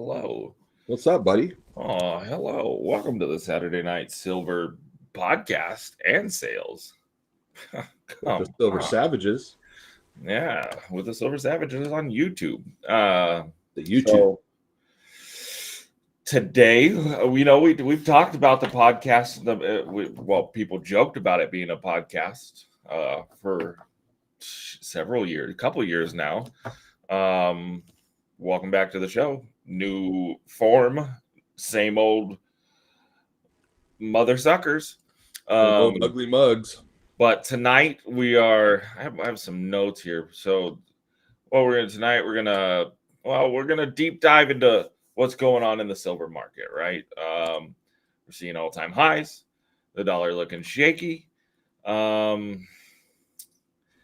Hello. What's up, buddy? Oh, hello. Welcome to the Saturday Night Silver podcast and sales. With the Come Silver on. Savages, Yeah, with the Silver Savages on YouTube. the YouTube. So today, we've talked about the podcast. People joked about it being a podcast for several years, a couple years now. Um, Welcome back to the show. New form, same old mother suckers. Same old Um, ugly mugs. but tonight I have some notes here. So what we're gonna tonight we're gonna deep dive into what's going on in the silver market, right? We're seeing all-time highs, the dollar looking shaky. Um,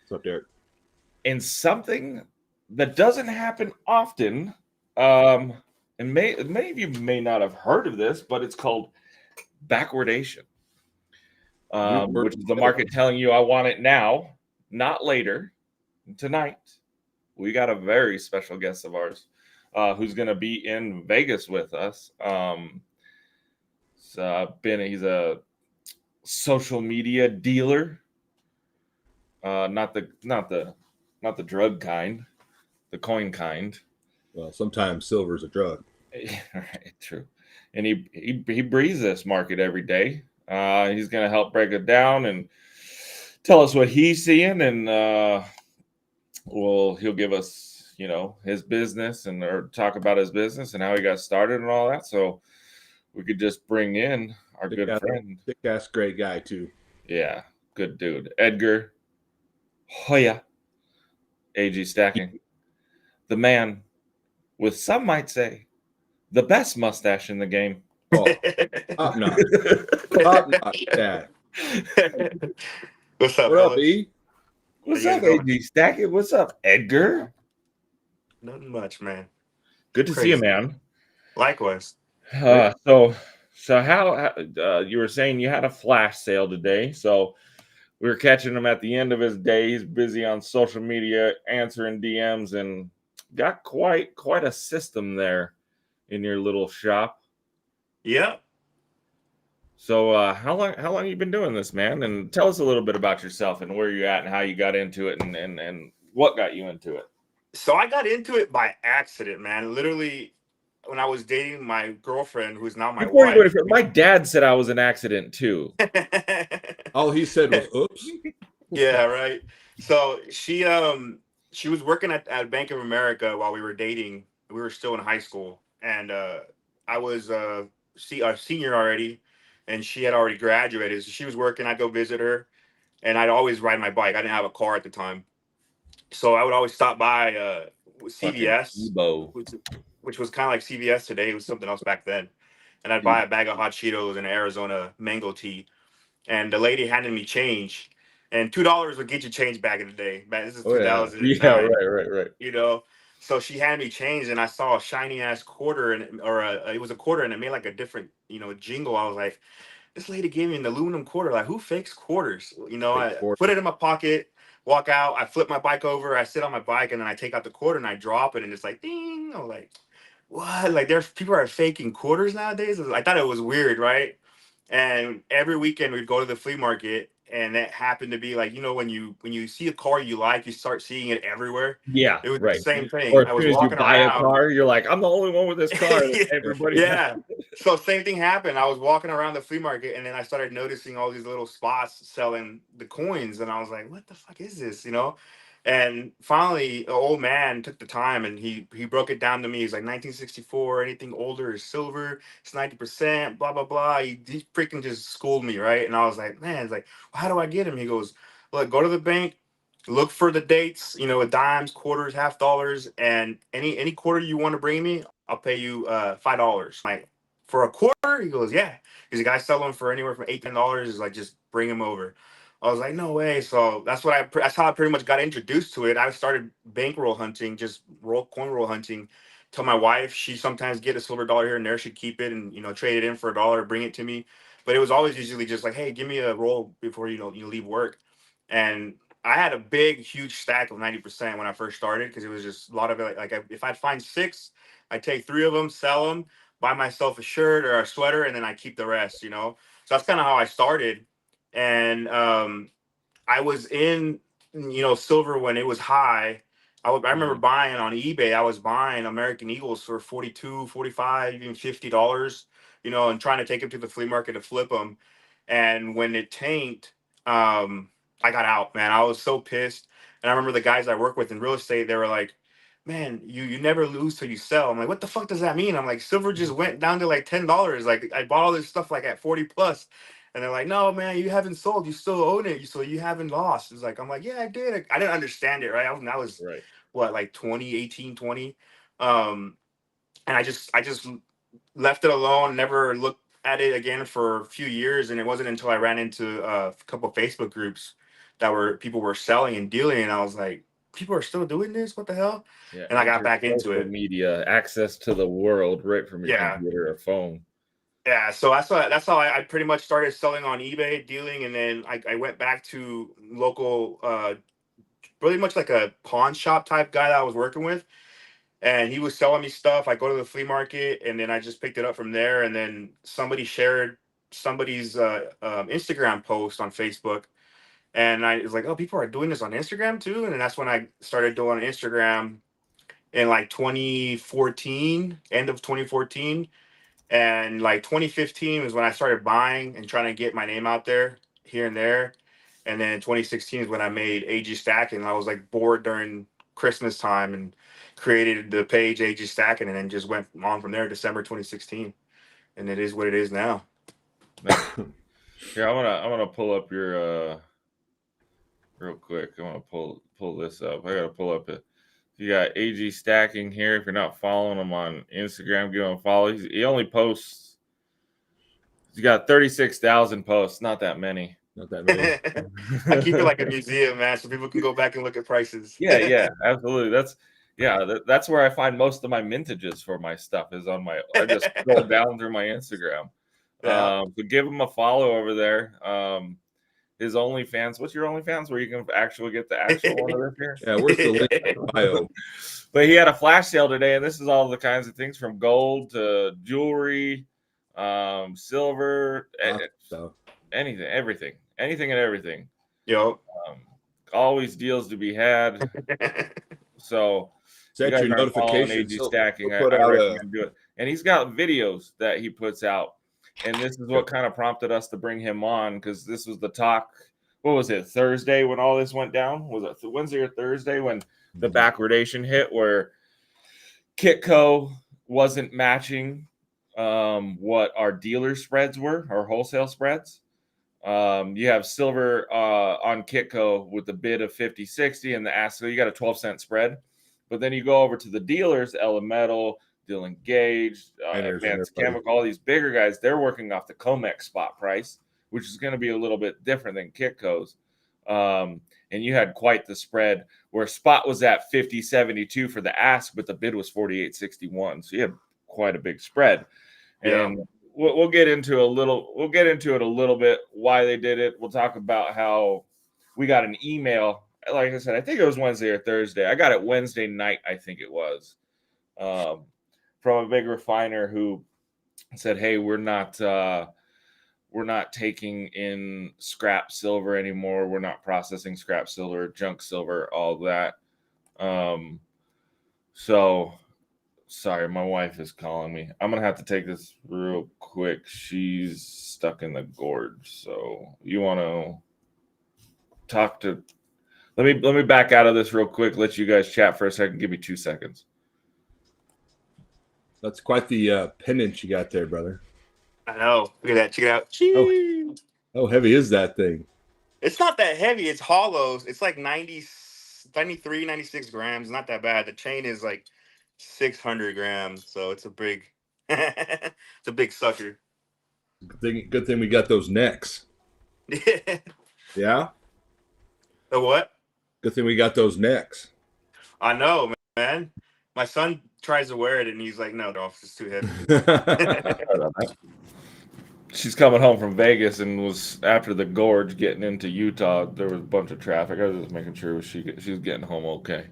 What's up, Derek? and something that doesn't happen often. Um, and many of you may not have heard of this, but it's called backwardation, You've worked which is the at it. market telling you I want it now, not later. Tonight, we got a very special guest of ours who's going to be in Vegas with us. He's a social media dealer, not the drug kind, the coin kind. Well, sometimes silver's a drug. Right, true. And he breathes this market every day. He's going to help break it down and tell us what he's seeing, and he'll give us his business and or talk about his business and how he got started and all that. So we could just bring in our good friend, Thick-ass great guy, too. yeah, good dude, Edgar Hoya, AG Stacking, the man with, some might say, the best mustache in the game. Oh, top notch. Top notch, Dad. What's up, What up, fellas? E? What's How you up, guys doing? AG Stacking? What's up, Edgar? Nothing much, man. Good to see you, Crazy. man. Likewise. So how you were saying you had a flash sale today? So we were catching him at the end of his day. He's busy on social media, answering DMs, and got quite a system there in your little shop. Yep. So how long you been doing this, man? And tell us a little bit about yourself and where you're at and how you got into it and what got you into it. So I got into it by accident, man. Literally, when I was dating my girlfriend, who's now my Before you go any wife. further, my dad said I was an accident too. All he said was, oops. Yeah, right. So she was working at Bank of America while we were dating. We were still in high school, and I was a senior already, and she had already graduated. So she was working. I'd go visit her, and I'd always ride my bike. I didn't have a car at the time, so I would always stop by Fucking CVS, Ebo. which was kind of like CVS today. It was something else back then, and I'd buy a bag of hot Cheetos and Arizona mango tea, and the lady handed me change, and $2 would get you change back in the day. Man, this is Oh, yeah. 2009, Yeah, right. you know. So she handed me change, and I saw a shiny ass quarter, it was a quarter, and it made like a different, jingle. I was like, this lady gave me an aluminum quarter. Like, who fakes quarters? Fake I quarter. put it in my pocket, walk out, I flip my bike over, I sit on my bike, and then I take out the quarter and I drop it, and it's like ding. I'm like, what? Like, there's people are faking quarters nowadays. I thought it was weird, right? And every weekend we'd go to the flea market, and that happened to be like, when you see a car you like, you start seeing it everywhere. Yeah, It was the right. same thing. Or as I was soon as you walking buy a around. car, you're like, I'm the only one with this car. Everybody has. Yeah. So same thing happened. I was walking around the flea market, and then I started noticing all these little spots selling the coins, and I was like, what the fuck is this? And finally, an old man took the time, and he broke it down to me. He's like, 1964, anything older is silver. It's 90%, blah, blah, blah. He freaking just schooled me, right? And I was like, man, it's like, well, how do I get him? He goes, look, go to the bank, look for the dates, with dimes, quarters, half dollars, and any quarter you want to bring me, I'll pay you $5. Like, for a quarter? He goes, yeah. Because the guy sell them for anywhere from $8 to $10. Is like, just bring him over. I was like, no way. So that's how I pretty much got introduced to it. I started bankroll hunting, just coin roll hunting. Tell my wife, she sometimes get a silver dollar here and there. She'd keep it and trade it in for $1, bring it to me. But it was always usually just like, hey, give me a roll before you leave work. And I had a big, huge stack of 90% when I first started, because it was just a lot of it. Like, if I'd find six, I take 3 of them, sell them, buy myself a shirt or a sweater, and then I keep the rest. So that's kind of how I started. And I was in, silver when it was high. I remember buying on eBay. I was buying American Eagles for 42, 45, even $50, and trying to take them to the flea market to flip them. And when it tanked, I got out, man. I was so pissed. And I remember the guys I work with in real estate, they were like, man, you never lose till you sell. I'm like, what the fuck does that mean? I'm like, silver just went down to like $10. Like I bought all this stuff like at 40 plus. And they're like, no, man, you haven't sold. You still own it. So you haven't lost. It's like, I'm like, yeah, I did. I didn't understand it, right? I was Right. what, like 20, 18, 20. And I just left it alone, never looked at it again for a few years. And it wasn't until I ran into a couple of Facebook groups that people were selling and dealing. And I was like, people are still doing this? What the hell? Yeah. And I got back into social it. media, access to the world right from your Yeah. computer or phone. Yeah, so that's how I pretty much started selling on eBay, dealing, and then I went back to local, pretty much like a pawn shop type guy that I was working with, and he was selling me stuff. I go to the flea market, and then I just picked it up from there. And then somebody shared somebody's Instagram post on Facebook, and I was like, oh, people are doing this on Instagram too. And then that's when I started doing Instagram in like 2014, end of 2014. And like 2015 was when I started buying and trying to get my name out there here and there. And then 2016 is when I made AG Stacking. I was like bored during Christmas time and created the page AG Stacking, and then just went on from there, December 2016. And it is what it is now. Here, I'm gonna pull up your real quick. I want to pull this up. I gotta pull up it. You got AG Stacking here. If you're not following him on Instagram, give him a follow. He only posts. He's got 36,000 posts. Not that many. Not that many. I keep it like a museum, man, so people can go back and look at prices. Yeah, absolutely. That's where I find most of my mintages for my stuff is on my. I just scroll down through my Instagram. Yeah. So give him a follow over there. His OnlyFans. What's your OnlyFans where you can actually get the actual one of this here? Yeah, where's the link in the bio? But he had a flash sale today, and this is all the kinds of things from gold to jewelry, silver, anything and everything. Yo. Always deals to be had. So set your notifications. AG Stacking. I recommend do it. And he's got videos that he puts out. And this is what kind of prompted us to bring him on, because this was the talk. What was it? Thursday when all this went down? Was it Wednesday or Thursday when the backwardation hit, where Kitco wasn't matching what our dealer spreads were, our wholesale spreads. You have silver on Kitco with the bid of 50, 60 and the ask. So you got a 12-cent spread. But then you go over to the dealers, Elemental, Deal Engaged, Advanced Chemical, all these bigger guys, they're working off the COMEX spot price, which is going to be a little bit different than Kitco's. And you had quite the spread where spot was at 50.72 for the ask, but the bid was 48.61. So you had quite a big spread. And we'll get into it a little bit why they did it. We'll talk about how we got an email. Like I said, I think it was Wednesday or Thursday. I got it Wednesday night, I think it was. From a big refiner who said, hey, we're not taking in scrap silver anymore. We're not processing scrap silver, junk silver, all that. So sorry, my wife is calling me. I'm gonna have to take this real quick. She's stuck in the gorge. So you want to talk to? Let me back out of this real quick. Let you guys chat for a second. Give me 2 seconds. That's quite the pendant you got there, brother. I know. Look at that. Check it out. How heavy is that thing? It's not that heavy. It's hollow. It's like 93, 96 grams. Not that bad. The chain is like 600 grams. So it's a big, it's a big sucker. Good thing we got those necks. Yeah? The what? Good thing we got those necks. I know, man. My son tries to wear it, and he's like, no, it's too heavy. She's coming home from Vegas and was after the gorge getting into Utah. There was a bunch of traffic. I was just making sure she was getting home okay.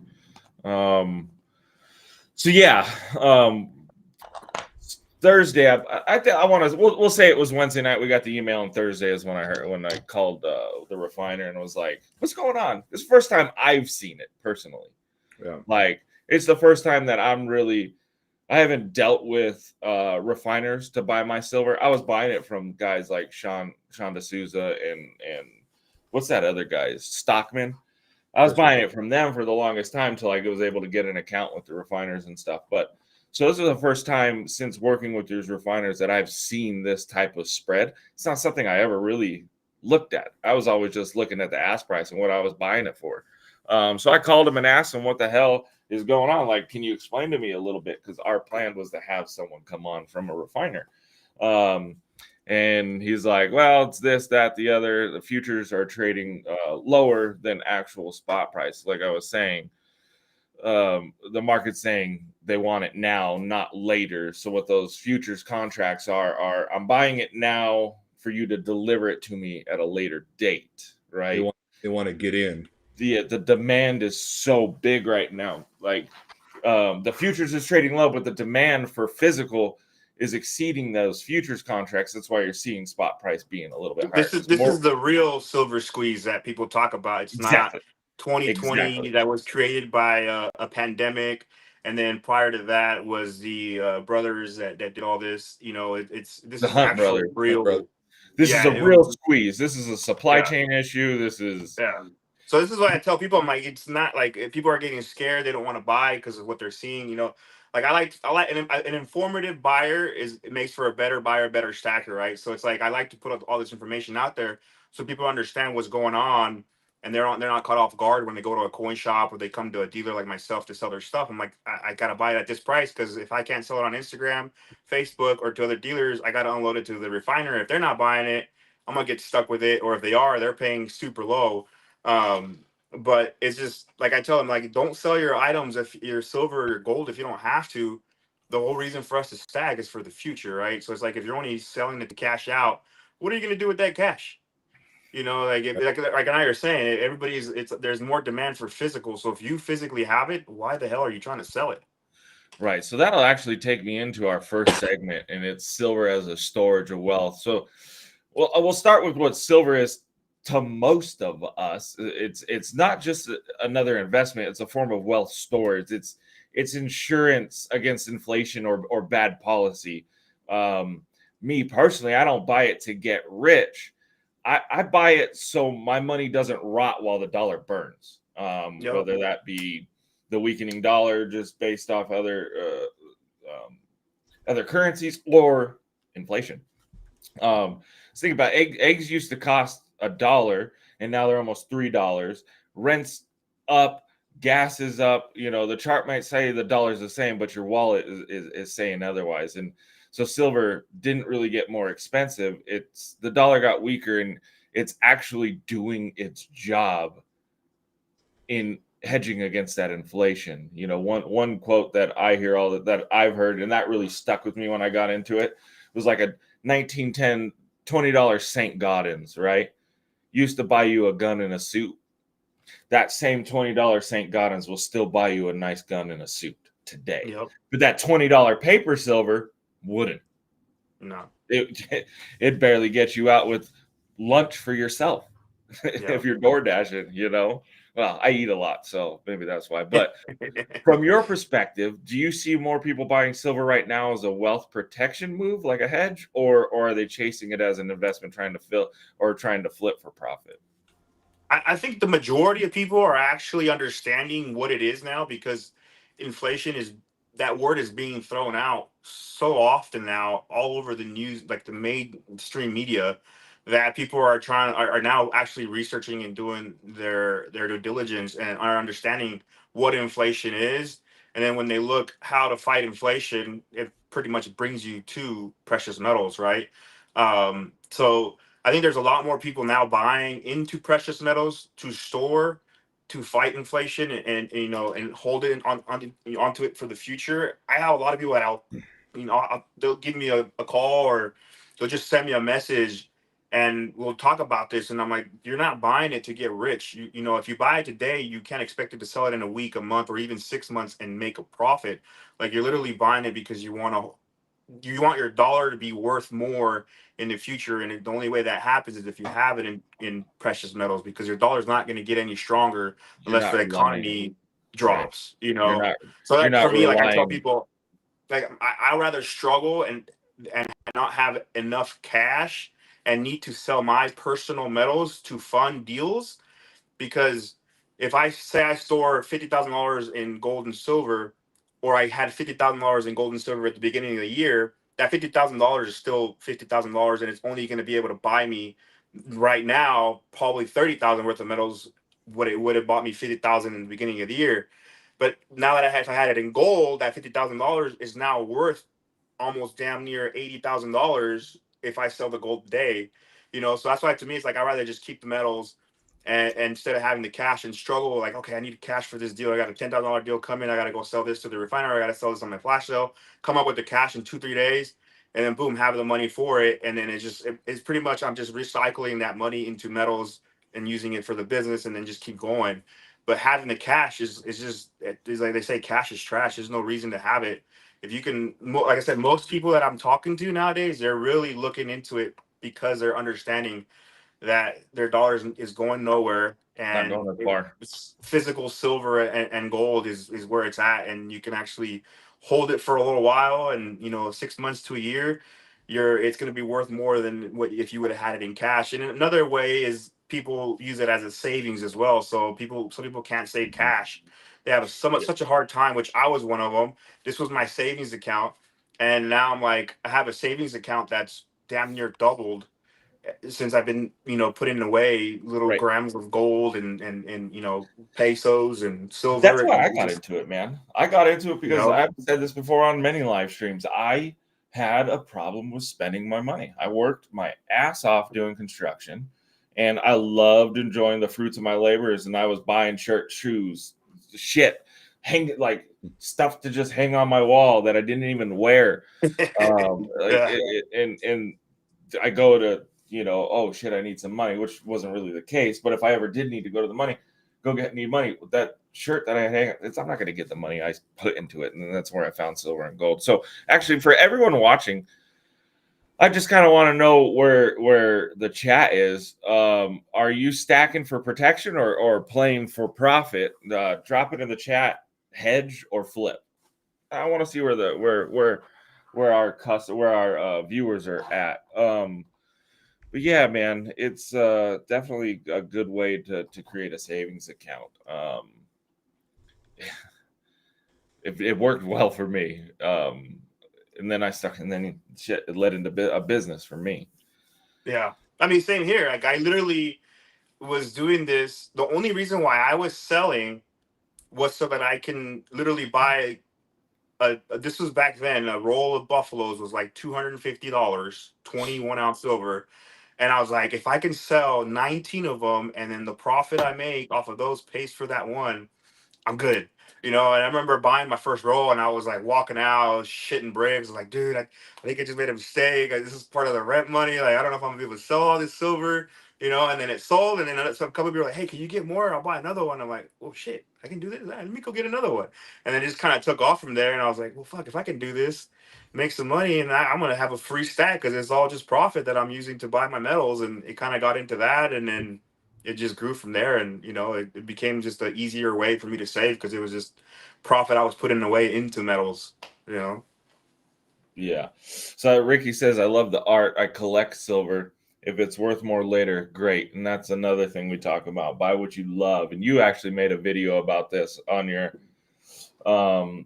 So yeah, Thursday. I want to. We'll say it was Wednesday night. We got the email, and Thursday is when I called the refiner and was like, "What's going on?" It's the first time I've seen it personally. Yeah. Like it's the first time that I haven't dealt with refiners to buy my silver. I was buying it from guys like Sean D'Souza and what's that other guy? Stockman. I was buying it from them for the longest time till I was able to get an account with the refiners and stuff. But so this is the first time since working with these refiners that I've seen this type of spread. It's not something I ever really looked at. I was always just looking at the ask price and what I was buying it for. So I called him and asked him what the hell is going on. Like, can you explain to me a little bit? Because our plan was to have someone come on from a refiner. And he's like, well, it's this, that, the other. The futures are trading lower than actual spot price. Like I was saying, the market's saying they want it now, not later. So what those futures contracts are I'm buying it now for you to deliver it to me at a later date, right? They want to get in. The demand is so big right now. Like the futures is trading low, but the demand for physical is exceeding those futures contracts. That's why you're seeing spot price being a little bit higher. This is the real silver squeeze that people talk about. It's not Exactly. 2020 that was created by a pandemic, and then prior to that was the brothers that did all this. You know, this The is Hunt actual brothers. real. This is Yeah, a real squeeze. This is a supply yeah, chain issue. This is yeah. So this is why I tell people, I'm like, it's not like if people are getting scared, they don't want to buy because of what they're seeing. You know, like I like an informative buyer it makes for a better buyer, better stacker, right? So it's like I like to put up all this information out there so people understand what's going on, and they're not caught off guard when they go to a coin shop or they come to a dealer like myself to sell their stuff. I'm like, I gotta buy it at this price because if I can't sell it on Instagram, Facebook, or to other dealers, I gotta unload it to the refiner. If they're not buying it, I'm gonna get stuck with it, or if they are, they're paying super low. But it's just like I tell them, like, don't sell your items if your silver or your gold if you don't have to. The whole reason for us to stack is for the future, right? So it's like if you're only selling it to cash out, what are you gonna do with that cash? You know, like if like I are saying, there's more demand for physical. So if you physically have it, why the hell are you trying to sell it? right. So that'll actually take me into our first segment, and it's silver as a storage of wealth. So, well, we'll start with what silver is to most of us. It's not just another investment; it's a form of wealth storage. It's insurance against inflation or bad policy. Me personally, I don't buy it to get rich. I buy it so my money doesn't rot while the dollar burns. Yep. Whether that be the weakening dollar just based off other currencies or inflation. Let's think about eggs used to cost $1 and now they're almost $3. Rent's up, gas is up. You know, the chart might say the dollar's the same, but your wallet is saying otherwise. And so silver didn't really get more expensive. It's the dollar got weaker and it's actually doing its job in hedging against that inflation. You know, one quote that I hear that I've heard, and that really stuck with me when I got into it, was like a 1910 $20 St. Gaudens, right? Used to buy you a gun and a suit. That same $20 St. Gaudens will still buy you a nice gun and a suit today. Yep. But that $20 paper silver wouldn't. No. It barely gets you out with lunch for yourself. Yep. If you're door dashing, you know. Well, I eat a lot, so maybe that's why. But from your perspective, do you see more people buying silver right now as a wealth protection move, like a hedge, or are they chasing it as an investment, trying to fill or trying to flip for profit? I think the majority of people are actually understanding what it is now because inflation is that word is being thrown out so often now all over the news, like the mainstream media, that people are now actually researching and doing their due diligence and are understanding what inflation is. And then when they look how to fight inflation, it pretty much brings you to precious metals, right? So I think there's a lot more people now buying into precious metals to store, to fight inflation, and you know, and hold it onto it for the future. I have a lot of people that they'll give me a call or they'll just send me a message, And we'll talk about this. And I'm like, you're not buying it to get rich. You know, if you buy it today, you can't expect it to sell it in a week, a month, or even 6 months and make a profit. Like you're literally buying it because you want your dollar to be worth more in the future. And the only way that happens is if you have it in precious metals, because your dollar's not going to get any stronger You're unless not the relying, economy right? drops, you You're know? not So you're like not for me, like I tell relying. people, like I rather struggle and not have enough cash and need to sell my personal metals to fund deals, because if I say I store $50,000 in gold and silver, or I had $50,000 in gold and silver at the beginning of the year, that $50,000 is still $50,000, and it's only going to be able to buy me right now probably 30,000 worth of metals. What it would have bought me 50,000 in the beginning of the year. But now that if I had it in gold, that $50,000 is now worth almost damn near $80,000 if I sell the gold today. You know, so that's why to me it's like I'd rather just keep the metals, and instead of having the cash and struggle, like, okay, I need cash for this deal. I got a $10,000 deal coming. I got to go sell this to the refiner. I got to sell this on my flash sale. Come up with the cash in 2-3 days, and then boom, have the money for it. And then it's pretty much I'm just recycling that money into metals and using it for the business, and then just keep going. But having the cash is just it's like they say, cash is trash. There's no reason to have it. If you can, like I said, most people that I'm talking to nowadays, they're really looking into it because they're understanding that their dollars is going nowhere, Not and going as far. physical silver and gold is where it's at, and you can actually hold it for a little while, and 6 months to a year, it's going to be worth more than what if you would have had it in cash. And another way is people use it as a savings as well. So some people can't save cash. They have such a hard time, which I was one of them. This was my savings account, and now I'm like, I have a savings account that's damn near doubled since I've been, putting away little Right. grams of gold and pesos and silver, That's why and I got into it, man. I got into it you because know, I've said this before on many live streams. I had a problem with spending my money. I worked my ass off doing construction, and I loved enjoying the fruits of my labors. And I was buying shirts, shoes, shit, hang like stuff to just hang on my wall that I didn't even wear. yeah, And I go to, oh shit, I need some money, which wasn't really the case. But if I ever did need to go to the money, need money, that shirt that I hang, I'm not going to get the money I put into it. And that's where I found silver and gold. So actually, for everyone watching, I just kind of want to know where the chat is. Are you stacking for protection or playing for profit? Drop it in the chat. Hedge or flip. I want to see where our viewers are at. But yeah, man, it's definitely a good way to create a savings account. It worked well for me. And then shit, it led into a business for me. yeah. I mean, same here. Like I literally was doing this. The only reason why I was selling was so that I can literally buy this was back then. A roll of buffaloes was like $250, 21-ounce silver. And I was like, if I can sell 19 of them, and then the profit I make off of those pays for that one, I'm good. And I remember buying my first roll, and I was like walking out, I was shitting bricks. I was like, dude, I think I just made a mistake. This is part of the rent money. Like, I don't know if I'm gonna be able to sell all this silver, and then it sold, and then some couple people were like, hey, can you get more? I'll buy another one. I'm like, oh shit, I can do this. Let me go get another one. And then it just kind of took off from there. And I was like, well, fuck, if I can do this, make some money, and I'm gonna have a free stack because it's all just profit that I'm using to buy my metals. And it kind of got into that, and then it just grew from there. And it became just an easier way for me to save because it was just profit I was putting away into metals. Yeah. So Ricky says, I love the art. I collect silver. If it's worth more later, great. And that's another thing we talk about. Buy what you love. And you actually made a video about this on your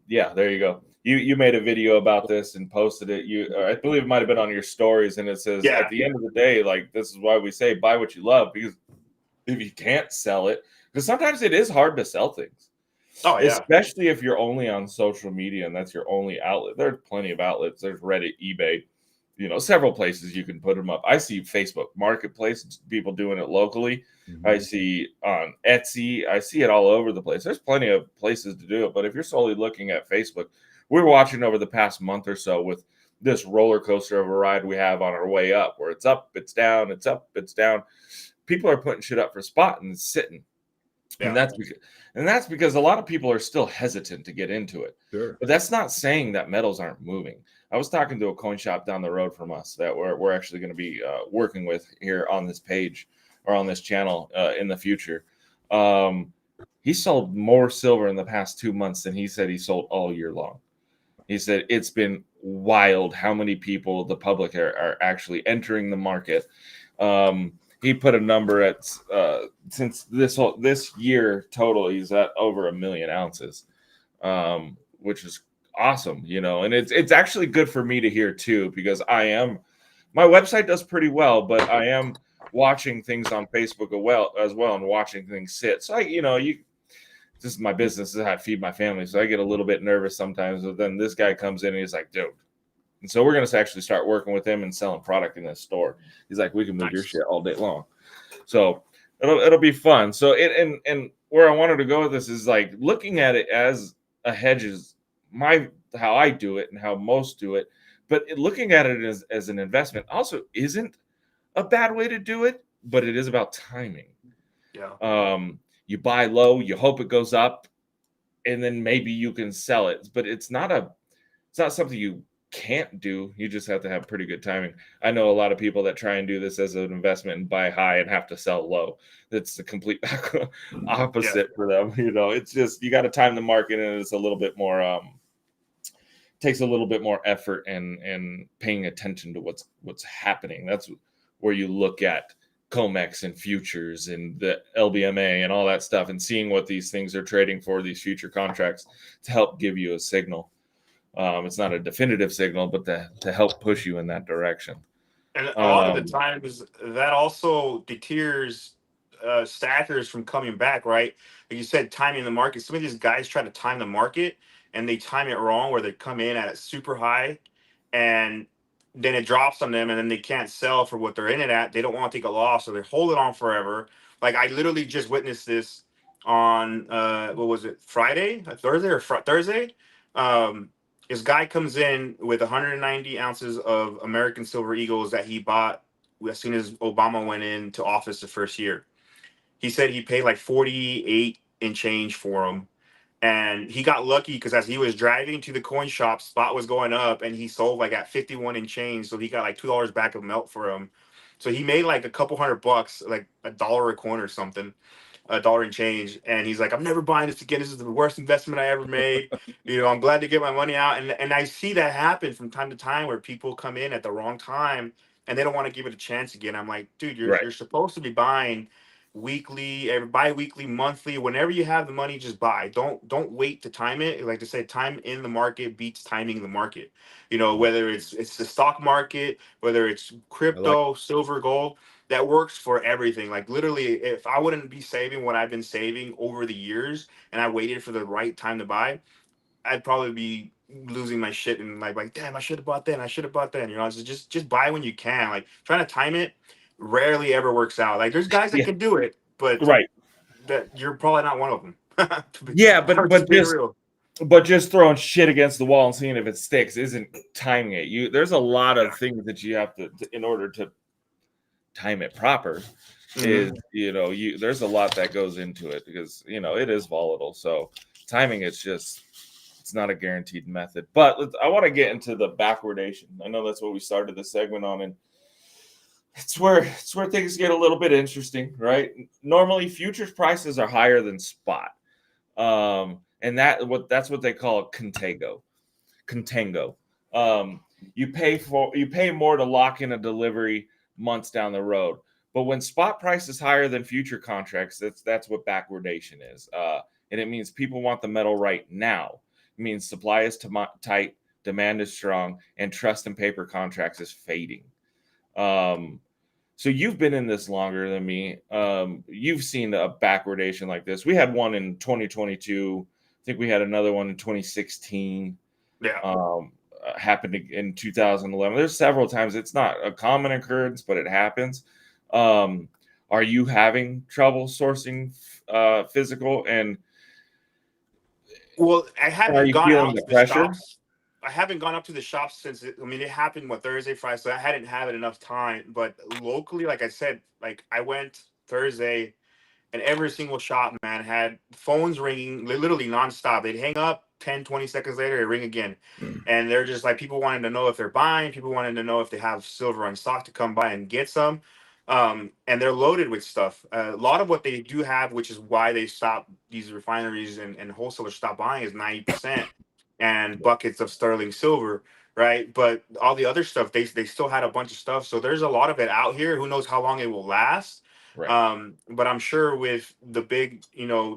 yeah, there you go. You made a video about this and posted it. I believe it might have been on your stories, and it says Yeah. at the end of the day, like, this is why we say buy what you love, because if you can't sell it, because sometimes it is hard to sell things. Oh yeah. Especially if you're only on social media and that's your only outlet. There's plenty of outlets. There's Reddit, eBay, several places you can put them up. I see Facebook Marketplace, people doing it locally. Mm-hmm. I see on Etsy. I see it all over the place. There's plenty of places to do it. But if you're solely looking at Facebook, we're watching over the past month or so with this roller coaster of a ride we have on our way up, where it's up, it's down, it's up, it's down. People are putting shit up for spot and it's sitting. Yeah. And that's because a lot of people are still hesitant to get into it. Sure. But that's not saying that metals aren't moving. I was talking to a coin shop down the road from us that we're actually going to be working with here on this page or on this channel in the future. He sold more silver in the past 2 months than he said he sold all year long. He said it's been wild how many people, the public, are actually entering the market. He put a number at since this year total, he's at over 1 million ounces, which is awesome, you know. And it's actually good for me to hear too, because my website does pretty well, but I am watching things on Facebook as well and watching things sit. So this is my business. This is how I feed my family. So I get a little bit nervous sometimes. But then this guy comes in and he's like, dude. And so we're going to actually start working with him and selling product in this store. He's like, we can move your shit all day long. So it'll be fun. So and where I wanted to go with this is like looking at it as a hedge is how I do it and how most do it. But looking at it as an investment also isn't a bad way to do it, but it is about timing. Yeah. You buy low, you hope it goes up, and then maybe you can sell it. But it's not something you can't do. You just have to have pretty good timing. I know a lot of people that try and do this as an investment and buy high and have to sell low. That's the complete opposite for them. You know, it's just you got to time the market, and it's a little bit more takes a little bit more effort and paying attention to what's happening. That's where you look at COMEX and futures and the LBMA and all that stuff and seeing what these things are trading for, these future contracts, to help give you a signal. It's not a definitive signal, but to help push you in that direction. And a lot of the times that also deters stackers from coming back, right? Like you said, timing the market. Some of these guys try to time the market and they time it wrong, where they come in at a super high and then it drops on them and then they can't sell for what they're in it at. They don't want to take a loss, so they hold it on forever. Like I literally just witnessed this on what was it, Friday, Thursday, or Thursday? This guy comes in with 190 ounces of American Silver Eagles that he bought as soon as Obama went into office the first year. He said he paid like 48 and change for them. And he got lucky because as he was driving to the coin shop, spot was going up and he sold like at 51 and change. So he got like $2 back of melt for him. So he made like a couple $100, like $1 a coin or something, $1 and change. And he's like, I'm never buying this again. This is the worst investment I ever made. You know, I'm glad to get my money out. And I see that happen from time to time where people come in at the wrong time and they don't want to give it a chance again. I'm like, dude, you're supposed to be buying weekly, bi-weekly, monthly. Whenever you have the money, just buy. Don't wait to time it. Like to say, time in the market beats timing the market. You know, whether it's the stock market, whether it's crypto, silver, gold, that works for everything. Like literally, if I wouldn't be saving what I've been saving over the years and I waited for the right time to buy, I'd probably be losing my shit and like damn, I should have bought then. I should have bought then. You know, so just buy when you can. Like trying to time it rarely ever works out. Like there's guys that can do it, but that you're probably not one of them. But just throwing shit against the wall and seeing if it sticks isn't timing it. There's a lot of things that you have to in order to time it proper. Is there's a lot that goes into it because it is volatile. So timing it's not a guaranteed method. But I want to get into the backwardation. I know that's what we started the segment on, and it's where things get a little bit interesting, right? Normally, futures prices are higher than spot, and that's what they call contango. You pay more to lock in a delivery months down the road, but when spot price is higher than future contracts, that's what backwardation is, and it means people want the metal right now. It means supply is tight, demand is strong, and trust in paper contracts is fading. So you've been in this longer than me. You've seen a backwardation like this. We had one in 2022. I think we had another one in 2016. Yeah. Happened in 2011. There's several times. It's not a common occurrence, but it happens. Are you having trouble sourcing physical? And well, I haven't gone out to the shops. I haven't gone up to the shop since I mean, it happened Thursday, Friday, so I hadn't had enough time. But locally, like I said, like I went Thursday, and every single shop, man, had phones ringing literally nonstop. They'd hang up 10, 20 seconds later, they ring again. And they're just like, people wanting to know if they're buying, people wanting to know if they have silver on stock to come by and get some. And they're loaded with stuff. A lot of what they do have, which is why they stop, these refineries and wholesalers stop buying, is 90% and buckets of sterling silver, right? But all the other stuff, they still had a bunch of stuff. So there's a lot of it out here. Who knows how long it will last? Right. But I'm sure with the big,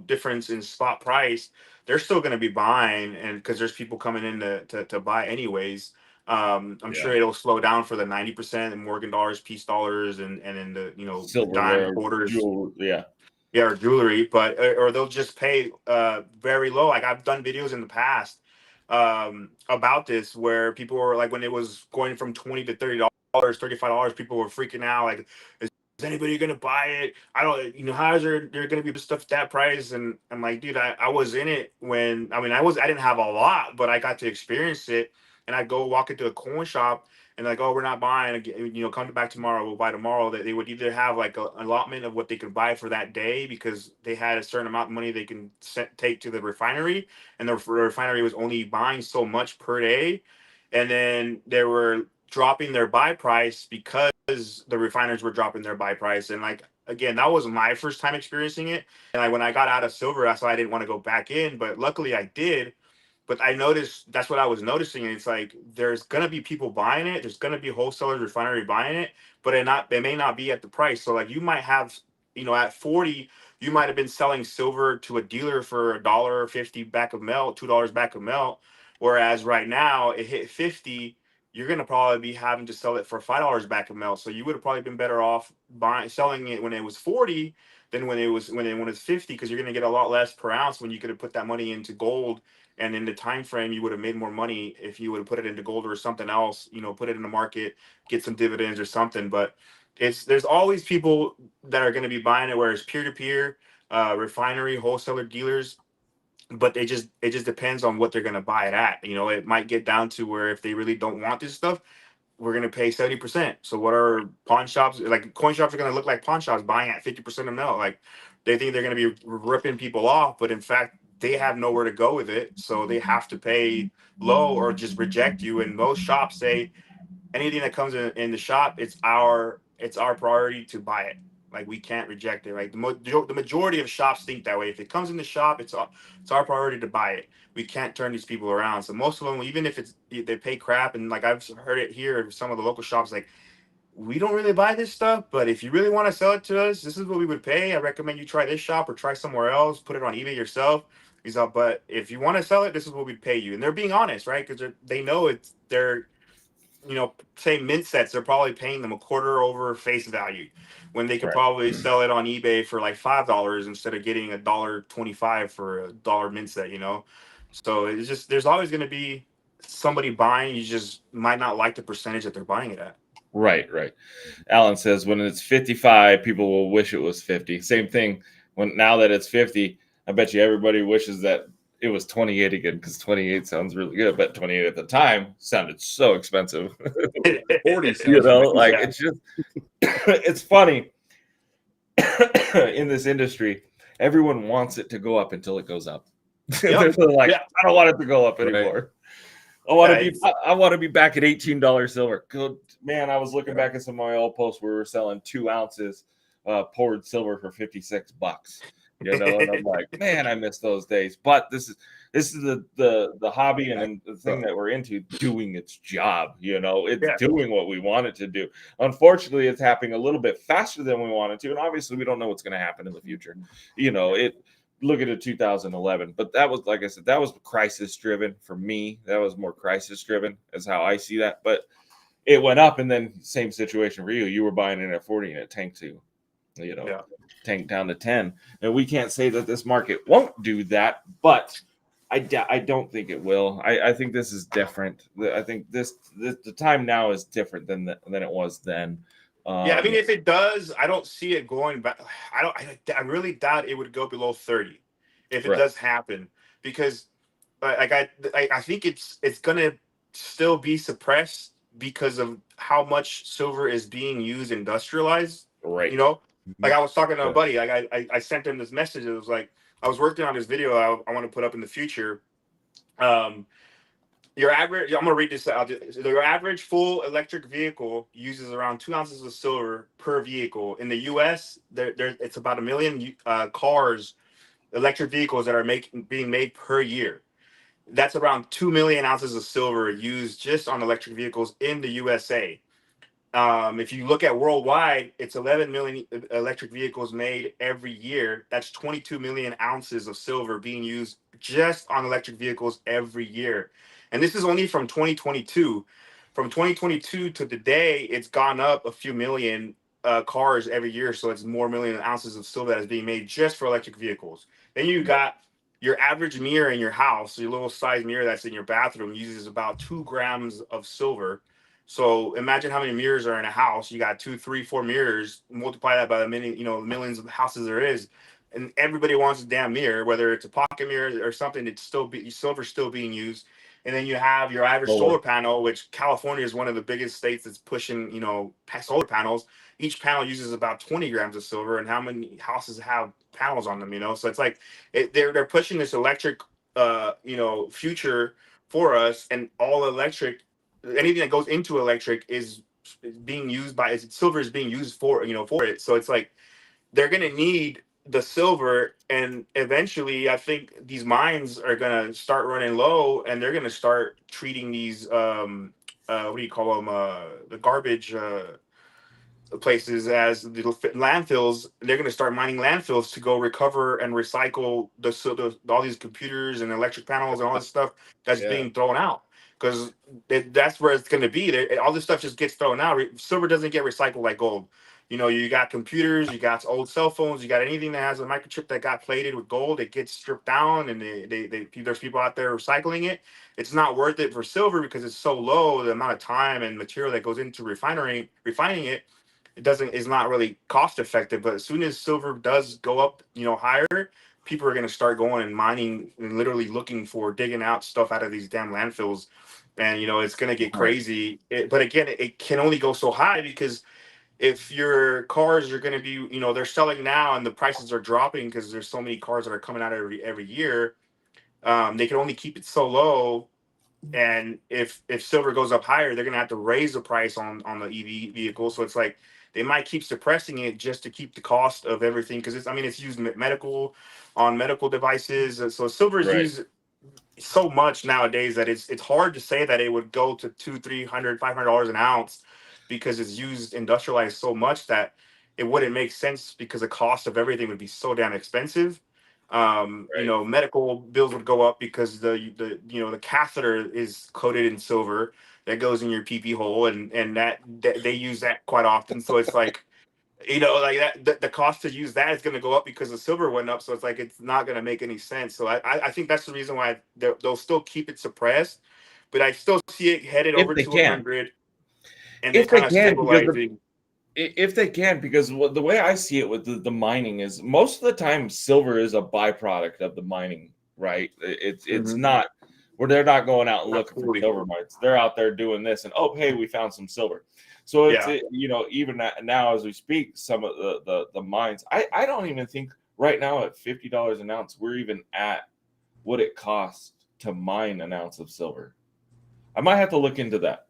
difference in spot price, they're still going to be buying, and because there's people coming in to buy anyways. I'm sure it'll slow down for the 90% and Morgan dollars, peace dollars, and in the dime Silverware, quarters, yeah, or jewelry, but or they'll just pay very low. Like I've done videos in the past about this where people were like, when it was going from $20 to $30, $35, people were freaking out like, is anybody gonna buy it? I don't, how is there gonna be stuff at that price? And I'm like, dude, I was in it when, I didn't have a lot, but I got to experience it. And I go walk into a coin shop and like, oh, we're not buying again, come back tomorrow, we'll buy tomorrow. That they would either have like an allotment of what they could buy for that day because they had a certain amount of money they can take to the refinery, and the refinery was only buying so much per day. And then they were dropping their buy price because the refiners were dropping their buy price. And like, again, that was my first time experiencing it. And when I got out of silver, that's why I didn't want to go back in, but luckily I did. But I noticed, that's what I was noticing. And it's like, there's going to be people buying it. There's going to be wholesalers, refinery buying it, but they may not be at the price. So like you might have, at 40, you might have been selling silver to a dealer for $1.50 back of melt, $2 back of melt. Whereas right now it hit 50, you're going to probably be having to sell it for $5 back of melt. So you would have probably been better off selling it when it was 40 than when it was 50, because you're going to get a lot less per ounce when you could have put that money into gold. And in the time frame, you would have made more money if you would have put it into gold or something else, put it in the market, get some dividends or something. But there's always people that are going to be buying it, where it's peer-to-peer, refinery, wholesaler, dealers. But it just depends on what they're going to buy it at. It might get down to where if they really don't want this stuff, we're going to pay 70%. So what are pawn shops, like coin shops, are going to look like pawn shops buying at 50% of mil? Like they think they're going to be ripping people off, but in fact, they have nowhere to go with it. So they have to pay low or just reject you. And most shops say anything that comes in the shop, it's our priority to buy it. Like we can't reject it. Right? The majority of shops think that way. If it comes in the shop, it's our priority to buy it. We can't turn these people around. So most of them, even if they pay crap, and like I've heard it here, some of the local shops, like, we don't really buy this stuff, but if you really want to sell it to us, this is what we would pay. I recommend you try this shop or try somewhere else. Put it on eBay yourself. He's like, but if you want to sell it, this is what we'd pay you. And they're being honest, right? Because they know it's they're say mint sets, they're probably paying them a quarter over face value, when they could probably sell it on eBay for like $5 instead of getting $1.25 for a dollar mint set. So it's just, there's always going to be somebody buying. You just might not like the percentage that they're buying it at. Right. Alan says when it's 55, people will wish it was 50. Same thing. Now that it's 50, I bet you everybody wishes that it was 28 again, because 28 sounds really good, but 28 at the time sounded so expensive. 40 sounds it's just, it's funny. In this industry, everyone wants it to go up until it goes up. They're like, I don't want it to go up anymore. I want to be back at $18 silver. Good man, I was looking back at some of my old posts where we were selling 2 ounces poured silver for $56. And I'm like, man, I miss those days. But this is the hobby and the thing that we're into doing its job. It's doing what we want it to do. Unfortunately, it's happening a little bit faster than we want it to, and obviously, we don't know what's going to happen in the future. Look at it, 2011, but that was, like I said, that was crisis driven for me. That was more crisis driven, is how I see that. But it went up, and then same situation for you. You were buying it at 40, and it tanked to, tanked down to 10. And we can't say that this market won't do that, but I don't think it will. I think this is different. I think the time now is different than it was then. If it does, I don't see it going back. I really doubt it would go below 30 if it does happen, because I think it's gonna still be suppressed because of how much silver is being used industrialized. Right. You know, like I was talking to a Yeah. buddy, like I sent him this message. It was like I was working on this video I want to put up in the future. Um, your average, I'm gonna read this out. Your average full electric vehicle uses around 2 ounces of silver per vehicle. In the U.S., there it's about a million cars, electric vehicles that are being made per year. That's around 2 million ounces of silver used just on electric vehicles in the USA. If you look at worldwide, it's 11 million electric vehicles made every year. That's 22 million ounces of silver being used just on electric vehicles every year. And this is only from 2022. From 2022 to today, it's gone up a few million cars every year. So it's more million ounces of silver that is being made just for electric vehicles. Then you got your average mirror in your house, your little size mirror that's in your bathroom uses about 2 grams of silver. So imagine how many mirrors are in a house. You got 2, 3, 4 mirrors. Multiply that by the many, millions of houses there is, and everybody wants a damn mirror, whether it's a pocket mirror or something. It's still silver's still being used. And then you have your average solar panel, which California is one of the biggest states that's pushing, solar panels. Each panel uses about 20 grams of silver, and how many houses have panels on them? So it's like they're pushing this electric, future for us, and all electric anything that goes into electric is being used by silver is being used for it. So it's like they're gonna need the silver, and eventually I think these mines are gonna start running low, and they're gonna start treating these what do you call them, the garbage places as the landfills. They're going to start mining landfills to go recover and recycle all these computers and electric panels and all this stuff that's being thrown out, because that's where it's going to be. All this stuff just gets thrown out. Silver doesn't get recycled like gold. You got computers, you got old cell phones, you got anything that has a microchip that got plated with gold. It gets stripped down, and there's people out there recycling it. It's not worth it for silver because it's so low. The amount of time and material that goes into refining it, is not really cost effective. But as soon as silver does go up, higher, people are going to start going and mining and literally looking for digging out stuff out of these damn landfills. And it's going to get crazy. But again, it can only go so high, because if your cars are going to be, they're selling now and the prices are dropping because there's so many cars that are coming out every year. They can only keep it so low. And if silver goes up higher, they're gonna have to raise the price on the EV vehicle. So it's like they might keep suppressing it just to keep the cost of everything, because it's used on medical devices. So silver is Right. used so much nowadays that it's hard to say that it would go to $200, $300, $500 an ounce, because it's used industrialized so much that it wouldn't make sense, because the cost of everything would be so damn expensive. Right. Medical bills would go up because the catheter is coated in silver that goes in your pee hole, and that they use that quite often. So it's like, like that the cost to use that is going to go up because the silver went up. So it's like it's not going to make any sense. So I think that's the reason why they'll still keep it suppressed, but I still see it headed If over they to can. 100, and then If they kind of can, because stabilizing. if they can, because the way I see it with the mining is, most of the time silver is a byproduct of the mining, right? It's Mhm. not where they're not going out and looking for Absolutely. silver mines. They're out there doing this, and oh, hey, we found some silver. So Yeah. even now as we speak, some of the mines, I don't even think right now at $50 an ounce we're even at what it costs to mine an ounce of silver. I might have to look into that.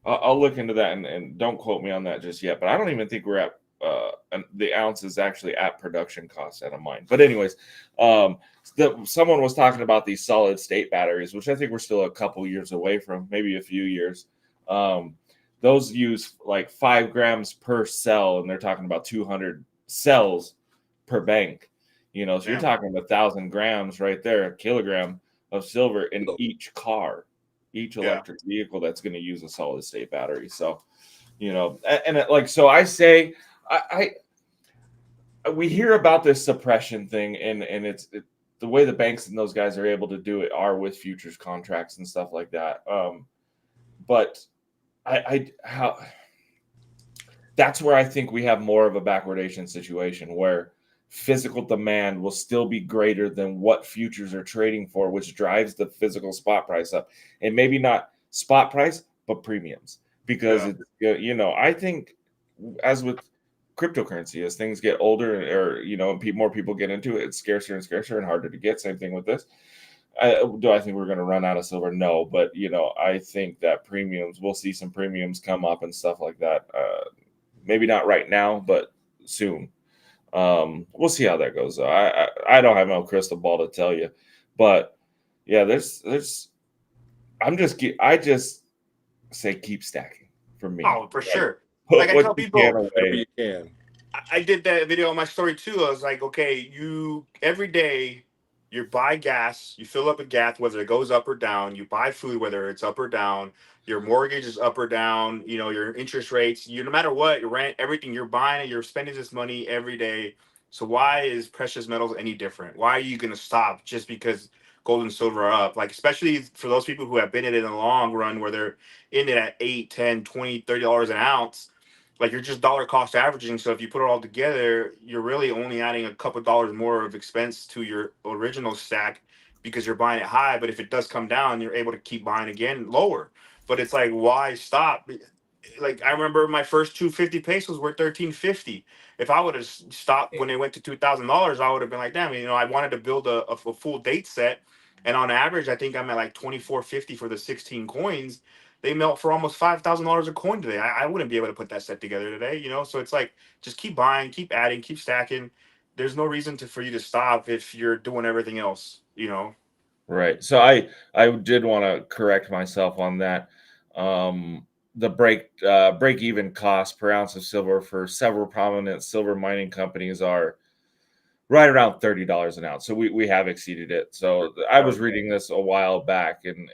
I'll look into that, and don't quote me on that just yet. But I don't even think we're at the ounce is actually at production cost at a mine. But anyways, someone was talking about these solid state batteries, which I think we're still a couple years away from, maybe a few years. Those use like 5 grams per cell, and they're talking about 200 cells per bank. So you're talking 1,000 grams right there, a kilogram of silver in each car, each electric vehicle that's going to use a solid state battery. So, so I say, we hear about this suppression thing, and the way the banks and those guys are able to do it are with futures contracts and stuff like that. But that's where I think we have more of a backwardation situation, where physical demand will still be greater than what futures are trading for, which drives the physical spot price up. And maybe not spot price, but premiums because Yeah. it's, I think as with cryptocurrency, as things get older or more people get into it, it's scarcer and scarcer and harder to get. Same thing with this. Do I think we're going to run out of silver? No, but I think that we'll see some premiums come up and stuff like that. Maybe not right now, but soon. We'll see how that goes. I don't have no crystal ball to tell you, but yeah, there's. I just say keep stacking for me. Oh, for Like, sure. put Like I what tell you can people, away. Whatever you can. I did that video on my story too. I was like, okay, you every day you buy gas, you fill up with gas, whether it goes up or down. You buy food, whether it's up or down. Your mortgage is up or down. Your interest rates. No matter what, your rent, everything you're buying, and you're spending this money every day. So why is precious metals any different? Why are you gonna stop just because gold and silver are up? Like especially for those people who have been in it in the long run, where they're in it at 8, 10, 20, $30 an ounce, like you're just dollar cost averaging. So if you put it all together, you're really only adding a couple dollars more of expense to your original stack because you're buying it high. But if it does come down, you're able to keep buying again lower. But it's like, why stop? Like I remember my first 250 pesos were 1350. If I would have stopped when they went to $2,000, I would have been like, damn, I wanted to build a full date set. And on average, I think I'm at like 2450 for the 16 coins. They melt for almost $5,000 a coin today. I wouldn't be able to put that set together today. So it's like just keep buying, keep adding, keep stacking. There's no reason for you to stop if you're doing everything else. Right. So I did want to correct myself on that. The break even cost per ounce of silver for several prominent silver mining companies are right around $30 an ounce. So we have exceeded it. So I was reading this a while back, and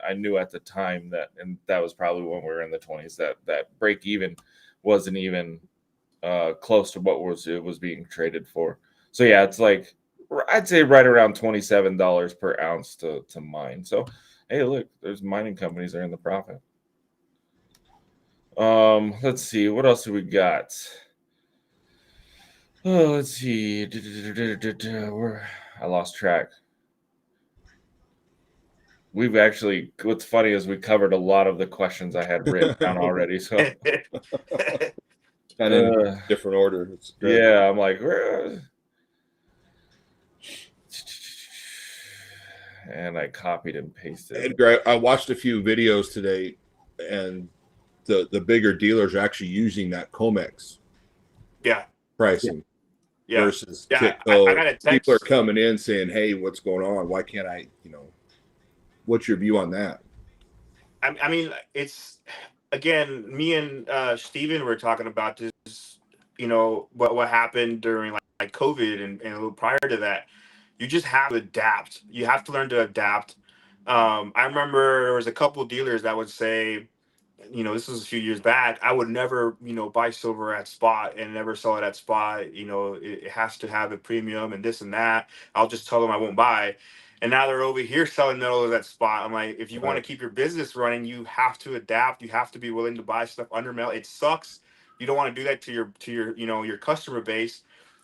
I knew at the time that was probably when we were in the 20s that break even wasn't even close to what it was being traded for. So yeah, it's like I'd say right around $27 per ounce to mine. So hey, look, there's mining companies that are in the profit. Let's see, what else do we got? Oh, let's see. I lost track. What's funny is we covered a lot of the questions I had written down already. So Kind of in a different order. It's good. yeah, I'm like, and I copied and pasted. Edgar, I watched a few videos today, and the bigger dealers are actually using that COMEX Yeah. pricing versus Yeah. Kitco. I got a text. People are coming in saying, "Hey, what's going on? Why can't I?" What's your view on that? I mean, it's again, me and Steven were talking about this. What happened during like COVID and a little prior to that. You just have to adapt. You have to learn to adapt. I remember there was a couple dealers that would say, this was a few years back. I would never, buy silver at spot and never sell it at spot. It has to have a premium and this and that. I'll just tell them I won't buy. And now they're over here selling metals at spot. I'm like, if you want to keep your business running, you have to adapt. You have to be willing to buy stuff under metal. It sucks. You don't want to do that to your customer base,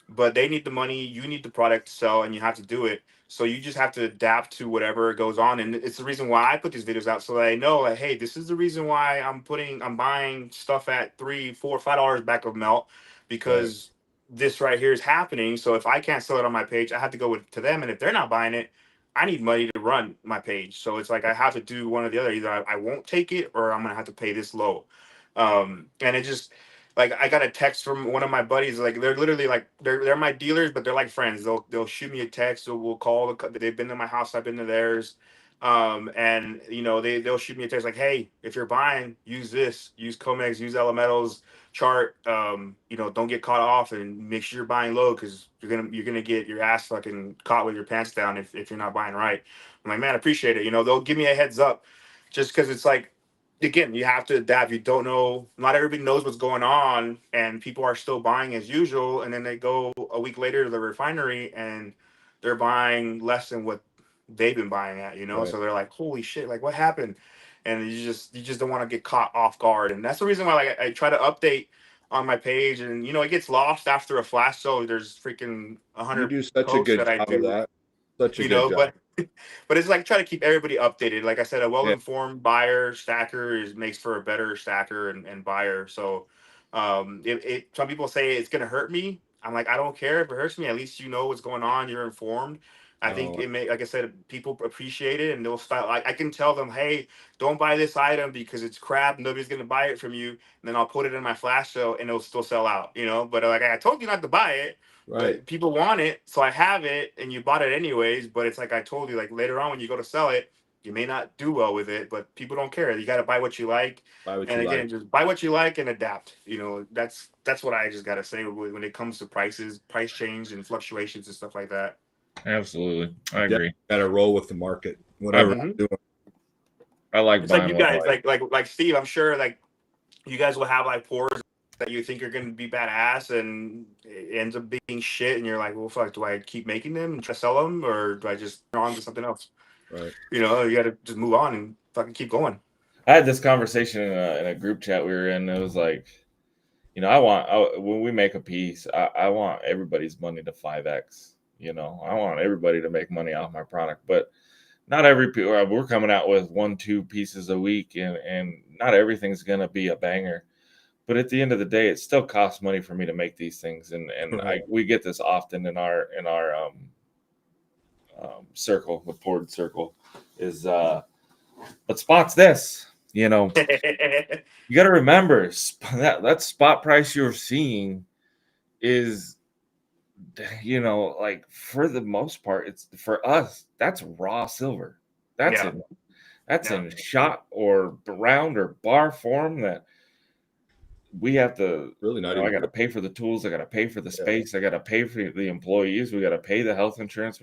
but they need the money. You need the product to sell, and you have to do it. So you just have to adapt to whatever goes on. And it's the reason why I put these videos out so that I know, like, hey, this is the reason why I'm buying stuff at $3, $4, $5 back of melt, because this right here is happening. So if I can't sell it on my page, I have to go to them. And if they're not buying it, I need money to run my page. So it's like I have to do one or the other. Either I won't take it or I'm gonna have to pay this low. And it just like I got a text from one of my buddies. Like they're literally like they're my dealers, but they're like friends. They'll shoot me a text, or we'll call. They've been to my house, I've been to theirs, and they'll shoot me a text like, hey, if you're buying, use this, use Comex, use Elemental's chart. Don't get caught off, and make sure you're buying low, because you're gonna get your ass fucking caught with your pants down if you're not buying right. I'm like, man, I appreciate it. They'll give me a heads up, just because it's like, again, you have to adapt. You don't know, not everybody knows what's going on, and people are still buying as usual, and then they go a week later to the refinery and they're buying less than what they've been buying at. So they're like, holy shit, like what happened? And you just don't want to get caught off guard. And that's the reason why, like, I try to update on my page, and it gets lost after a flash. So there's freaking You 100 do such a posts good that I job of do, that. Such a good job. but But it's like try to keep everybody updated. Like I said, a Yeah. well-informed buyer stacker makes for a better stacker and buyer. So some people say it's gonna hurt me. I'm like, I don't care if it hurts me. At least you know what's going on. You're informed. I think No, it may, like I said, people appreciate it and they'll start. Like I can tell them, hey, don't buy this item because it's crap. Nobody's gonna buy it from you. And then I'll put it in my flash sale and it'll still sell out. But like I told you not to buy it, right. but people want it, so I have it, and you bought it anyways. But it's like I told you, like later on when you go to sell it, you may not do well with it, but people don't care. You got to buy what you like, Buy what and you again, like. just buy what you like and adapt. That's what I just gotta say when it comes to prices, price change, and fluctuations and stuff like that. Absolutely, I agree. Got to roll with the market, whatever. Mhm. Doing. I like It's like buying you what I guys, like. like Steve. I'm sure like you guys will have like pours that you think are going to be badass and it ends up being shit and you're like, well fuck, do I keep making them and try to sell them or do I just turn on to something else? Right. You gotta just move on and fucking keep going. I had this conversation in a group chat we were in. It was like, when we make a piece, I want everybody's money to 5x. I want everybody to make money off my product, but not every we're coming out with 1-2 pieces a week, and not everything's gonna be a banger. But at the end of the day, it still costs money for me to make these things, and Right. we get this often in our circle, the poured circle, is but spot's this. You got to remember that spot price you're seeing is, like for the most part, it's for us. That's raw silver. That's Yeah, in that's yeah. in shot or round or bar form that we have to. Really not I even. got to pay for the tools. I got to pay for the Yeah. space. I got to pay for the employees. We got to pay the health insurance.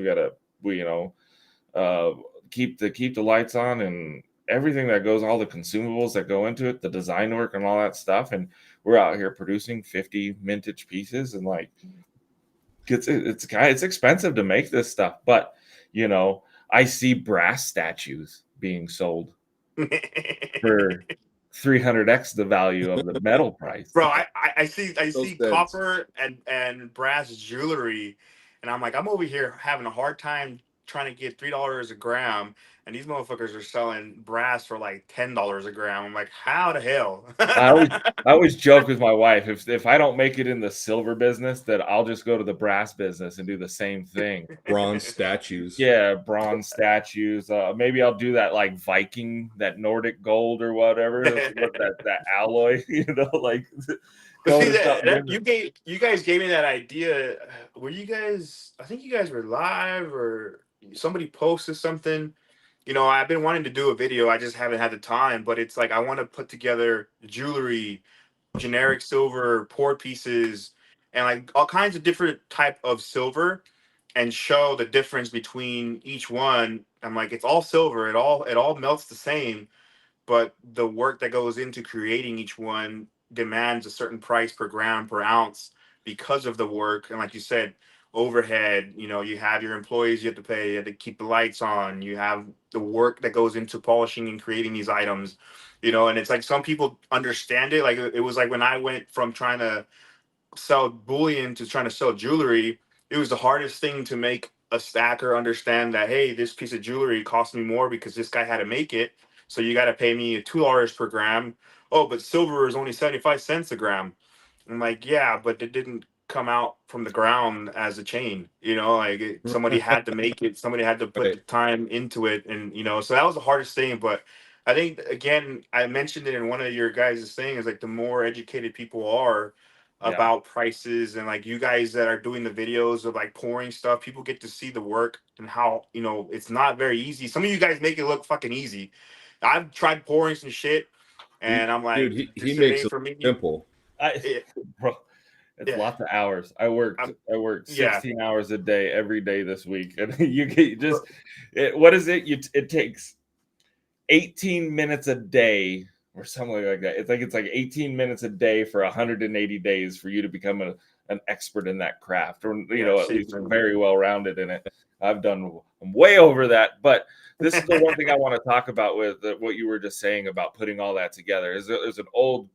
Uh, keep the lights on and everything that goes, all the consumables that go into it, the design work and all that stuff. And we're out here producing 50 vintage pieces, and like it's expensive to make this stuff. But I see brass statues being sold for 300x the value of the metal price. Bro, I see Those beds. copper and brass jewelry, and I'm like, I'm over here having a hard time trying to get $3 a gram, and these motherfuckers are selling brass for like $10 a gram. I'm like, how the hell? I always I always joke with my wife, if I don't make it in the silver business, that I'll just go to the brass business and do the same thing. Bronze statues. Yeah, bronze statues. Maybe I'll do that like Viking, that Nordic gold or whatever, what that alloy. Like But go see to something that in you guys gave me that idea. Were you guys? I think you guys were live or somebody posted something. I've been wanting to do a video. I just haven't had the time. But it's like I want to put together jewelry, generic silver, pour pieces, and like all kinds of different type of silver, and show the difference between each one. I'm like, it's all silver. It all melts the same, but the work that goes into creating each one demands a certain price per gram per ounce because of the work. And like you said, overhead, you have your employees you have to pay, you have to keep the lights on, you have the work that goes into polishing and creating these items, and it's like some people understand it. Like it was like when I went from trying to sell bullion to trying to sell jewelry, it was the hardest thing to make a stacker understand that, hey, this piece of jewelry cost me more because this guy had to make it. So you got to pay me $2 per gram. Oh, but silver is only 75 cents a gram. I'm like, yeah, but it didn't come out from the ground as a chain, like somebody had to make it, somebody had to put Right. the time into it. And, so that was the hardest thing. But I think, again, I mentioned it in one of your guys' things, like the more educated people are yeah. about prices and like you guys that are doing the videos of like pouring stuff, people get to see the work and how, it's not very easy. Some of you guys make it look fucking easy. I've tried pouring some shit and I'm Dude, like, he this makes ain't it for me. simple. Bro, it's Yeah. lots of hours. I worked Yeah. 16 hours a day every day this week, and you get what is it? It takes 18 minutes a day or something like that. It's like 18 minutes a day for 180 days for you to become an expert in that craft, or at least very well rounded in it. I'm way over that, but this is the one thing I want to talk about with what you were just saying about putting all that together. There's an old,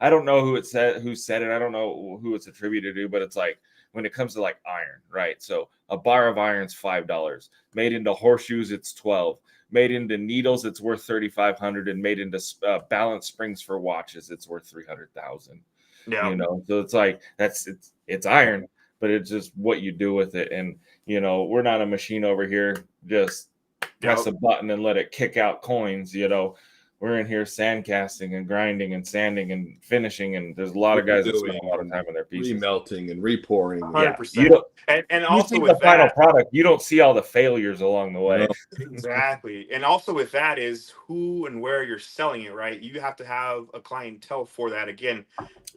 I don't know who said it. I don't know who it's attributed to, but it's like when it comes to like iron, right? So a bar of iron's $5. Made into horseshoes, it's 12. Made into needles, it's worth 3,500, and made into balance springs for watches, it's worth 300,000. Yeah. So it's like it's iron, but it's just what you do with it. And we're not a machine over here. Just press a button and let it kick out coins. We're in here sandcasting and grinding and sanding and finishing, and there's a lot of guys that spend a lot of time in their pieces. Remelting and repouring. 100%. And also see with the final product, you don't see all the failures along the way. No. Exactly. And also with that is who and where you're selling it, right? You have to have a clientele for that. Again,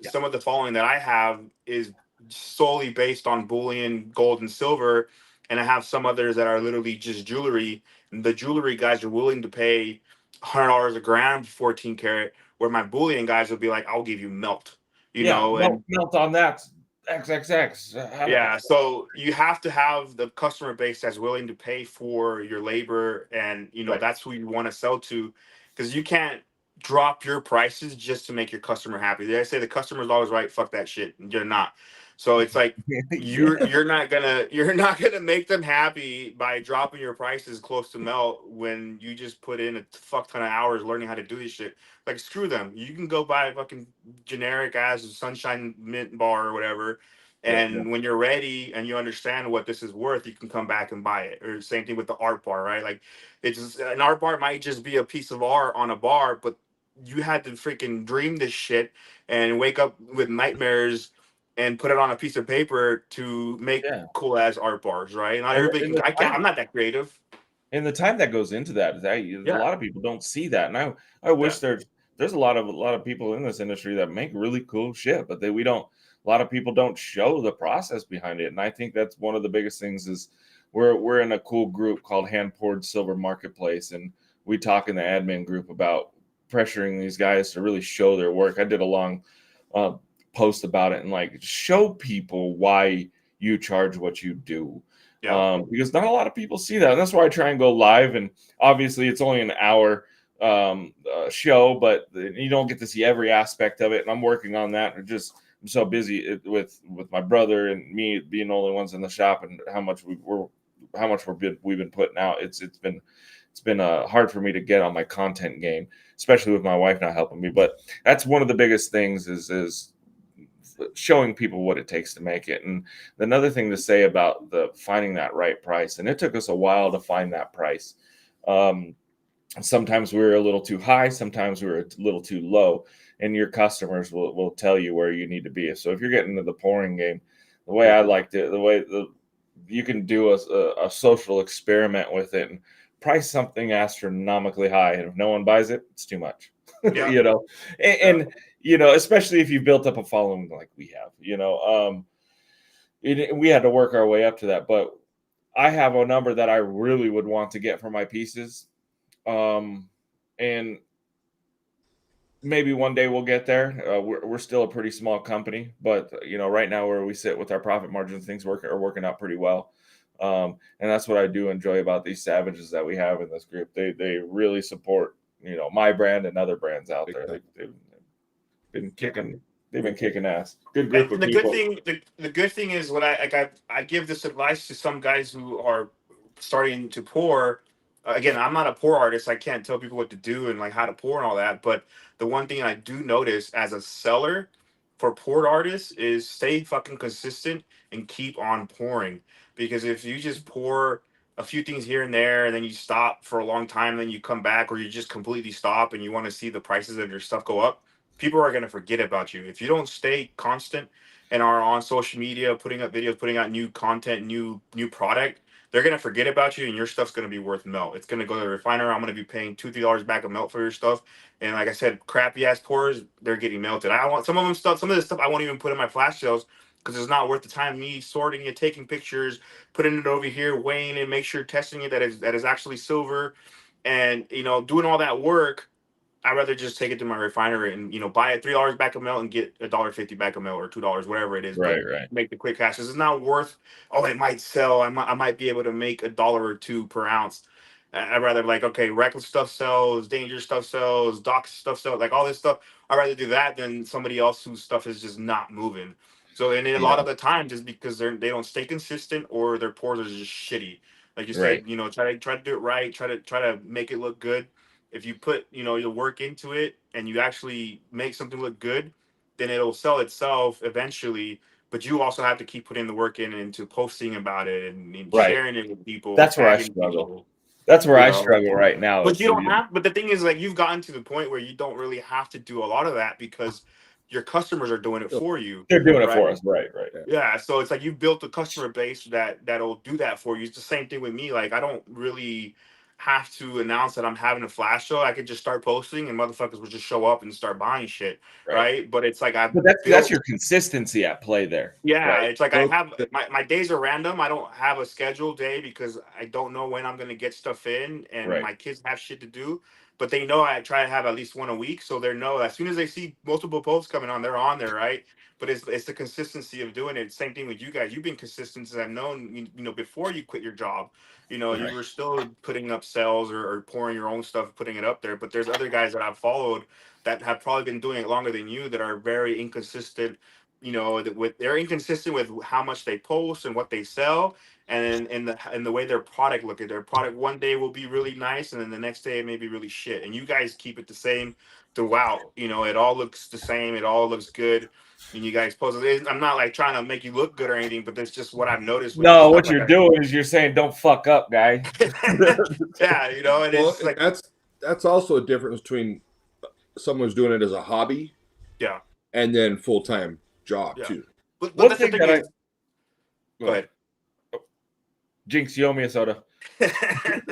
some of the following that I have is solely based on bullion, gold, and silver. And I have some others that are literally just jewelry. And the jewelry guys are willing to pay $100 a gram for 14 karat, where my bullion guys will be like, I'll give you melt, and melt on that XXX. yeah, so you have to have the customer base that's willing to pay for your labor, and Right. that's who you want to sell to, because you can't drop your prices just to make your customer happy. They say the customer's always right. Fuck that shit. You're not. So it's like you're not gonna make them happy by dropping your prices close to melt when you just put in a fuck ton of hours learning how to do this shit. Like, screw them. You can go buy a fucking generic ass Sunshine Mint bar or whatever. And when you're ready and you understand what this is worth, you can come back and buy it. Or same thing with the art bar, right? Like, it's just, an art bar might just be a piece of art on a bar, but you had to freaking dream this shit and wake up with nightmares and put it on a piece of paper to make cool ass art bars, right? Not everybody can. I'm not that creative. And the time that goes into that, a lot of people don't see that. And I wish there's a lot of people in this industry that make really cool shit, but a lot of people don't show the process behind it. And I think that's one of the biggest things is we're in a cool group called Hand Poured Silver Marketplace, and we talk in the admin group about pressuring these guys to really show their work. I did a long post about it and like show people why you charge what you do. Because not a lot of people see that. And that's why I try and go live. And obviously it's only an hour show, but you don't get to see every aspect of it. And I'm working on that. I'm so busy with my brother and me being the only ones in the shop, and how much we've been putting out. It's been hard for me to get on my content game, especially with my wife not helping me. But that's one of the biggest things is showing people what it takes to make it. And another thing to say about the finding that right price, and it took us a while to find that price. Sometimes we were a little too high, sometimes we were a little too low, and your customers will tell you where you need to be. So if you're getting into the pouring game, the way I liked it, you can do a social experiment with it and price something astronomically high, and if no one buys it, it's too much. And especially if you've built up a following like we have, we had to work our way up to that. But I have a number that I really would want to get for my pieces, and maybe one day we'll get there. We're still a pretty small company, but right now where we sit with our profit margins, things are working out pretty well. And that's what I do enjoy about these savages that we have in this group. They really support my brand and other brands out there. They've been kicking ass. Good group of people. The good thing is what I give this advice to some guys who are starting to pour. Again, I'm not a pour artist. I can't tell people what to do and like how to pour and all that. But the one thing I do notice as a seller for poured artists is stay fucking consistent and keep on pouring. Because if you just pour a few things here and there and then you stop for a long time, then you come back, or you just completely stop and you want to see the prices of your stuff go up, people are going to forget about you. If you don't stay constant and are on social media, putting up videos, putting out new content, new product, they're going to forget about you, and your stuff's going to be worth melt. It's going to go to the refiner. I'm going to be paying $2-3 back of melt for your stuff. And like I said, crappy ass pours, they're getting melted. I want some of this stuff I won't even put in my flash sales because it's not worth the time me sorting it, taking pictures, putting it over here, weighing it, make sure testing it that is actually silver, and doing all that work. I'd rather just take it to my refinery and buy it $3 back of melt and get $1.50 back of melt, or $2, whatever it is. Right. Make the quick cash. This is not worth. Oh, it might sell. I might be able to make $1 or $2 per ounce. I'd rather reckless stuff sells, dangerous stuff sells, doc stuff sells, like all this stuff. I'd rather do that than somebody else whose stuff is just not moving. So, and then a Yeah. lot of the times is because they don't stay consistent or their pours are just shitty. Like you Right. said, try to do it right. Try to make it look good. If you put your work into it and you actually make something look good, then it'll sell itself eventually. But you also have to keep putting the work in into posting about it and Right. sharing it with people, That's where I tagging struggle. people. That's where You I know, struggle right now. but you don't have. But the thing is, like, you've gotten to the point where you don't really have to do a lot of that because your customers are doing it for you, They're doing it right? for us. Right. Yeah, so it's like you've built a customer base that'll do that for you. It's the same thing with me. Like, I don't really have to announce that I'm having a flash show. I could just start posting and motherfuckers would just show up and start buying shit, Right. right? But it's like I've But that's built. your consistency at play there. Yeah, Right. it's like I Those- have my days are random. I don't have a scheduled day because I don't know when I'm gonna get stuff in, and Right. my kids have shit to do. But they know I try to have at least one a week, so they know as soon as they see multiple posts coming on, they're on there, right? But it's the consistency of doing it. Same thing with you guys. You've been consistent since I've known before you quit your job. You Right. were still putting up sales or pouring your own stuff, putting it up there. But there's other guys that I've followed that have probably been doing it longer than you that are very inconsistent, they're inconsistent with how much they post and what they sell, and in the way their product look at their product one day will be really nice and then the next day it may be really shit, and you guys keep it the same throughout. It all looks the same, it all looks good, and you guys post it. I'm not like trying to make you look good or anything, but that's just what I've noticed with the No, stuff what like you're doing is you're saying, "Don't fuck up, guy." yeah, and Well, it's like, that's also a difference between someone's doing it as a hobby yeah, and then full-time job yeah, too. but One that's the thing thing that is, go go ahead. Jinx, you owe me a soda. ahead.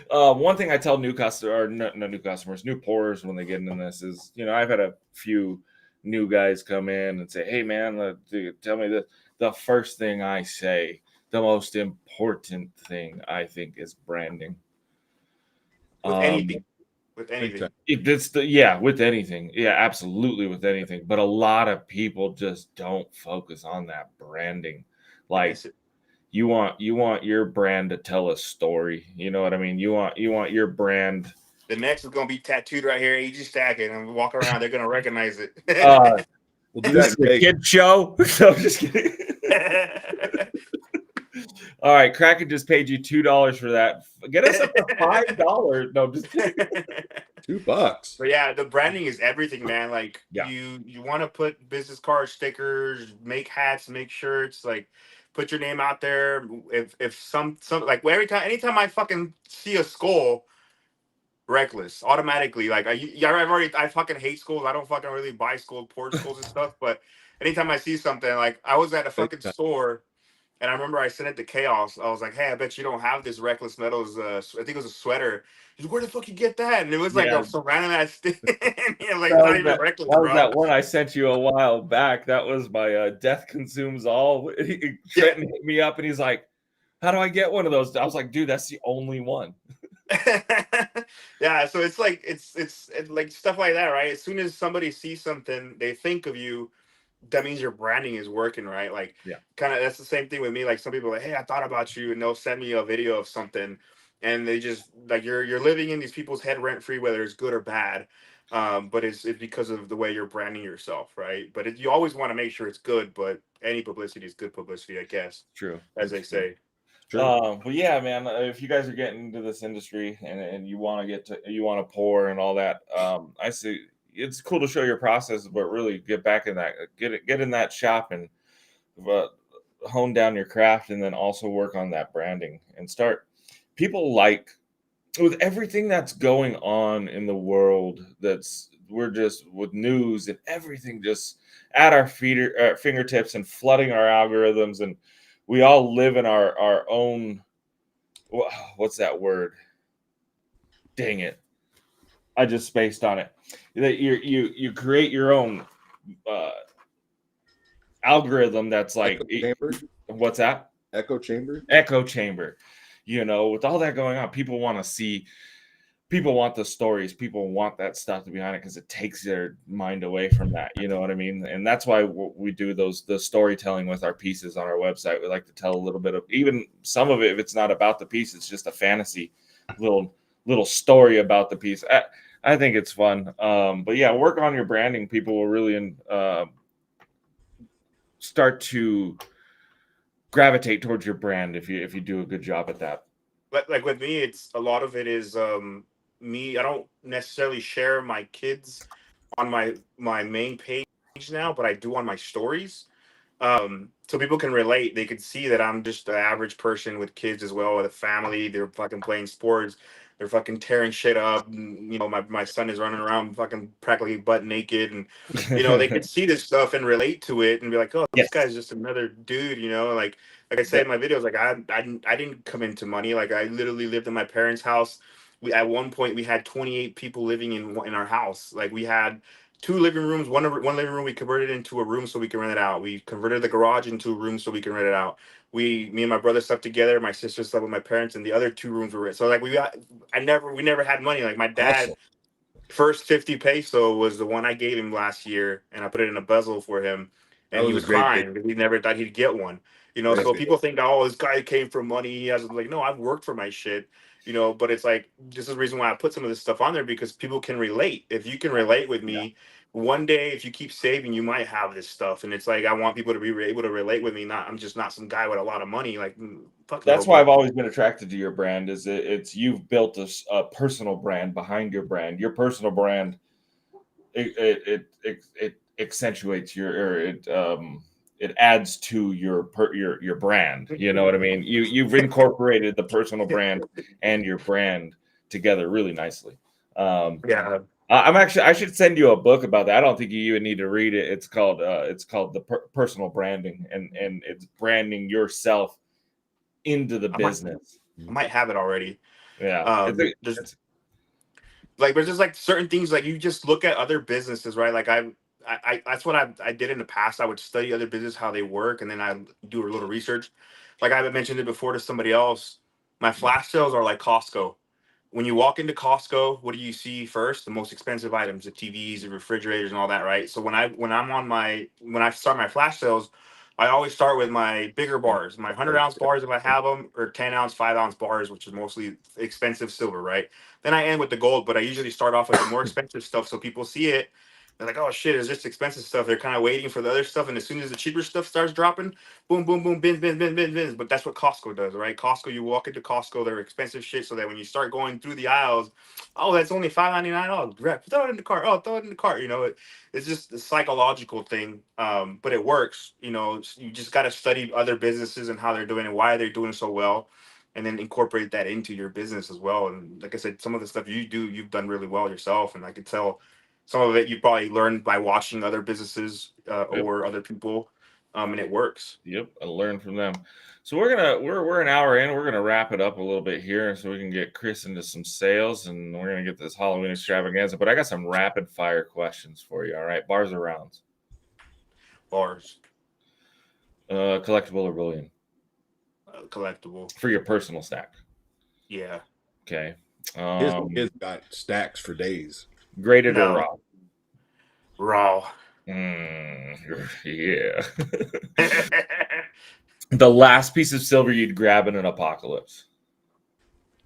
One thing I tell new customers, or no new customers, new pourers when they get into this is, I've had a few new guys come in and say, "Hey, man, tell me the first thing I say, the most important thing I think is branding." with Um, anything with Big anything time. with anything, yeah, absolutely with anything. But a lot of people just don't focus on that branding, I like. miss it. You want your brand to tell a story. You know what I mean? You want your brand. The next is gonna be tattooed right here, AG Stackett, and walk around. They're gonna recognize it. We'll do This that is in a Vegas. kid show. So I'm just kidding. All right, Kraken just paid you $2 for that. Get us up to $5. No, just kidding. $2. But yeah, the branding is everything, man. Like, Yeah. you want to put business cards, stickers, make hats, make shirts, like put your name out there. If some like anytime I fucking see a skull, reckless automatically. Like I fucking hate schools. I don't fucking really buy school port schools and stuff. But anytime I see something, like I was at a Big fucking time. store. And I remember I sent it to Chaos. I was like, "Hey, I bet you don't have this Reckless Metals. I think it was a sweater. He's like, where the fuck you get that?" And it was like Yeah, some random ass thing. Like, that it's not was even that. Reckless, That was bro. that one I sent you a while back. That was my Death Consumes All. Trenton hit me up and he's like, "How do I get one of those?" I was like, "Dude, that's the only one." Yeah, so it's like it's like stuff like that, right? As soon as somebody sees something, they think of you. That means your branding is working, right? Like, Yeah. kind of that's the same thing with me. Like, some people are like, "Hey, I thought about you," and they'll send me a video of something, and they just like you're living in these people's head rent free, whether it's good or bad. But it's because of the way you're branding yourself, right? But you always want to make sure it's good. But any publicity is good publicity, I guess, True. as they say. Sure. But yeah, man, if you guys are getting into this industry and you want to pour and all that, I see it's cool to show your process, but really get back in that, get in that shop and uh, hone down your craft, and then also work on that branding and start. People like with everything that's going on in the world. We're just with news and everything just at our fingertips and flooding our algorithms, and we all live in our own, what's that word? Dang it. I just spaced on it. That you create your own uh, algorithm that's like, Echo chamber. what's that? Echo chamber. Echo chamber. With all that going on, people want the stories. People want that stuff to be behind it because it takes their mind away from that. You know what I mean? And that's why we do the storytelling with our pieces on our website. We like to tell a little bit of, even some of it, if it's not about the piece, it's just a fantasy little story about the piece. I think it's fun. But yeah, work on your branding. People will really start to gravitate towards your brand if you do a good job at that? Like with me, it's a lot of it is me. I don't necessarily share my kids on my main page now, but I do on my stories. So people can relate. They could see that I'm just an average person with kids as well, with a family. They're fucking playing sports. They're fucking tearing shit up. And, my son is running around fucking practically butt naked, and they could see this stuff and relate to it and be like, oh, this Yes. guy's just another dude. Like I said in my videos, like I didn't come into money. Like I literally lived in my parents' house. At one point we had 28 people living in our house. Like we had two living rooms. One living room we converted into a room so we can rent it out. We converted the garage into a room so we can rent it out. Me and my brother slept together. My sister slept with my parents, and the other two rooms were rent. So like we never had money. Like my dad, Awesome. first 50 peso was the one I gave him last year, and I put it in a bezel for him, That and he was a was great crying because he never thought he'd get one. Great So video. people think, oh, this guy came from money. He has like, no, I've worked for my shit. But it's like this is the reason why I put some of this stuff on there, because people can relate. If you can relate with me, one day if you keep saving, you might have this stuff. And it's like I want people to be able to relate with me. I'm just not some guy with a lot of money. Like fuck no, That's why but I've always been attracted to your brand. It's you've built a personal brand behind your brand. Your personal brand it accentuates it adds to your brand. You know what I mean? You've incorporated the personal brand and your brand together really nicely. yeah. I should send you a book about that. I don't think you even need to read it. It's called the personal branding, and it's branding yourself into the I might business. I might have it already. Yeah, There's like there's just like certain things, like you just look at other businesses, right? Like I that's what I did in the past. I would study other business, how they work, and then I do a little research. Like I mentioned it before to somebody else, my flash sales are like Costco. When you walk into Costco, what do you see first? The most expensive items, the TVs, the refrigerators, and all that, right? So when I start my flash sales, I always start with my bigger bars, my 100-ounce bars if I have them, or 10-ounce, 5-ounce bars, which is mostly expensive silver, right? Then I end with the gold, but I usually start off with the more expensive stuff so people see it. They're like, oh shit, is this expensive stuff? They're kind of waiting for the other stuff. And as soon as the cheaper stuff starts dropping, boom, boom, boom, bins, bins, bins, bins, bins. But that's what Costco does, right? Costco, you walk into Costco, they're expensive shit, so that when you start going through the aisles, oh, that's only $5.99. Oh, grab, throw it in the cart. Oh, throw it in the cart. It's just a psychological thing, but it works. You just got to study other businesses and how they're doing and why they're doing so well, and then incorporate that into your business as well. And like I said, some of the stuff you've done really well yourself, and I could tell some of it you probably learned by watching other businesses yep, or other people, and it works. yep. I learned from them. So we're an hour in. We're gonna wrap it up a little bit here, so we can get Chris into some sales, and we're gonna get this Halloween extravaganza. But I got some rapid fire questions for you. All right, bars or rounds? Bars, Collectible or bullion collectible. for your personal stack? Yeah. Okay. His got stacks for days. Graded or No. raw? Raw. Yeah. The last piece of silver you'd grab in an apocalypse.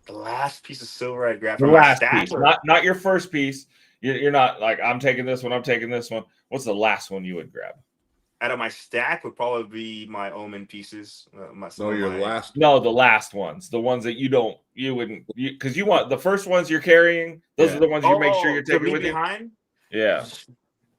The last piece of silver I grabbed The from my last stack. piece, not your first piece. You're not like, I'm taking this one. I'm taking this one. What's the last one you would grab? Out of my stack would probably be my Omen pieces. Last. No, the last ones, the ones that you wouldn't, because you want the first ones you're carrying. Those are the ones you make sure you're to taking me with behind. you. Yeah.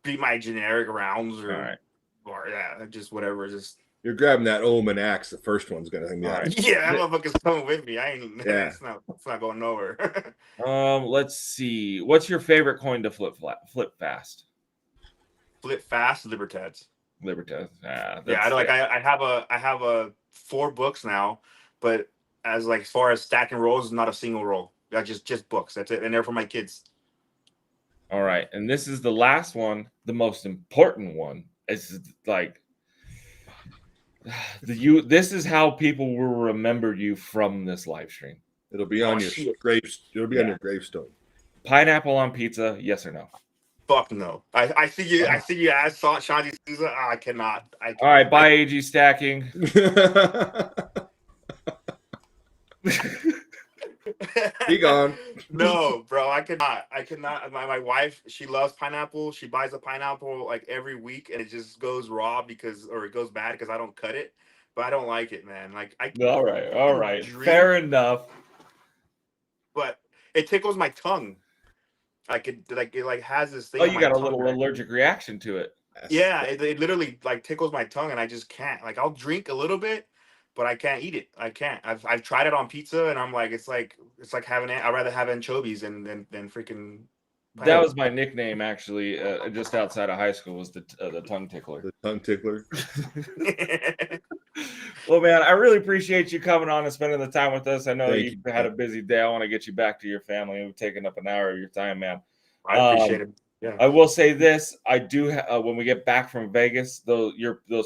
Be my generic rounds All right. or yeah, just whatever. Just You're grabbing that Omen axe. The first one's gonna be All right. yeah, that motherfucker's coming with me. I ain't. Yeah. It's not going nowhere. Let's see. What's your favorite coin to flip fast? Flip fast, Libertads. Libertas. Yeah, I have a 4 books now, but as far as stacking rolls, not a single roll. I just books. That's it, and they're for my kids. All right, and this is the last one, the most important one. It's like this is how people will remember you from this live stream. It'll be on your graves. It'll be on your gravestone. Pineapple on pizza, yes or no? Fuck no. I see you. I see you ask Shanti Souza. I cannot. All right, buy AG stacking. Be gone. No, bro, I could not. I could not. My wife, she loves pineapple. She buys a pineapple like every week, and it just goes raw or it goes bad because I don't cut it. But I don't like it, man. Like I All can right. drink, Fair enough. but it tickles my tongue. It has this Oh, thing on you my got a tongue. little allergic reaction to it. Yeah, it literally like tickles my tongue, and I just can't. Like I'll drink a little bit, but I can't eat it. I can't. I've tried it on pizza, and I'm like, it's like having. I'd rather have anchovies than freaking That pineapple. was my nickname, actually, just outside of high school, was the tongue tickler. The tongue tickler. Well, man, I really appreciate you coming on and spending the time with us. I know Thank you've you. had a busy day. I want to get you back to your family. We've taken up an hour of your time, man. I appreciate it. Yeah. I will say this: I do when we get back from Vegas, those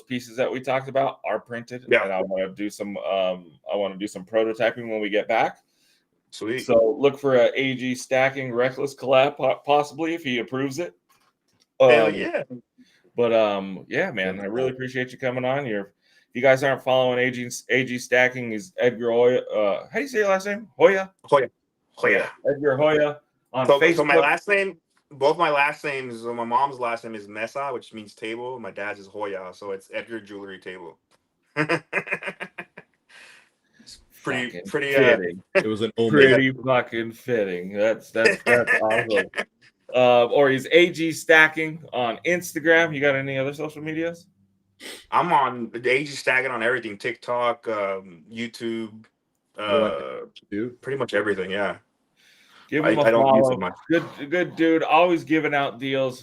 pieces that we talked about are printed, Yeah. and I want to do some prototyping when we get back. Sweet. So look for a AG stacking reckless collab, possibly if he approves it. Hell yeah. But yeah, man, I really appreciate you coming on. If you guys aren't following AG stacking, is Edgar Hoya. How do you say your last name? Hoya. Hoya. Edgar Hoya on So Facebook. my last name, both my last names. My mom's last name is Mesa, which means table. My dad's is Hoya, so it's Edgar Jewelry Table. pretty fitting. It was an pretty fucking fitting. That's awesome. Or he's AG stacking on Instagram. You got any other social medias? I'm on the AG stacking on everything: TikTok, YouTube, pretty much everything. Yeah. Give him a I don't use it follow. much. Good dude. Always giving out deals.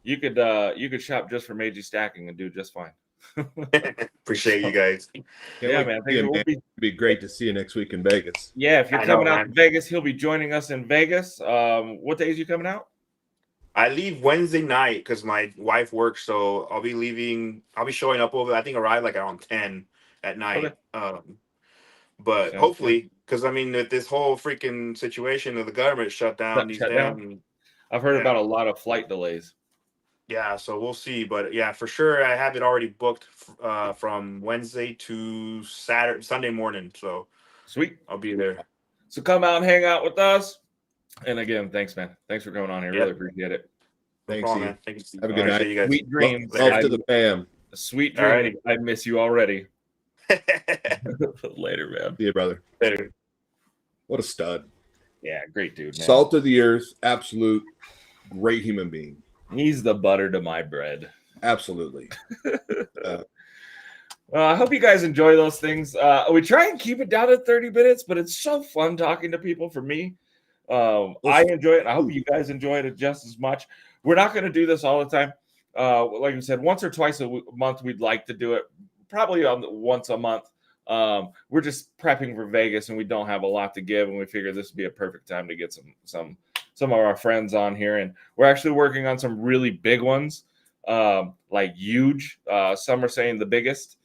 You could shop just from AG stacking and do just fine. Appreciate you guys. Yeah, man. It'd be great to see you next week in Vegas. Yeah, if you're coming out to Vegas, he'll be joining us in Vegas. What days are you coming out? I leave Wednesday night because my wife works, so I'll be leaving. I'll be showing up over. I think arrive like around 10 at night. Okay. But Sounds hopefully, because I mean, with this whole freaking situation of the government shut down, I've heard about a lot of flight delays. Yeah, so we'll see. But yeah, for sure, I have it already booked from Wednesday to Sunday morning. So sweet, I'll be there. So come out and hang out with us. And again, thanks, man. Thanks for coming on here. Really appreciate it. Thanks, no man. Thank you. Have a good night. You guys. Sweet dreams. Love to the fam. Sweet dreams. I miss you already. Later, man. See you, brother. Later. What a stud. Yeah, great dude, man. Salt of the earth, absolute great human being. He's the butter to my bread. Absolutely. Well, I hope you guys enjoy those things. We try and keep it down to 30 minutes, but it's so fun talking to people for me. I enjoy it. I hope you guys enjoy it just as much. We're not going to do this all the time. Like I said, once or twice a month, we'd like to do it. Probably once a month. We're just prepping for Vegas, and we don't have a lot to give, and we figured this would be a perfect time to get some of our friends on here. And we're actually working on some really big ones, like huge. Some are saying the biggest.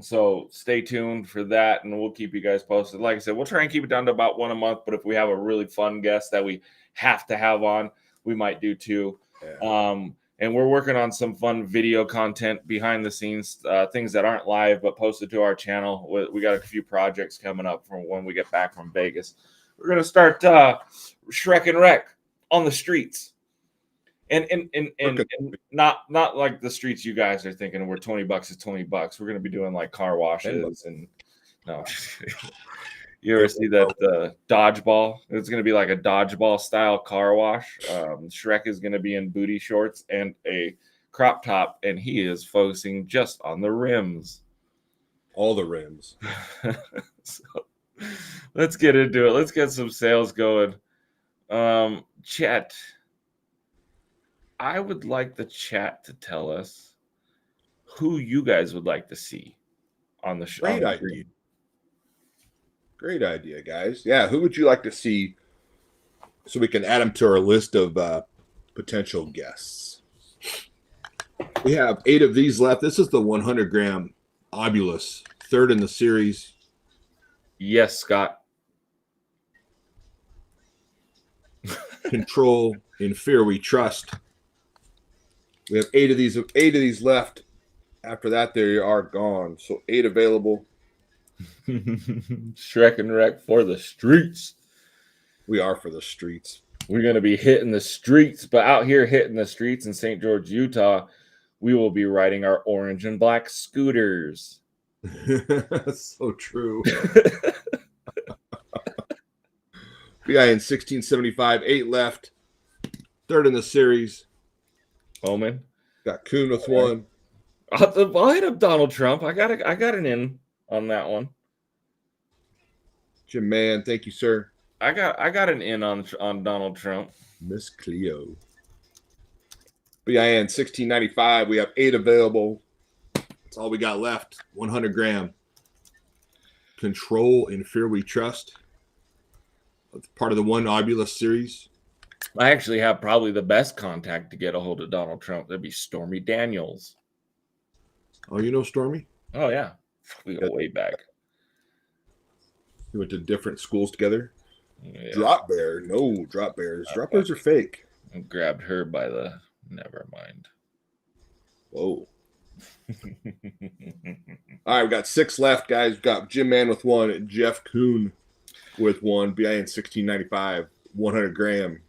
So stay tuned for that, and we'll keep you guys posted. Like I said, we'll try and keep it down to about one a month, but if we have a really fun guest that we have to have on, we might do two. Yeah. And we're working on some fun video content behind the scenes, things that aren't live but posted to our channel. We got a few projects coming up from when we get back from Vegas. We're gonna start Shrek and Reck on the streets. And not like the streets you guys are thinking where $20 is $20. We're gonna be doing like car washes and no. You ever see that dodgeball? It's gonna be like a dodgeball style car wash. Shrek is gonna be in booty shorts and a crop top, and he is focusing just on the rims. All the rims. So let's get into it. Let's get some sales going. Chat. I would like the chat to tell us who you guys would like to see on the show. Great idea. Great idea, guys. Yeah, who would you like to see so we can add them to our list of potential guests? We have 8 of these left. This is the 100-gram Obulus, third in the series. Yes, Scott. Control, in fear we trust. We have 8 of these left. After that, they are gone. So 8 available. Shrek and Reck for the streets. We are for the streets. We're going to be hitting the streets, but out here hitting the streets in St. George, Utah, we will be riding our orange and black scooters. That's so true. BI in 1675, 8 left. Third in the series. Omen. Got Kuhn with 1. I'll hit up Donald Trump. I got an in on that one. Jim Mann, thank you, sir. I got an in on Donald Trump. Miss Cleo. BIN 1695. We have 8 available. That's all we got left. 100 gram. Control and Fear We Trust. That's part of the One Obulus series. I actually have probably the best contact to get a hold of Donald Trump. That'd be Stormy Daniels. Oh, you know Stormy? Oh yeah, we go way back. We went to different schools together. Yeah. Drop Bear. No, Drop Bears. Drop Bears are fake. I grabbed her by the. Never mind. Whoa. All right, we got 6 left, guys. We've got Jim Mann with 1, Jeff Kuhn with 1, BIN 1695, 100 gram.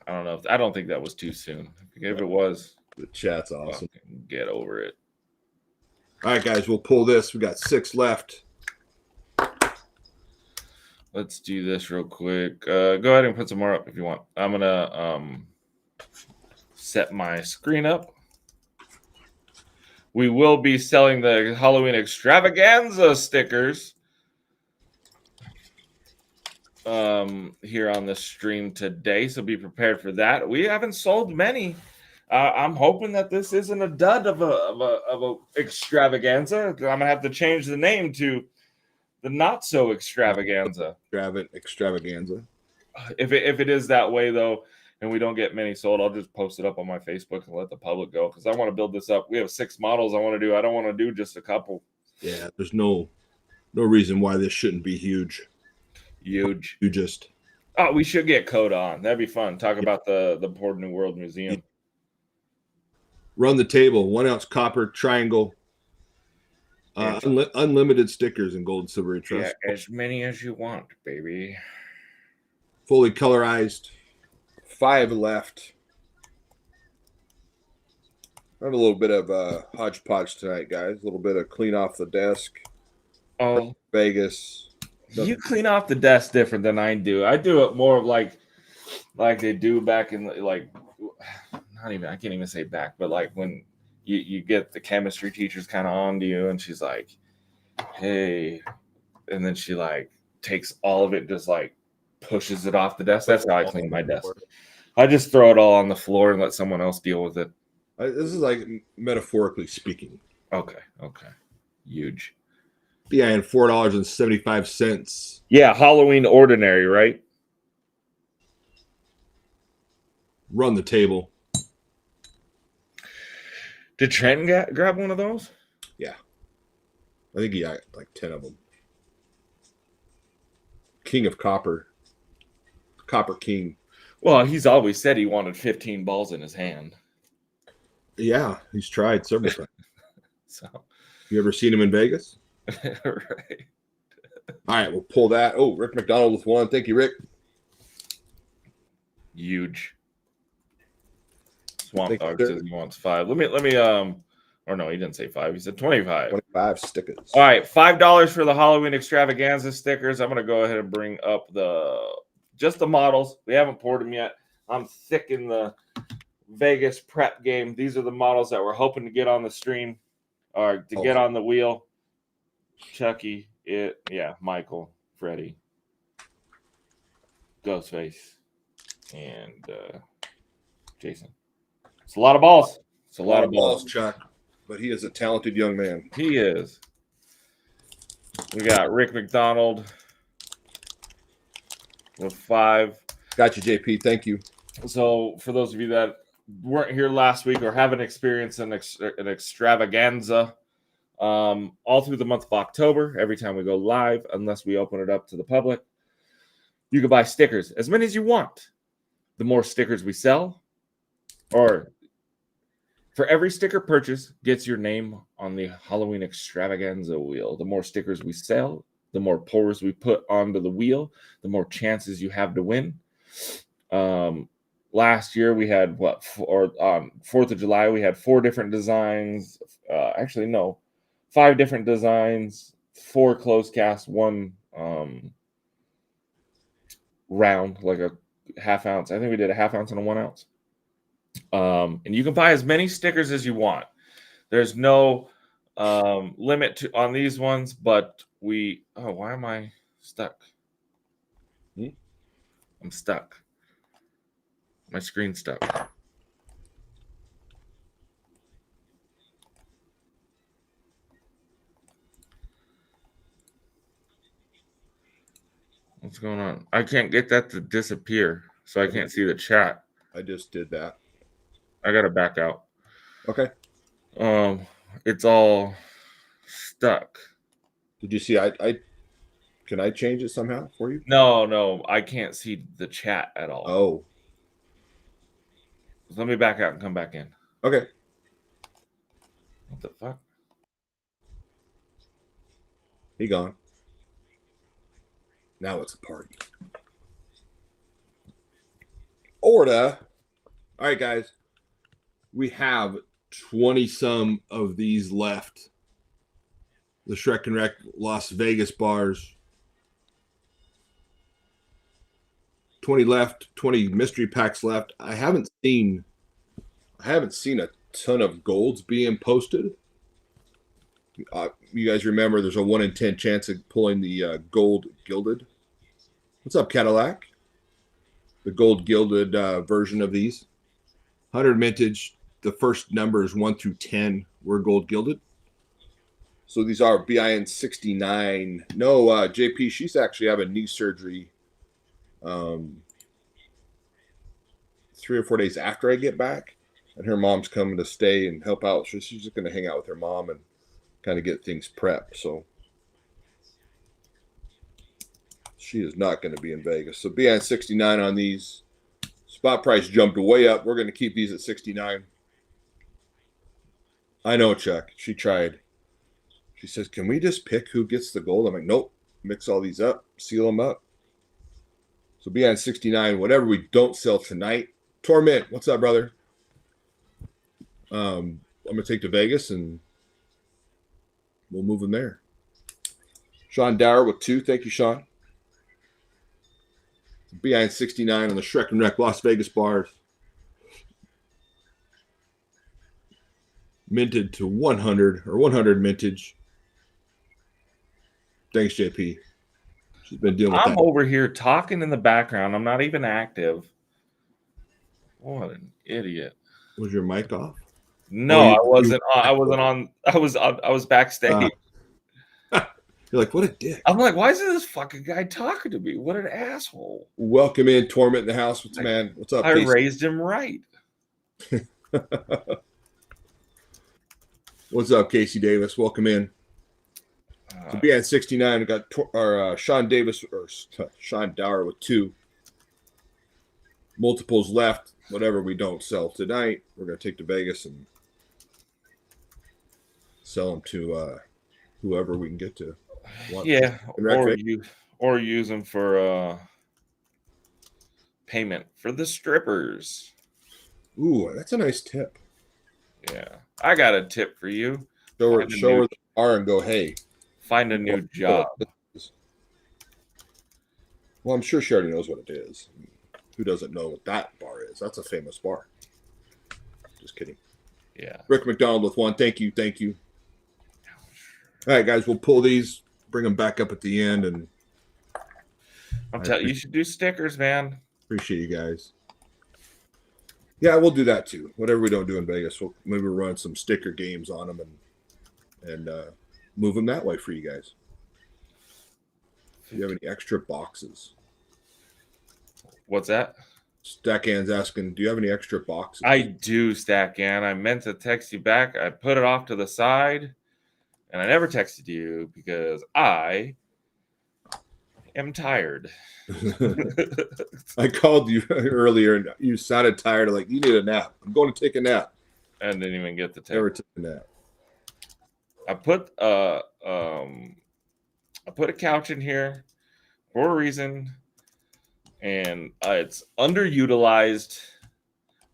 I don't think that was too soon. If it was, The chat's awesome. get over it. All right, guys, we'll pull this. We got 6 left. Let's do this real quick. Go ahead and put some more up if you want. I'm gonna set my screen up. We will be selling the Halloween extravaganza stickers here on the stream today, so be prepared for that. We haven't sold many. I'm hoping that this isn't a dud of a extravaganza. I'm gonna have to change the name to the not so extravaganza. Extravaganza. If it is that way though, and we don't get many sold, I'll just post it up on my Facebook and let the public go because I want to build this up. We have 6 models I want to do. I don't want to do just a couple. Yeah, there's no reason why this shouldn't be huge. Huge. You just we should get Coda on. That'd be fun. Talk about the Port New World Museum. Run the table. 1 ounce copper triangle. Unlimited stickers in gold, silver, and trust. Yeah, as many as you want, baby. Fully colorized. 5 left. I have a little bit of hodgepodge tonight, guys. A little bit of clean off the desk. Oh, Vegas. you clean off the desk different than I do. I do it more like they do back in like not even I can't even say back, but like when you get the chemistry teacher's kind of on to you, and she's like, "Hey," and then she like takes all of it, and just like pushes it off the desk. That's how I clean my desk. I just throw it all on the floor and let someone else deal with it. This is like metaphorically speaking. Okay. Huge. BIN $4.75. Yeah, Halloween ordinary, right? Run the table. Did Trent grab one of those? Yeah. I think he got like 10 of them. King of Copper. Copper King. Well, he's always said he wanted 15 balls in his hand. Yeah, he's tried several times. So, You ever seen him in Vegas? right. All right, we'll pull that. Oh, Rick McDonald with 1. Thank you, Rick. Huge. Swamp Thank Dog you, says he wants 5. Let me or no, he didn't say 5. He said 25. 25 stickers. All right, $5 for the Halloween extravaganza stickers. I'm gonna go ahead and bring up just the models. We haven't poured them yet. I'm thick in the Vegas prep game. These are the models that we're hoping to get on the stream or to get on the wheel. Chucky, Michael, Freddy, Ghostface, and Jason. It's a lot of balls. It's a lot of balls, Chuck. But he is a talented young man. He is. We got Rick McDonald with 5. Got you, JP. Thank you. So for those of you that weren't here last week or haven't experienced an extravaganza, all through the month of October, every time we go live, unless we open it up to the public, you can buy stickers, as many as you want. The more stickers we sell, or For every sticker purchase gets your name on the Halloween extravaganza wheel. The more stickers we sell, the more pours we put onto the wheel, the more chances you have to win. Last year we had on 4th of July we had 4 different designs. Actually, no, 5 different designs, 4 closed casts, 1 round, like a half ounce. I think we did a half ounce and a 1 ounce. And you can buy as many stickers as you want. There's no limit on these ones, but why am I stuck? I'm stuck. My screen's stuck. What's going on? I can't get that to disappear, so I can't see the chat. I just did that. I gotta back out. Okay. It's all stuck. Did you see? Can I change it somehow for you? No, I can't see the chat at all. Oh. Let me back out and come back in. Okay. What the fuck? He gone. Now it's a party. Order. All right, guys. We have 20-some of these left. The Shrek and Reck Las Vegas bars. 20 left, 20 mystery packs left. I haven't seen a ton of golds being posted. You guys remember there's a 1 in 10 chance of pulling the gold gilded. What's up, Cadillac? The gold gilded version of these. 100 mintage. The first numbers 1 through 10 were gold gilded. So these are BIN 69. No, JP, she's actually having knee surgery 3 or 4 days after I get back. And her mom's coming to stay and help out. So she's just going to hang out with her mom and kind of get things prepped. So she is not going to be in Vegas. So BIN 69 on these. Spot price jumped way up. We're going to keep these at 69. I know, Chuck. She tried. She says, can we just pick who gets the gold? I'm like, nope. Mix all these up. Seal them up. So BIN 69, whatever we don't sell tonight. Torment, what's up, brother? I'm going to take to Vegas and we'll move them there. Sean Dower with 2. Thank you, Sean. BIN 69 on the Shrek and Reck Las Vegas bars. Minted to 100 or 100 mintage. Thanks, JP. She's been dealing with that. I'm over here talking in the background. I'm not even active. What an idiot. Was your mic off? No, I wasn't. I wasn't on. I was backstage. You're like, what a dick. I'm like, why is this fucking guy talking to me? What an asshole. Welcome in, Torment in the house. Man, what's up, I Casey? raised him right. What's up, Casey Davis? Welcome in. So BIN 69, we got Sean Davis or Sean Dower with 2. Multiples left. Whatever we don't sell tonight, we're going to take to Vegas and sell them to whoever we can get to. Yeah, or use them for payment for the strippers. Ooh, that's a nice tip. Yeah, I got a tip for you. Show her the bar and go, hey. Find a new job. Well, I'm sure she already knows what it is. Who doesn't know what that bar is? That's a famous bar. Just kidding. Yeah. Rick McDonald with 1. Thank you. All right, guys, we'll pull these, bring them back up at the end, and I'm telling you, you should do stickers, man. Appreciate you guys. Yeah, we'll do that too. Whatever we don't do in Vegas, we'll maybe run some sticker games on them and move them that way for you guys. Do you have any extra boxes? What's that? Stackan's asking, do you have any extra boxes? I do, Stackan. I meant to text you back. I put it off to the side, and I never texted you because I am tired. I called you earlier, and you sounded tired. Like, you need a nap. I'm going to take a nap. I didn't even get the Never table. took a nap. I put a couch in here for a reason, and it's underutilized.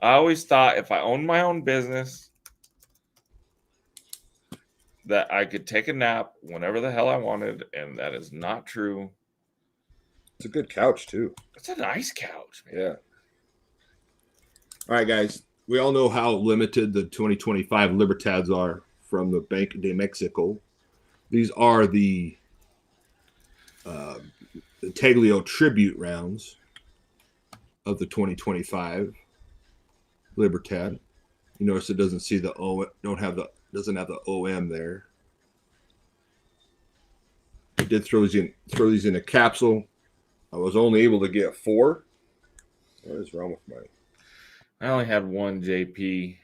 I always thought if I owned my own business that I could take a nap whenever the hell I wanted, and that is not true. It's a good couch too. It's a nice couch, man. Yeah. All right, guys. We all know how limited the 2025 Libertads are from the Bank de Mexico. These are the Taglio tribute rounds of the 2025 Libertad. You notice it doesn't see the doesn't have the OM there. I did throw these in a capsule. I was only able to get 4. What is wrong with my I only had one JP.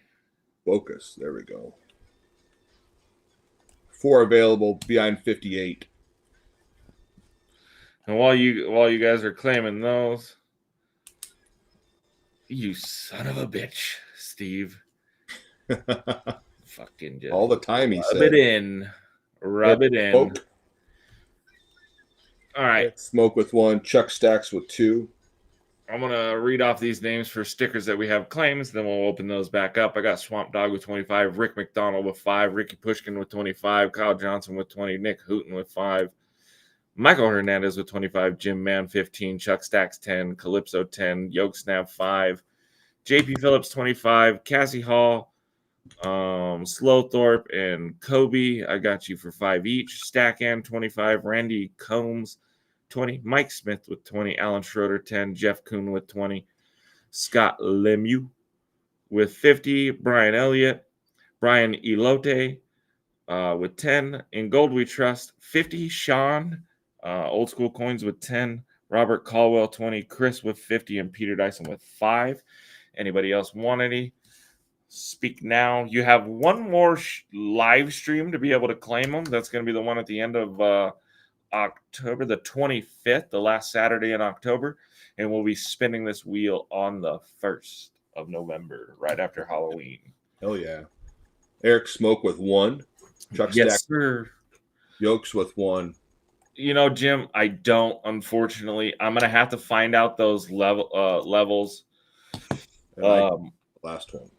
focus? There we go. 4 available behind 58. And while you guys are claiming those, you son of a bitch, Steve. Fucking just All the time he rub said. it in. Rub it in. Smoke. All right. Smoke with 1. Chuck Stacks with 2. I'm going to read off these names for stickers that we have claims. Then we'll open those back up. I got Swamp Dog with 25. Rick McDonald with 5. Ricky Pushkin with 25. Kyle Johnson with 20. Nick Hooten with 5. Michael Hernandez with 25. Jim Mann 15. Chuck Stacks 10. Calypso 10. Yoke Snap 5. JP Phillips 25. Cassie Hall, Slowthorpe, and Kobe. I got you for 5 each. Stackan 25. Randy Combs 20. Mike Smith with 20. Alan Schroeder 10. Jeff Kuhn with 20. Scott Lemieux with 50. Brian Elliott. Brian Elote with 10. In gold we trust 50. Sean Old School Coins with 10. Robert Caldwell 20. Chris with 50. And Peter Dyson with 5. Anybody else want any? Speak now. You have one more live stream to be able to claim them. That's going to be the one at the end of October the 25th, the last Saturday in October. And we'll be spinning this wheel on the 1st of November, right after Halloween. Hell yeah. Eric Smoke with 1. Chuck Yes, Stack. sir. Yokes with 1. You know, Jim, I don't, unfortunately. I'm going to have to find out those levels. Last one.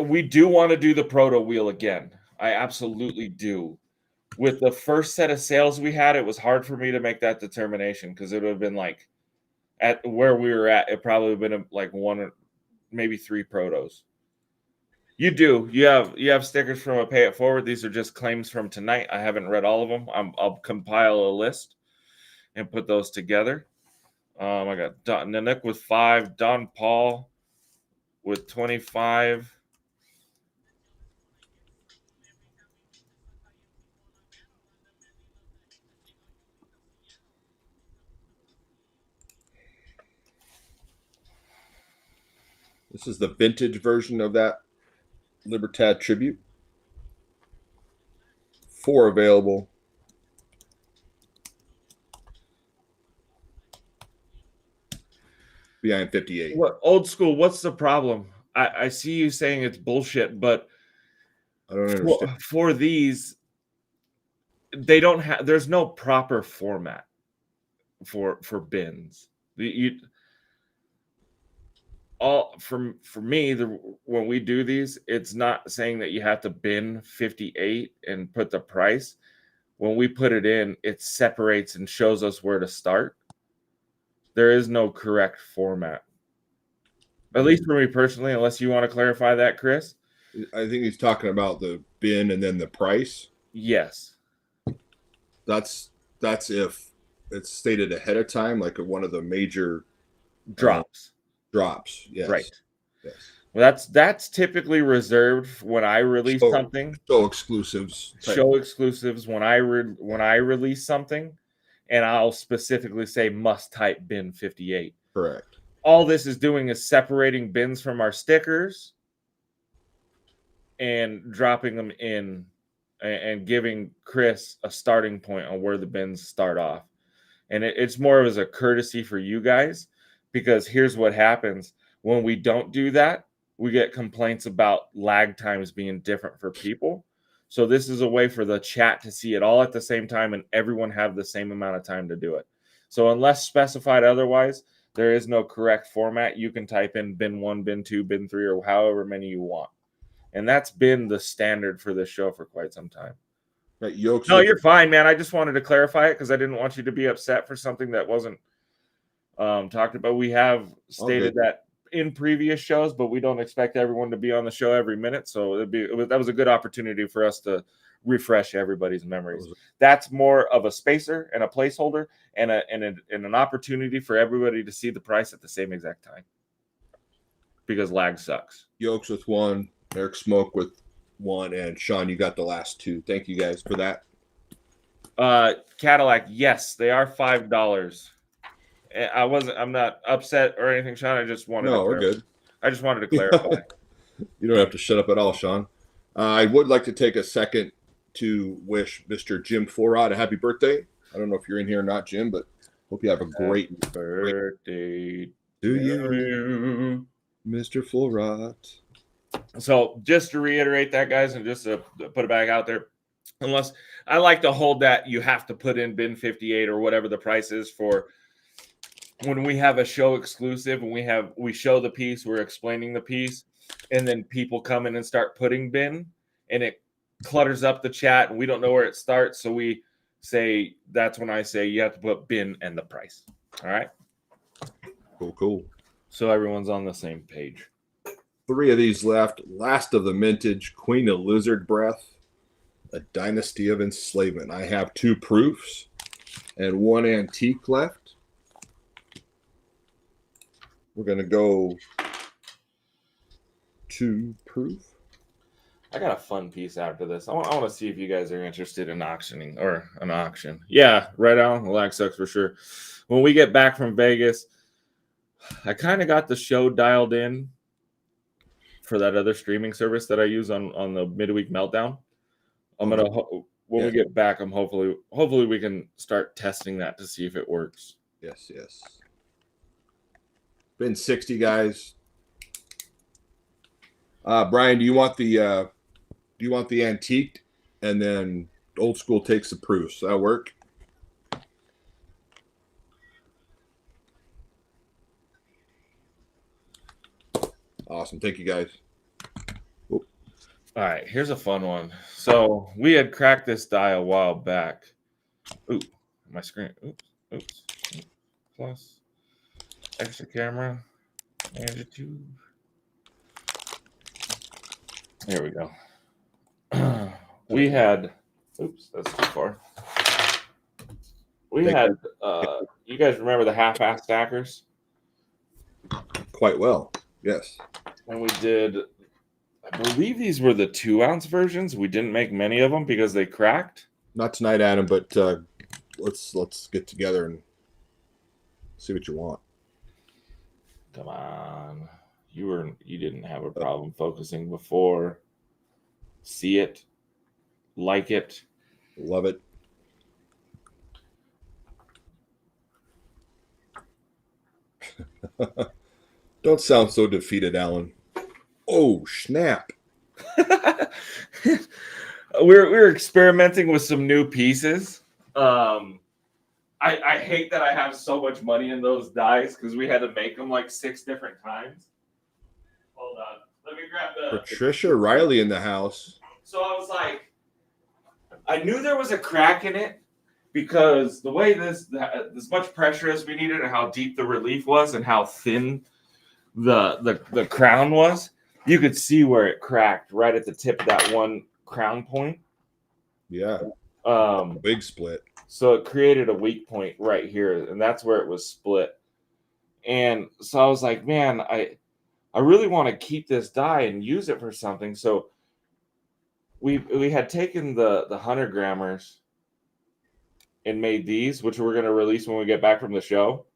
We do want to do the proto wheel again. I absolutely do. With the first set of sales we had, it was hard for me to make that determination because it would have been like at where we were at, it probably would have been like 1 or maybe 3 protos. You do. You have stickers from a Pay It Forward. These are just claims from tonight. I haven't read all of them. I'll compile a list and put those together. I got Nanik with 5, Don Paul with 25. This is the vintage version of that Libertad tribute. 4 available. Behind 58. What Old School? What's the problem? I see you saying it's bullshit, but I don't understand. For these, they don't have. There's no proper format for bins. For me, when we do these, it's not saying that you have to bin 58 and put the price. When we put it in, it separates and shows us where to start. There is no correct format. At least for me personally, unless you want to clarify that, Chris. I think he's talking about the bin and then the price. Yes. That's if it's stated ahead of time, like one of the major drops. Drops. Yes. Right. Yes. Well, that's typically reserved when I release something. Show exclusives. Show exclusives when I release something, and I'll specifically say must type bin 58. Correct. All this is doing is separating bins from our stickers and dropping them in and giving Chris a starting point on where the bins start off. And it's more of as a courtesy for you guys, because here's what happens. When we don't do that, we get complaints about lag times being different for people. So this is a way for the chat to see it all at the same time and everyone have the same amount of time to do it. So unless specified otherwise, there is no correct format. You can type in bin 1, bin 2, bin 3, or however many you want. And that's been the standard for this show for quite some time. Right, Yokes. No, you're fine, man. I just wanted to clarify it because I didn't want you to be upset for something that wasn't talked about. We have stated that in previous shows, but we don't expect everyone to be on the show every minute. So that was a good opportunity for us to refresh everybody's memories. That's more of a spacer and a placeholder and an opportunity for everybody to see the price at the same exact time. Because lag sucks. Yokes with 1, Eric Smoke with 1, and Sean, you got the last 2. Thank you guys for that. Cadillac, yes, they are $5. I'm not upset or anything, Sean. I just wanted No, we're good. I just wanted to clarify. You don't have to shut up at all, Sean. I would like to take a second to wish Mr. Jim Forrod a happy birthday. I don't know if you're in here or not, Jim, but hope you have a great birthday to you, Mr. Forrod. So just to reiterate that, guys, and just to put it back out there, unless I like to hold that you have to put in bin 58 or whatever the price is for when we have a show exclusive and we show the piece, we're explaining the piece, and then people come in and start putting bin, and it clutters up the chat, and we don't know where it starts. So we say that's when I say you have to put bin and the price. All right. Cool. So everyone's on the same page. 3 of these left. Last of the mintage, Queen of Lizard Breath, a Dynasty of Enslavement. I have 2 proofs and 1 antique left. We're going to go 2 proof. I got a fun piece after this. I want to see if you guys are interested in auctioning or an auction. Yeah, right, Alan? The lag sucks for sure. When we get back from Vegas, I kind of got the show dialed in for that other streaming service that I use on the midweek meltdown. When we get back, I'm hopefully we can start testing that to see if it works. Yes. Been 60, guys. Brian, do you want the antique, and then old school takes the proofs? That'll work. Awesome. Thank you, guys. All right, here's a fun one. So we had cracked this die a while back. Ooh, my screen. Oops. Plus extra camera. And two. There we go. We had. Oops, that's too far. We had. You guys remember the half-ass stackers? Quite well. Yes. And we did. I believe these were the 2-ounce versions. We didn't make many of them because they cracked. Not tonight, Adam, but let's get together and see what you want. Come on. You didn't have a problem focusing before. See it. Like it. Love it. Don't sound so defeated, Alan. Oh, snap. We're experimenting with some new pieces. I hate that I have so much money in those dies because we had to make them like 6 different times. Hold on. Let me grab the... Patricia Riley in the house. So I was like, I knew there was a crack in it because the way this much pressure as we needed and how deep the relief was and how thin the crown was, you could see where it cracked right at the tip of that one crown point. Yeah. Big split. So it created a weak point right here, and that's where it was split. And so I was like, man, I really want to keep this die and use it for something. So we had taken the 100 grammars and made these, which we're going to release when we get back from the show.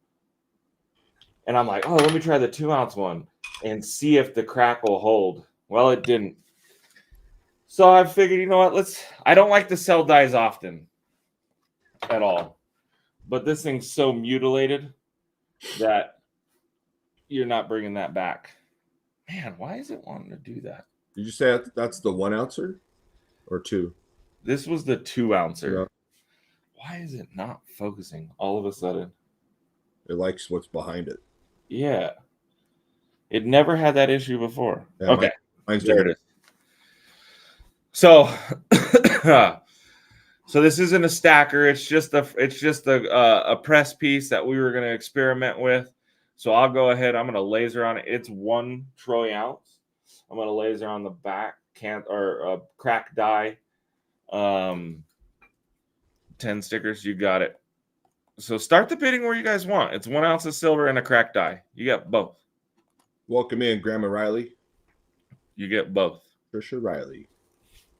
And I'm like, oh, let me try the 2-ounce one and see if the crack will hold. Well, it didn't. So I figured, you know what? I don't like to sell dies often at all. But this thing's so mutilated that you're not bringing that back. Man, why is it wanting to do that? Did you say that's the 1 ouncer or 2? This was the 2 ouncer. Yeah. Why is it not focusing all of a sudden? It likes what's behind it. Yeah. It never had that issue before. Yeah, okay. Mine's There doing it is. So so this isn't a stacker. It's just a press piece that we were going to experiment with. So I'll go ahead. I'm going to laser on it. It's 1 troy ounce. I'm going to laser on the back crack die. 10 stickers. You got it. So start the bidding where you guys want. It's 1 ounce of silver and a crack die. You get both. Welcome in, Grandma Riley. You get both. Trisha Riley.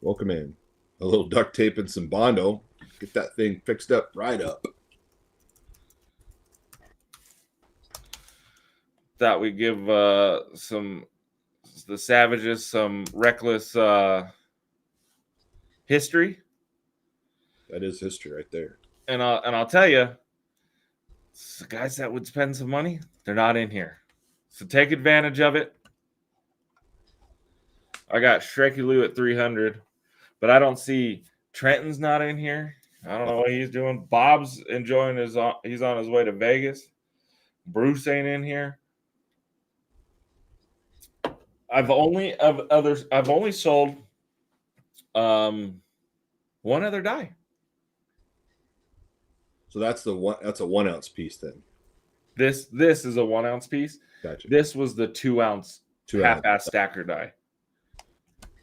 Welcome in. A little duct tape and some Bondo. Get that thing fixed up right up. Thought we give the Savages some reckless history. That is history right there. And I'll tell you, the guys that would spend some money, they're not in here. So take advantage of it. I got Shrek Lou at 300, but I don't see Trenton's not in here. I don't know what he's doing. Bob's enjoying he's on his way to Vegas. Bruce ain't in here. I've only sold 1 other die. So that's a 1 ounce piece then. This is a 1 ounce piece. Gotcha. This was the 2 ounce half-ass stacker die.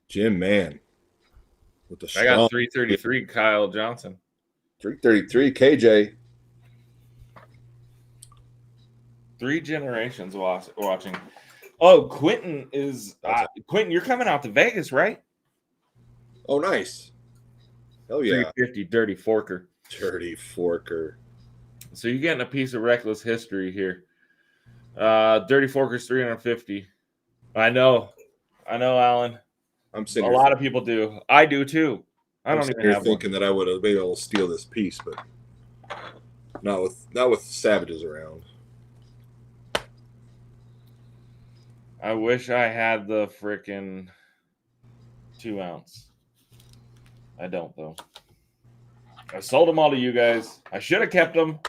Jim, man. With the I got 333 Kyle Johnson. 333 KJ. 3 generations watching. Oh, Quentin is Quentin. You're coming out to Vegas, right? Oh, nice. Hell yeah. 350 Dirty Forker. Dirty Forker. So you're getting a piece of reckless history here. Dirty Forker's 350. I know, Alan. I'm sitting a lot of people do. I do too. I don't even have thinking one. that I would have been able to steal this piece, but not with Savages around. I wish I had the freaking 2 ounce. I don't though. I sold them all to you guys. I should have kept them,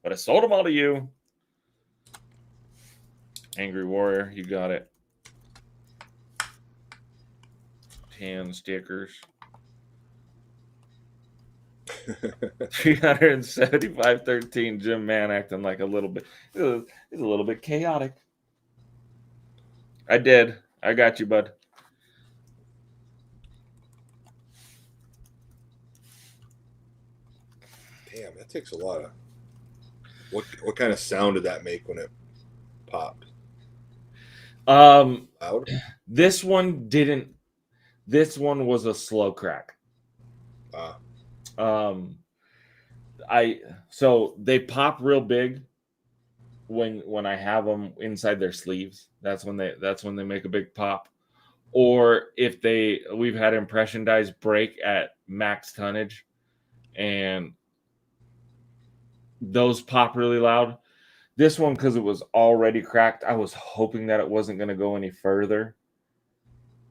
but I sold them all to you. Angry Warrior, you got it. 10 stickers. 375.13. Jim Man acting like a little bit. He's a little bit chaotic. I did. I got you, bud. Damn, that takes a lot of. What kind of sound did that make when it popped? Loud? This one didn't. This one was a slow crack. So they pop real big when I have them inside their sleeves. That's when they make a big pop. Or if we've had impression dies break at max tonnage, and those pop really loud. This one, because it was already cracked, I was hoping that it wasn't going to go any further,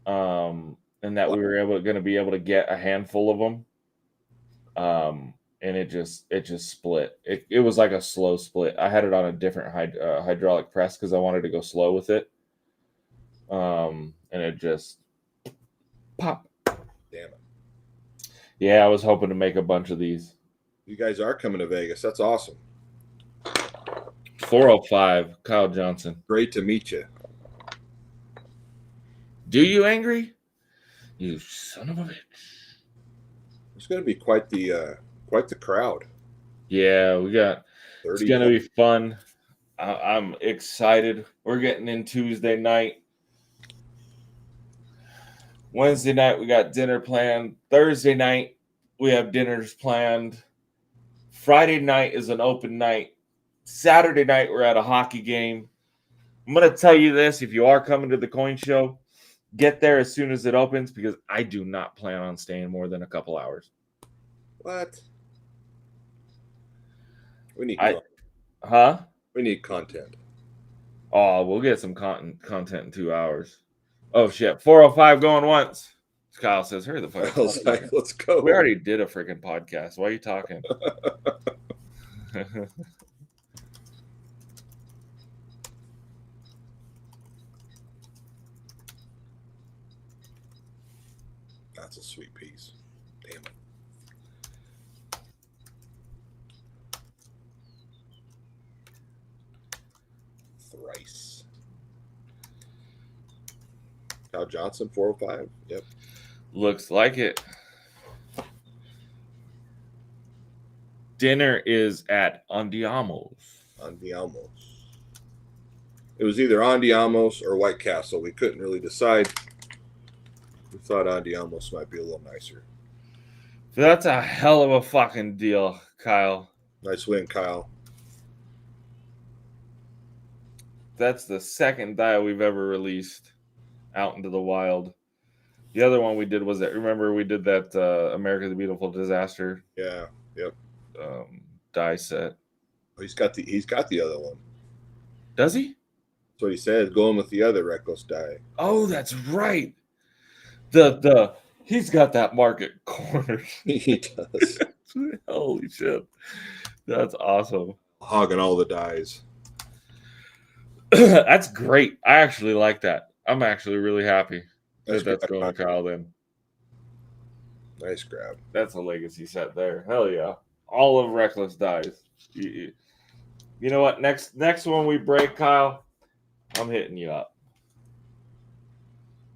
and that we were going to be able to get a handful of them. And it just split. It was like a slow split. I had it on a different hydraulic press because I wanted to go slow with it. And it just pop. Damn it. Yeah, I was hoping to make a bunch of these. You guys are coming to Vegas. That's awesome. 405, Kyle Johnson. Great to meet you. Do you angry? You son of a bitch. It's going to be quite the crowd. Yeah, it's going to be fun. I'm excited. We're getting in Tuesday night. Wednesday night, we got dinner planned. Thursday night, we have dinners planned. Friday night is an open night. Saturday night, we're at a hockey game. I'm going to tell you this. If you are coming to the coin show, get there as soon as it opens because I do not plan on staying more than a couple hours. What? We need We need content. Oh, we'll get some content in 2 hours. Oh shit, 405 going once. Kyle says, "Hurry the fuck up." I was like, let's go. We already did a freaking podcast. Why are you talking? That's a sweet piece. Damn it. Thrice. Cal Johnson, 405. Yep. Looks like it. Dinner is at Andiamo's. Andiamos. It was either Andiamos or White Castle. We couldn't really decide. We thought Andiamos might be a little nicer. So that's a hell of a fucking deal, Kyle. Nice win, Kyle. That's the second die we've ever released out into the wild. The other one we did was that, remember we did that America the Beautiful Disaster Yeah. Yep. die set. Oh, he's got the other one. Does he? That's what he says. Going with the other reckless die. Oh, that's right. He's got that market cornered. He does. Holy shit. That's awesome. Hogging all the dies. That's great. I actually like that. I'm actually really happy that's going to Kyle then. Nice grab. That's a legacy set there. Hell yeah. All of Reckless dies. You know what? Next one we break, Kyle, I'm hitting you up.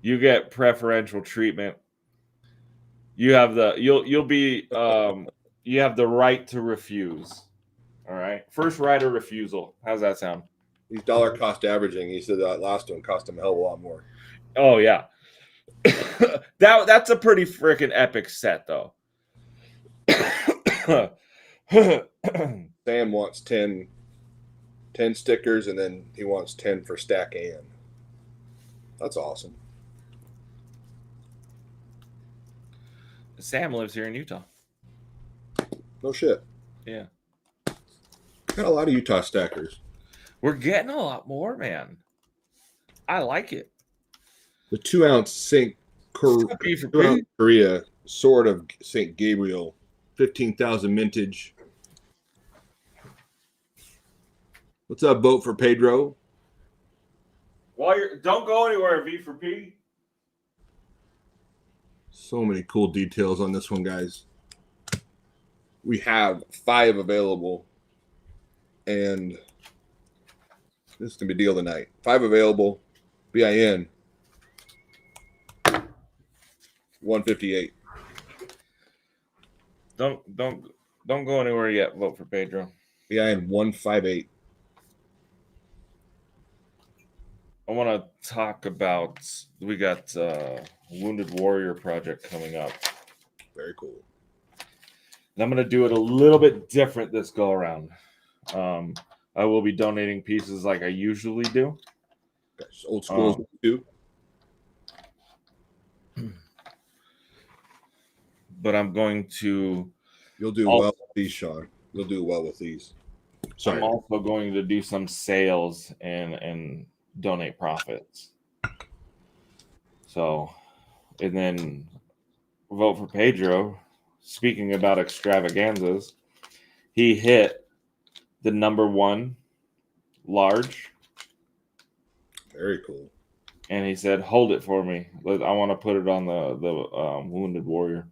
You get preferential treatment. You have you'll be you have the right to refuse. All right. First right of refusal. How's that sound? He's dollar cost averaging. He said that last one cost him a hell of a lot more. Oh yeah. That's a pretty freaking epic set though. Sam wants 10 stickers, and then he wants 10 for stack and. That's awesome. Sam lives here in Utah. No shit. Yeah. Got a lot of Utah stackers. We're getting a lot more, man. I like it. The 2-ounce St. Korea Sword of St. Gabriel, 15,000 mintage. What's up, vote for Pedro? Don't go anywhere, V for P. So many cool details on this one, guys. We have 5 available, and this is gonna be a deal tonight. 5 available, BIN 158. Don't go anywhere yet. Vote for Pedro. BIN 158. I want to talk about, we got Wounded Warrior project coming up. Very cool. And I'm going to do it a little bit different this go around. I will be donating pieces like I usually do. That's old school too. But I'm going to. You'll do well with these, Sean. You'll do well with these. Sorry. I'm also going to do some sales and donate profits. So, and then vote for Pedro. Speaking about extravaganzas, he hit the #1 large. Very cool. And he said, "Hold it for me. I want to put it on the Wounded Warrior."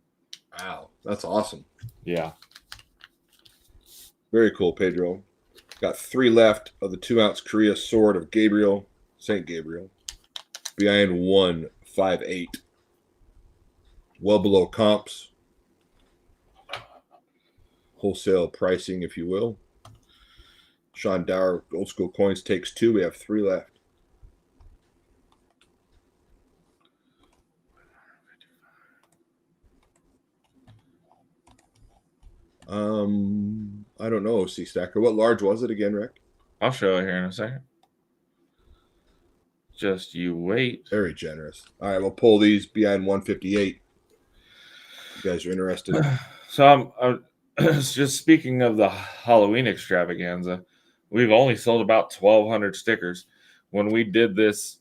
Wow, that's awesome. Yeah. Very cool, Pedro. Got 3 left of the 2-ounce Korea Sword of Gabriel, St. Gabriel. BIN 158. Well below comps. Wholesale pricing, if you will. Sean Dower, Old School Coins, takes 2. We have 3 left. I don't know, OC Stacker. What large was it again, Reck? I'll show it here in a second. Just you wait. Very generous. All right, we'll pull these BIN 158. You guys are interested? So I'm just speaking of the Halloween extravaganza. We've only sold about 1,200 stickers. when we did this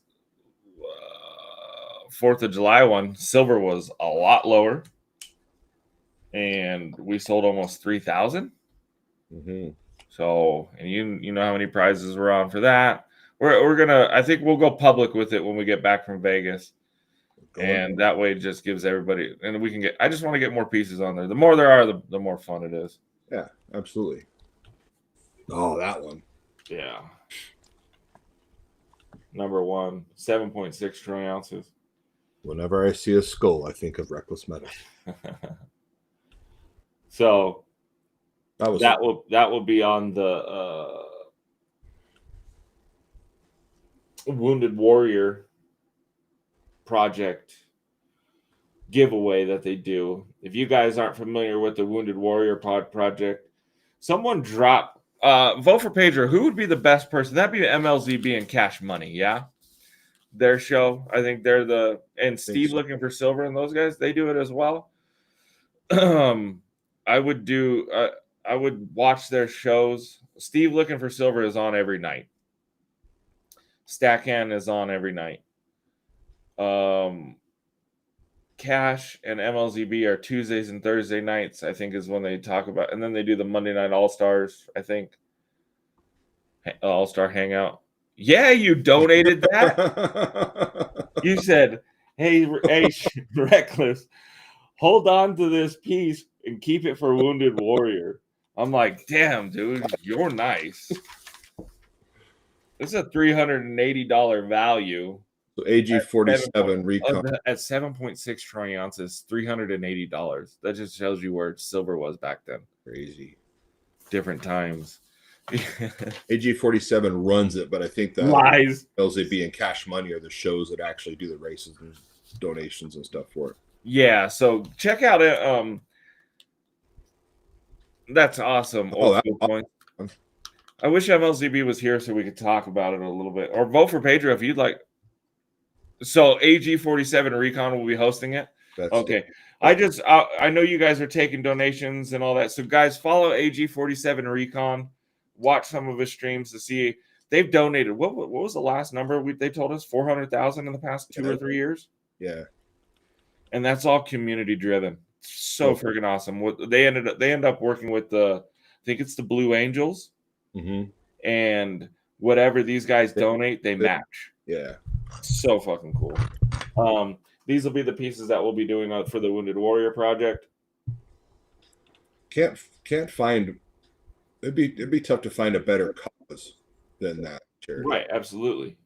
4th of July one, silver was a lot lower, and we sold almost 3,000. Mm-hmm. So, and you know how many prizes we're on for that. We're gonna. I think we'll go public with it when we get back from Vegas, and that way it just gives everybody. And we can get. I just want to get more pieces on there. The more there are, the more fun it is. Yeah, absolutely. Oh, that one. Yeah. Number one, 7.6 trillion ounces. Whenever I see a skull, I think of Reckless Metal. So That will be on the Wounded Warrior project giveaway that they do. If you guys aren't familiar with the Wounded Warrior project, someone drop vote for Pedro. Who would be the best person? That'd be MLZB and Cash Money, yeah. Their show. I think they're and Steve so. Looking for Silver and those guys, they do it as well. I would watch their shows. Steve Looking for Silver is on every night. Stackhand is on every night. Cash and MLZB are Tuesdays and Thursday nights, I think, is when they talk about, and then they do the Monday Night All-Stars, I think. All-Star Hangout. Yeah, you donated that. You said, hey, Reckless, hold on to this piece and keep it for Wounded Warrior. I'm like, damn, dude, you're nice. This is a $380 value. So AG47 Recon at 7.6 trillion ounces, $380. That just tells you where silver was back then. Crazy. Different times. AG47 runs it, but I think the lies. LZB and Cash Money are the shows that actually do the races and donations and stuff for it. Yeah, so check out it. That's awesome. Oh, that's awesome. I wish MLZB was here so we could talk about it a little bit, or vote for Pedro if you'd like. So AG47 Recon will be hosting it. Okay. I know you guys are taking donations and all that. So guys, follow AG47 Recon. Watch some of his streams to see they've donated. What was the last number they told us? 400,000 in the past 2 or 3 years. Yeah. And that's all community driven. So freaking awesome. What they end up working with I think it's the Blue Angels. Mm-hmm. And whatever these guys donate, they match. Yeah. So fucking cool. These will be the pieces that we'll be doing for the Wounded Warrior project. Can't find. It'd be tough to find a better cause than that charity. Right, absolutely.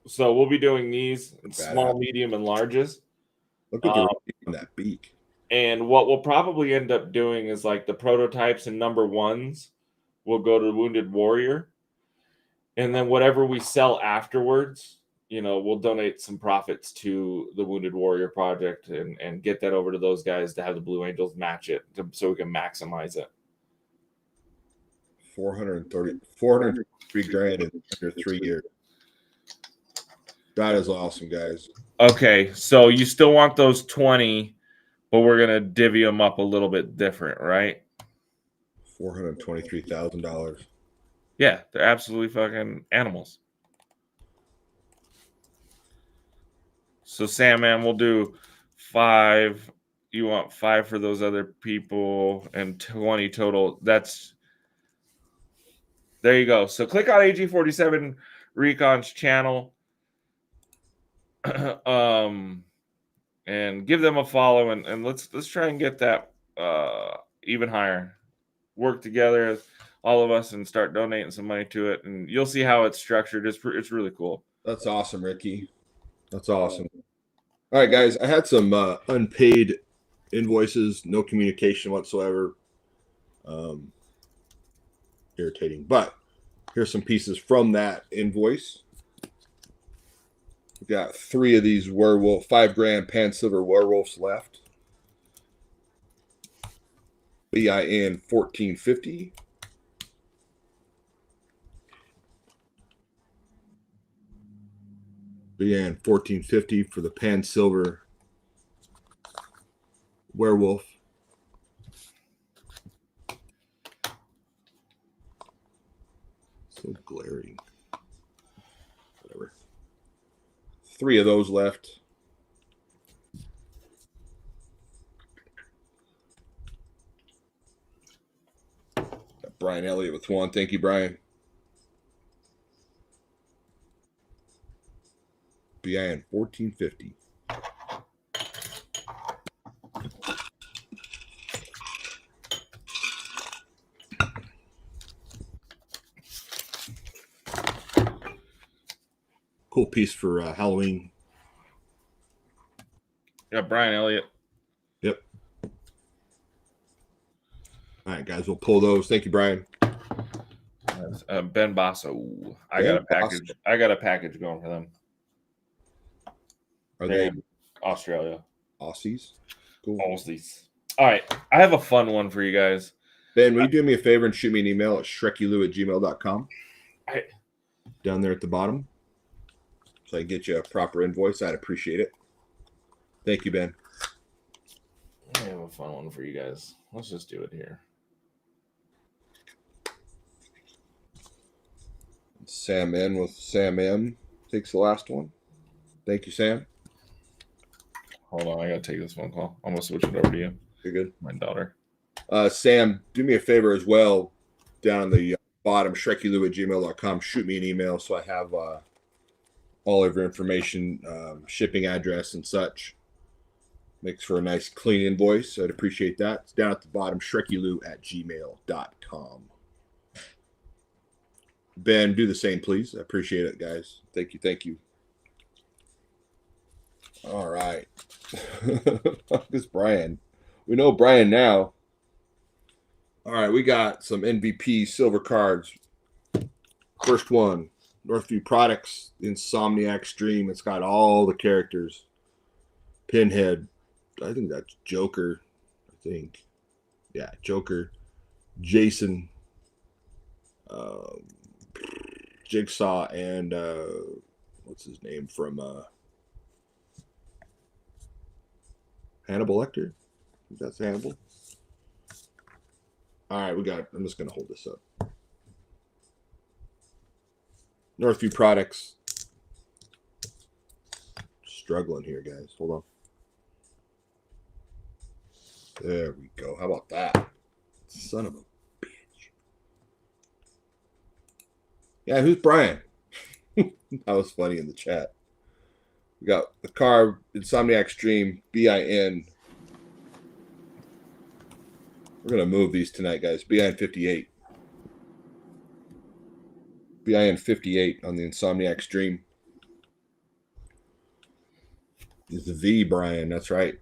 So we'll be doing these in small, medium, and larges. Look at the on that beak. And what we'll probably end up doing is like the prototypes and number ones will go to Wounded Warrior. And then whatever we sell afterwards, we'll donate some profits to the Wounded Warrior project and get that over to those guys to have the Blue Angels match it so we can maximize it. 403 grand in under 3 years. That is awesome, guys. Okay, so you still want those 20, but we're going to divvy them up a little bit different, right? $423,000. Yeah, they're absolutely fucking animals. So, Sam, man, we'll do 5. You want 5 for those other people and 20 total. There you go. So click on AG47 Recon's channel and give them a follow and let's try and get that even higher. Work together, all of us, and start donating some money to it. And you'll see how it's structured. It's really cool. That's awesome, Ricky. That's awesome. All right, guys. I had some unpaid invoices, no communication whatsoever. Irritating, but here's some pieces from that invoice. We've got 3 of these 5 grand pan silver werewolves left. BIN 1450. BIN 1450 for the pan silver werewolf. So glaring. 3 of those left. Got Brian Elliott with 1. Thank you, Brian. BIN 1450. Cool piece for Halloween. Yeah, Brian Elliott. Yep. All right, guys, we'll pull those. Thank you, Brian. Ben Basso. I got a package going for them. Are They're they in Australia? Aussies? Cool. Aussies. All right. I have a fun one for you guys. Ben, will you do me a favor and shoot me an email at shrekkylou@gmail.com? Down there at the bottom. So I can get you a proper invoice. I'd appreciate it. Thank you, Ben. I have a fun one for you guys. Let's just do it here. Sam N with Sam M takes the last one. Thank you, Sam. Hold on, I gotta take this phone call. I'm gonna switch it over to you. You're good. My daughter. Sam, do me a favor as well. Down on the bottom, shrekkylou@gmail.com. Shoot me an email so I have all of your information, shipping address and such. Makes for a nice clean invoice. I'd appreciate that. It's down at the bottom, shrekkylou@gmail.com. Ben, do the same, please. I appreciate it, guys. Thank you. Thank you. All right. This Brian. We know Brian now. All right, we got some MVP silver cards. First one, Northview Products, Insomniac Stream. It's got all the characters. Pinhead. I think that's Joker. Yeah, Joker. Jason. Jigsaw and what's his name from Hannibal Lecter? That's Hannibal. All right, I'm just going to hold this up. Northview Products. Struggling here, guys. Hold on. There we go. How about that? Son of a bitch. Yeah, who's Brian? That was funny in the chat. We got the car, Insomniac Stream, BIN. We're going to move these tonight, guys. BIN 58. BIN 58 on the Insomniac Stream. Is the Brian. That's right.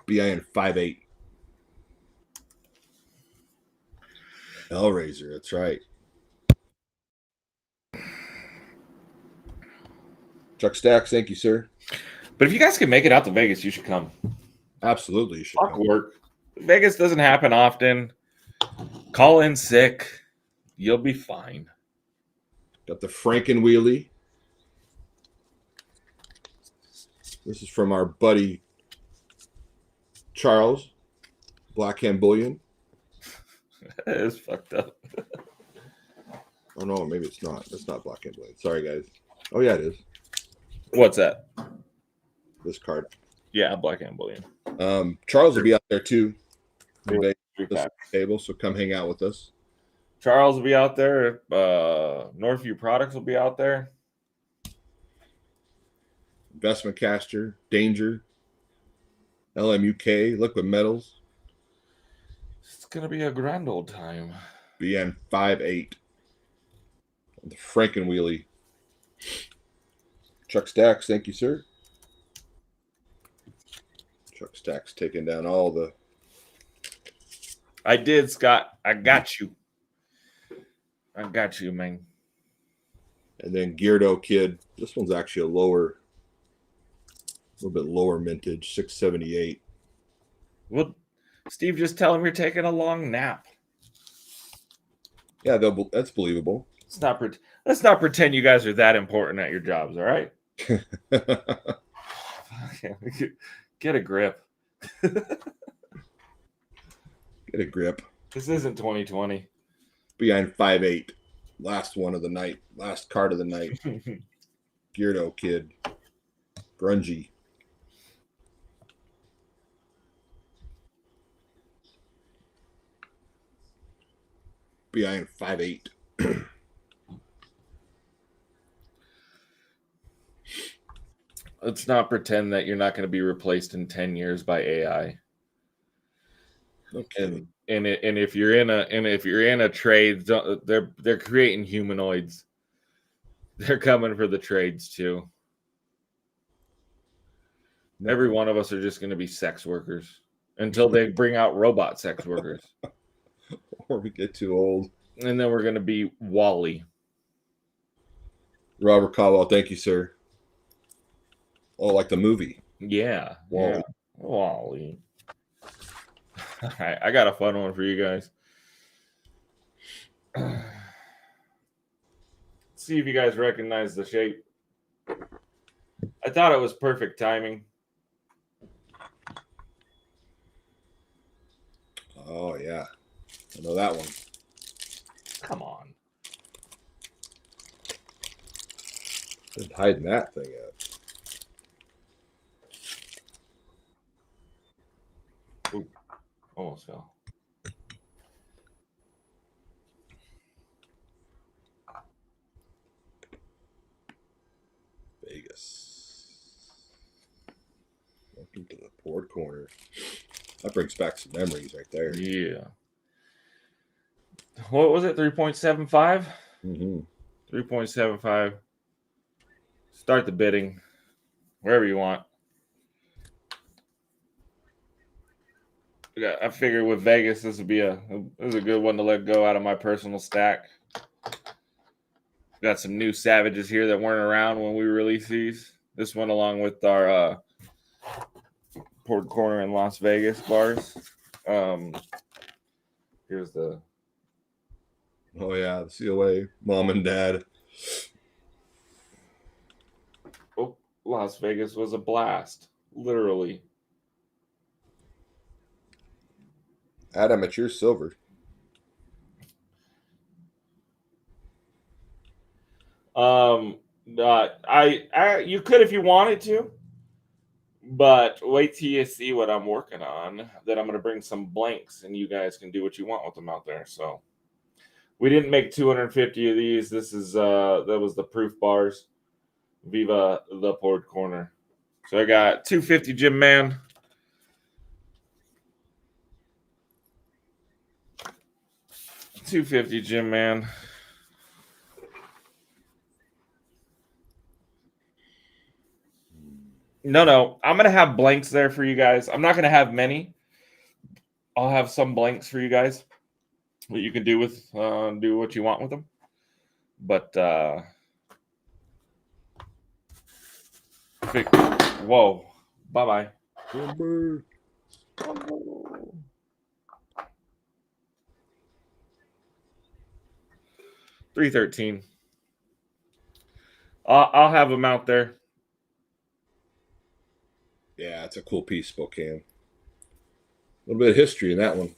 BIN 58. Hellraiser. That's right. Chuck Stacks, thank you, sir. But if you guys can make it out to Vegas, you should come. Absolutely, you should Fuck come. work. Vegas doesn't happen often. Call in sick. You'll be fine. Got the Franken Wheelie. This is from our buddy Charles, Blackhand Bullion. That is fucked up. Oh no, maybe it's not. That's not Blackhand Bullion. Sorry, guys. Oh yeah, it is. What's that? This card. Yeah, Black and Bullion. Charles will be out there too. Three This table, so come hang out with us. Charles will be out there. Northview Products will be out there. Investment Caster, Danger, LMUK, Liquid Metals. It's gonna be a grand old time. BN 58. The Franken Wheelie. Chuck Stacks, thank you, sir. Chuck Stacks taking down all the. I did, Scott. I got you. I got you, man. And then Geardo Kid. This one's actually a little bit lower mintage, 678. Well, Steve, just tell him you're taking a long nap. Yeah, that's believable. Let's not pretend you guys are that important at your jobs, all right? Get a grip. Get a grip. This isn't 2020. Behind 5'8". Last one of the night. Last card of the night. Gyardo kid. Grungy. Behind 5'8". Let's not pretend that you're not going to be replaced in 10 years by AI. Okay. And if you're in a trade, they're creating humanoids. They're coming for the trades too. No. Every one of us are just going to be sex workers until they bring out robot sex workers. Or we get too old. And then we're going to be Wally. Robert Caldwell, thank you, sir. Oh, like the movie. Yeah. Wally. Yeah. Wally. All right, I got a fun one for you guys. See if you guys recognize the shape. I thought it was perfect timing. Oh, yeah. I know that one. Come on. Been hiding that thing up. Ooh, almost fell. Vegas. Welcome to the Port Corner. That brings back some memories right there. Yeah. What was it? 3.75? Mm-hmm. 3.75. Start the bidding wherever you want. Yeah, I figured with Vegas, this is a good one to let go out of my personal stack. Got some new Savages here that weren't around when we released these. This one along with our Port Corner in Las Vegas bars. Here's the... Oh, yeah. The COA. Mom and Dad. Oh, Las Vegas was a blast. Literally. Adam, it's your silver. You could if you wanted to, but wait till you see what I'm working on. Then I'm going to bring some blanks, and you guys can do what you want with them out there. So we didn't make 250 of these. This is that was the proof bars. Viva the Port Corner. So I got 250 Jim Man. $250 Jim Man. No. I'm going to have blanks there for you guys. I'm not going to have many. I'll have some blanks for you guys that you can do what you want with them. But whoa. Bye-bye. Number. 313. I'll have them out there. Yeah, it's a cool piece, Spokane. A little bit of history in that one.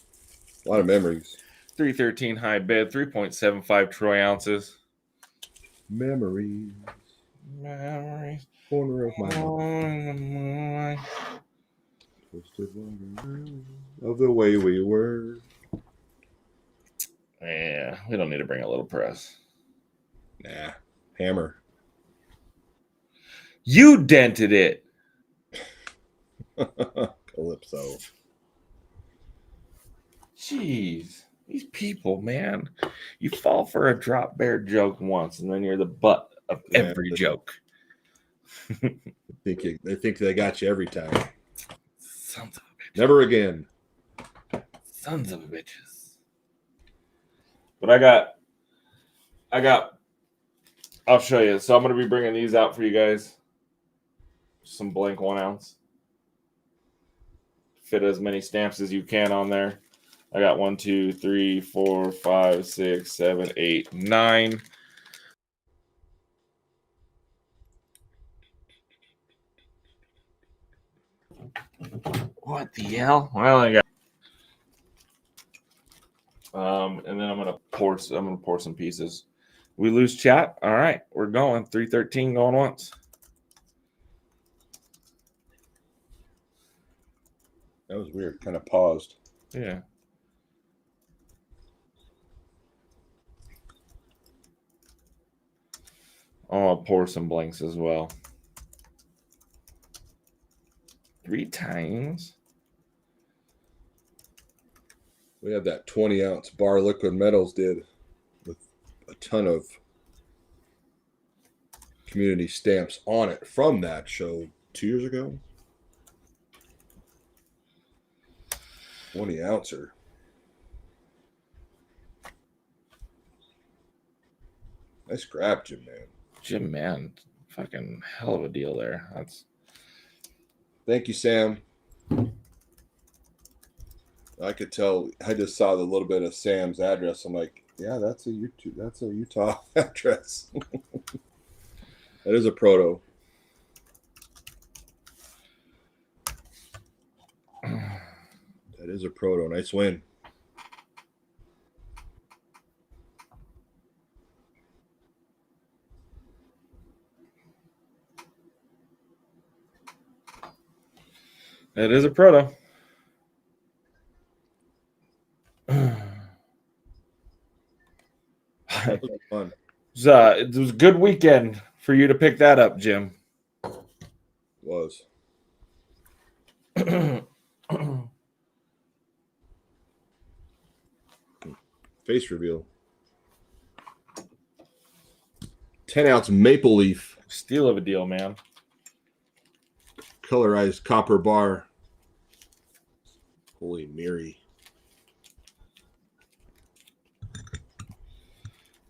A lot of memories. 313 high bid, 3.75 troy ounces. Memories. Corner of my mind. Twisted water of the way we were. Yeah, we don't need to bring a little press. Nah, hammer. You dented it. Calypso. Jeez, these people, man. You fall for a drop bear joke once, and then you're the butt of every joke. They think they got you every time. Sons of a bitch. Never again. Sons of a bitches. But I got. I'll show you. So I'm going to be bringing these out for you guys. Some blank 1 ounce. Fit as many stamps as you can on there. I got 1, 2, 3, 4, 5, 6, 7, 8, 9. What the hell? Well, I got. And then I'm gonna pour some pieces. We lose chat. All right, we're going 313 going once. That was weird. Kind of paused. Yeah. I'll pour some blanks as well. 3 times. We have that 20-ounce bar Liquid Metals did with a ton of community stamps on it from that show 2 years ago. 20-ouncer. Nice grab, Jim Man. Jim Man, fucking hell of a deal there. That's. Thank you, Sam. I could tell. I just saw the little bit of Sam's address. I'm like, yeah, that's a Utah address. That is a proto. That is a proto. Nice win. It is a proto. That was fun. It was a good weekend for you to pick that up, Jim. It was. Face reveal. 10-ounce maple leaf. Steal of a deal, man. Colorized copper bar. Holy Mary.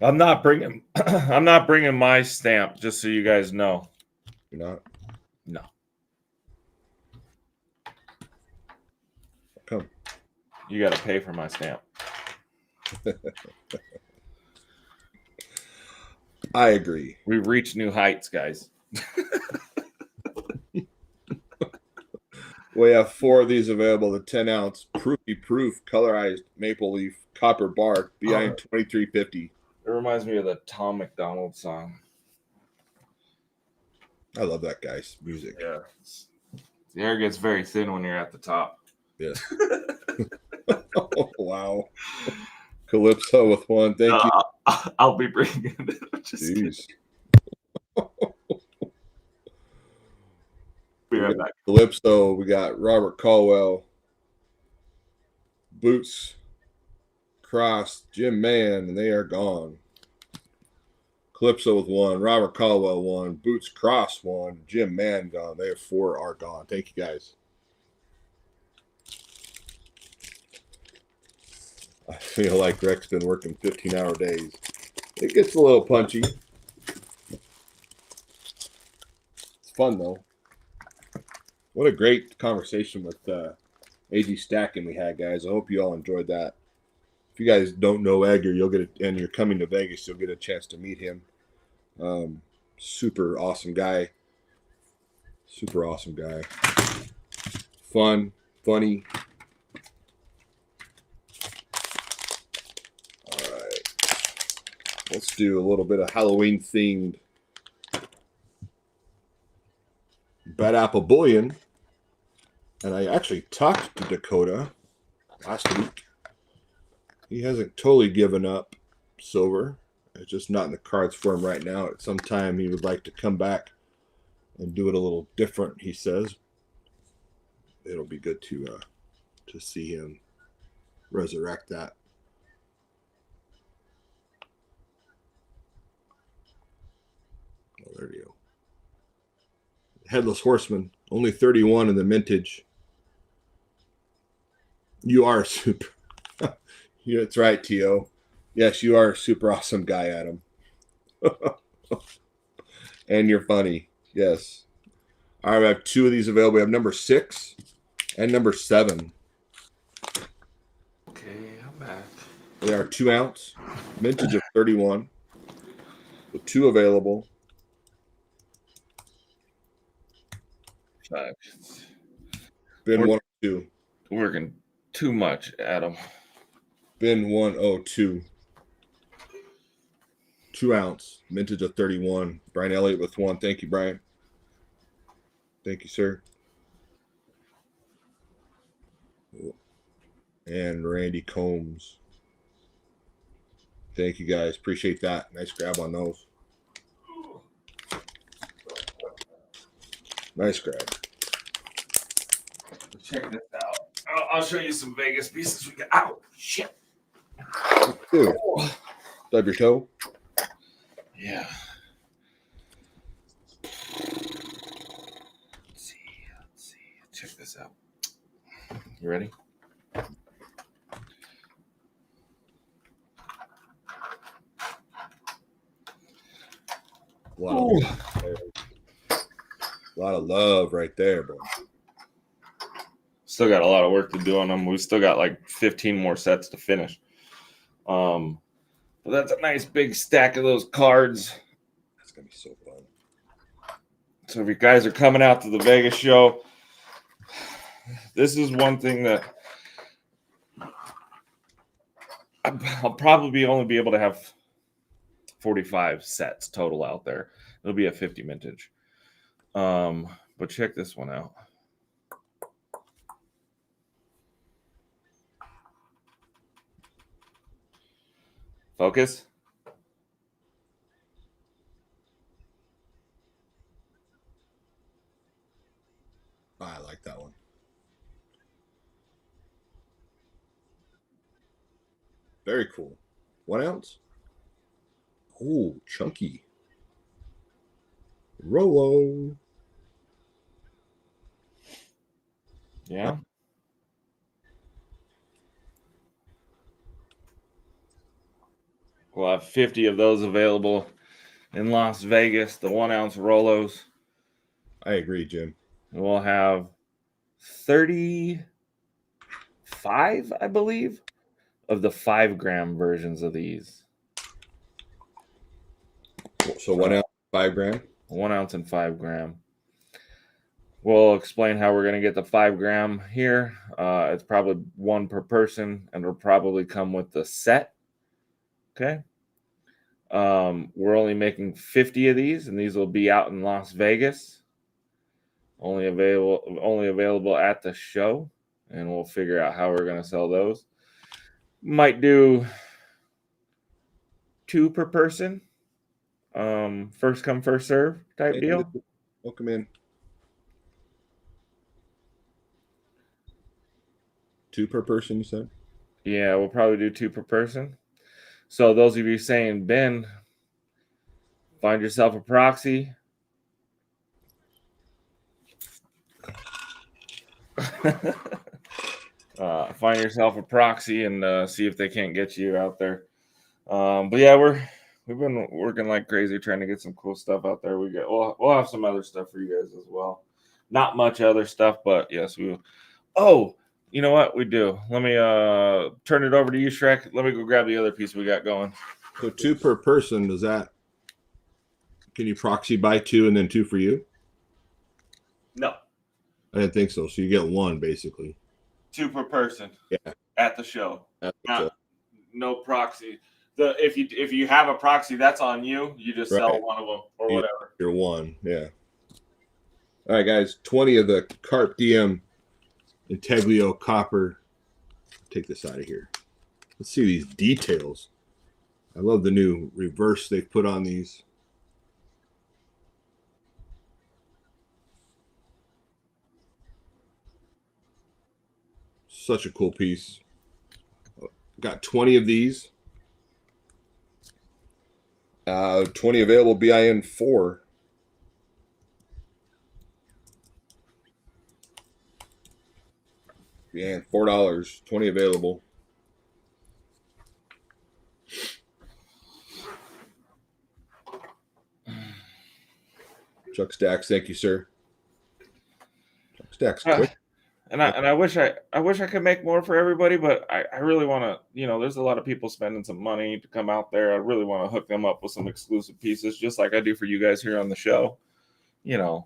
I'm not bringing my stamp, just so you guys know. You're not? No. Come. You got to pay for my stamp. I agree. We've reached new heights, guys. We have 4 of these available. The 10-ounce Proofy Proof colorized maple leaf copper bar behind $23.50. It reminds me of the Tom McDonald song. I love that guy's music. Yeah. The air gets very thin when you're at the top. Yes. Oh, wow. Calypso with 1. Thank you. I'll be bringing it. Jeez. Be right back. Calypso. We got Robert Caldwell. Boots. Cross. Jim Man. And they are gone. Calypso with 1. Robert Caldwell 1. Boots Cross 1. Jim Man gone. They have 4 are gone. Thank you, guys. I feel like Reck's been working 15-hour days. It gets a little punchy. It's fun, though. What a great conversation with AG Stacking we had, guys. I hope you all enjoyed that. If you guys don't know Edgar, and you're coming to Vegas, you'll get a chance to meet him. Super awesome guy. Super awesome guy. Fun, funny. All right. Let's do a little bit of Halloween themed Bad Apple Bullion. And I actually talked to Dakota last week. He hasn't totally given up silver. It's just not in the cards for him right now. At some time, he would like to come back and do it a little different, he says. It'll be good to see him resurrect that. Oh, there you go. Headless Horseman, only 31 in the mintage. You are super. Yeah, that's right, T.O. Yes, you are a super awesome guy, Adam. And you're funny. Yes. All right, we have 2 of these available. We have number 6 and number 7. Okay, I'm back. They are 2-ounce, mintage of 31. So 2 available. 5. Bin We're- 102. Working too much, Adam. Bin 102. 2 ounce, mintage of 31. Brian Elliott with 1. Thank you, Brian. Thank you, sir. And Randy Combs. Thank you, guys. Appreciate that. Nice grab on those. Nice grab. Check this out. I'll show you some Vegas pieces we got. Ow, shit. Dude, stub your toe? Yeah. Let's see. Check this out. You ready? A lot of love right there, bro. Still got a lot of work to do on them. We still got like 15 more sets to finish. But that's a nice big stack of those cards. That's gonna be so fun. So if you guys are coming out to the Vegas show, this is one thing that I'll probably only be able to have 45 sets total out there. It'll be a 50 vintage. But check this one out. Focus. I like that one. Very cool. 1 ounce. Oh, chunky. Rolo. Yeah. We'll have 50 of those available in Las Vegas, the 1 ounce Rolos. I agree, Jim. We'll have 35, I believe, of the 5 gram versions of these. So 1 ounce, 5 gram? 1 ounce and 5 gram. We'll explain how we're going to get the 5 gram here. It's probably 1 per person, and it'll probably come with the set. Okay. We're only making 50 of these, and these will be out in Las Vegas. Only available at the show, and we'll figure out how we're going to sell those. Might do 2 per person. First come, first serve type deal. Welcome in. 2 per person, you said? Yeah, we'll probably do 2 per person. So those of you saying, Ben, find yourself a proxy. Find yourself a proxy and see if they can't get you out there. But yeah, we've been working like crazy trying to get some cool stuff out there. We'll have some other stuff for you guys as well. Not much other stuff, but yes, we will. Oh, you know what? We do. Let me turn it over to you, Shrek. Let me go grab the other piece we got going. So 2 per person, can you proxy buy 2 and then 2 for you? No. I didn't think so. So you get 1 basically. 2 per person. Yeah. At the show. No proxy. If you have a proxy, that's on you. You just sell one of them or whatever. You're 1, yeah. All right, guys. 20 of the Carp DM Integlio copper. Take this out of here. Let's see these details. I love the new reverse they've put on these. Such a cool piece. Got 20 of these. 20 available BIN 4. Yeah, $4. 20 available. Chuck Stacks, thank you, sir. Chuck Stacks, quick. And I wish I could make more for everybody, but I really want to. There's a lot of people spending some money to come out there. I really want to hook them up with some exclusive pieces, just like I do for you guys here on the show. It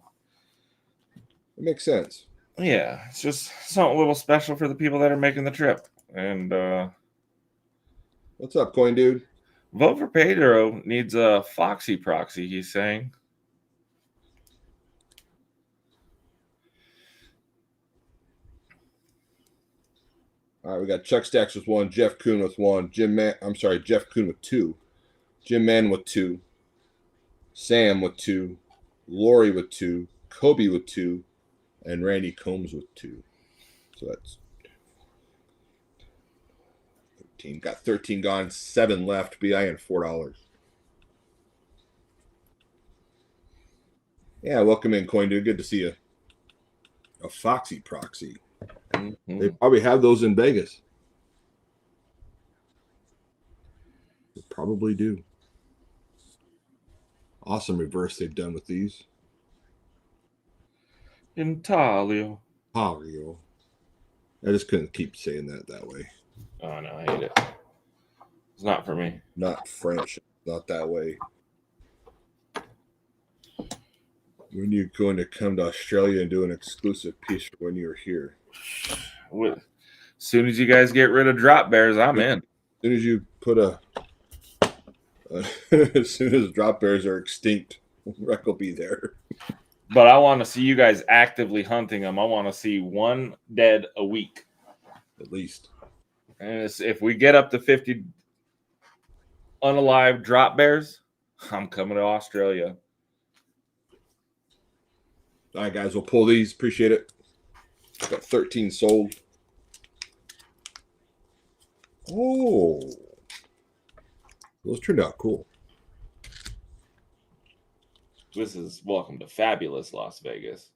makes sense. Yeah, it's just something a little special for the people that are making the trip. And what's up, Coin Dude? Vote for Pedro needs a Foxy proxy, he's saying. All right, we got Chuck Stacks with 1, Jeff Kuhn with 1, Jeff Kuhn with 2, Jim Mann with 2, Sam with 2, Lori with 2, Kobe with 2, and Randy Combs with 2. So that's 13. Got 13 gone, 7 left. BI and $4. Yeah, welcome in, Coin Dude. Good to see you. A Foxy proxy. Mm-hmm. They probably have those in Vegas. They probably do. Awesome reverse they've done with these. Intaglio. Mario. I just couldn't keep saying that way. Oh, no, I hate it. It's not for me. Not French. Not that way. When you're going to come to Australia and do an exclusive piece when you're here. As soon as you guys get rid of drop bears, I'm in. As soon as you put as soon as drop bears are extinct, Reck will be there. But I want to see you guys actively hunting them. I want to see one dead a week. At least. And if we get up to 50 unalive drop bears, I'm coming to Australia. All right, guys, we'll pull these. Appreciate it. Got 13 sold. Oh. Those turned out cool. This is welcome to fabulous Las Vegas.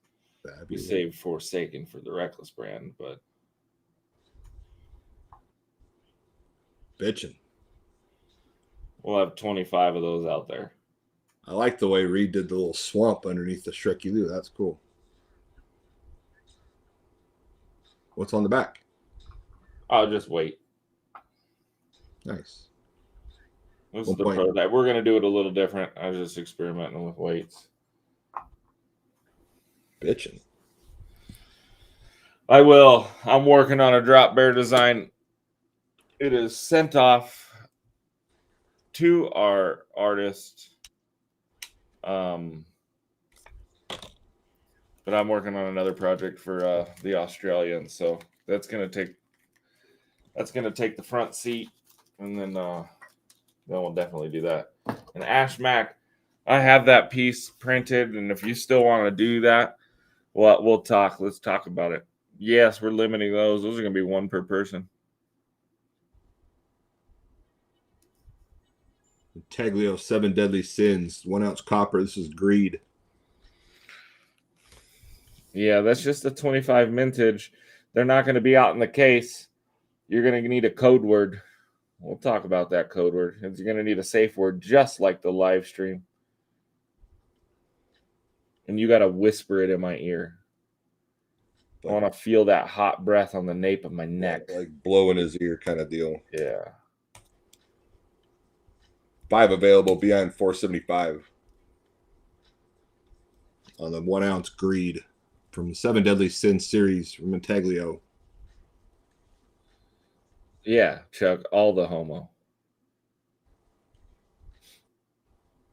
Fabulous. We saved Forsaken for the Reckless brand, but Bitchin'. we'll have 25 of those out there. I like the way Reed did the little swamp underneath the Shrek Elu. That's cool. What's on the back? I'll just wait. Nice. This is the prototype. We're going to do it a little different. I was just experimenting with weights. Bitchin'. I will. I'm working on a drop bear design. It is sent off to our artist. But I'm working on another project for the Australians, so that's gonna take the front seat, and then we'll definitely do that. And Ash Mac, I have that piece printed, and if you still want to do that, we'll talk. Let's talk about it. Yes, we're limiting those. Those are gonna be one per person. Taglio 7 Deadly Sins, 1 ounce copper. This is greed. Yeah, that's just a 25 mintage. They're not going to be out in the case. You're going to need a code word. We'll talk about that code word. You're going to need a safe word, just like the live stream. And you got to whisper it in my ear. I want to feel that hot breath on the nape of my neck. Like blowing his ear kind of deal. Yeah. 5 available, beyond 475 on the 1 ounce greed from the 7 Deadly Sins series from Intaglio. Yeah, Chuck, all the homo.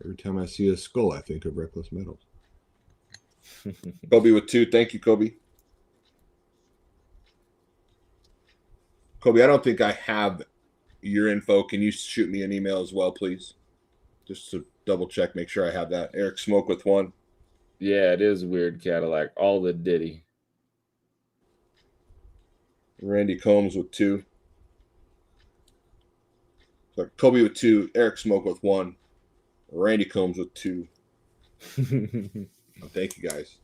Every time I see a skull, I think of Reckless Metals. Kobe with 2. Thank you, Kobe. Kobe, I don't think I have your info. Can you shoot me an email as well, please? Just to double check, make sure I have that. Eric Smoke with 1. Yeah, it is weird, Cadillac. All the Diddy. Randy Combs with 2. So Kobe with 2. Eric Smoke with 1. Randy Combs with 2. Thank you, guys.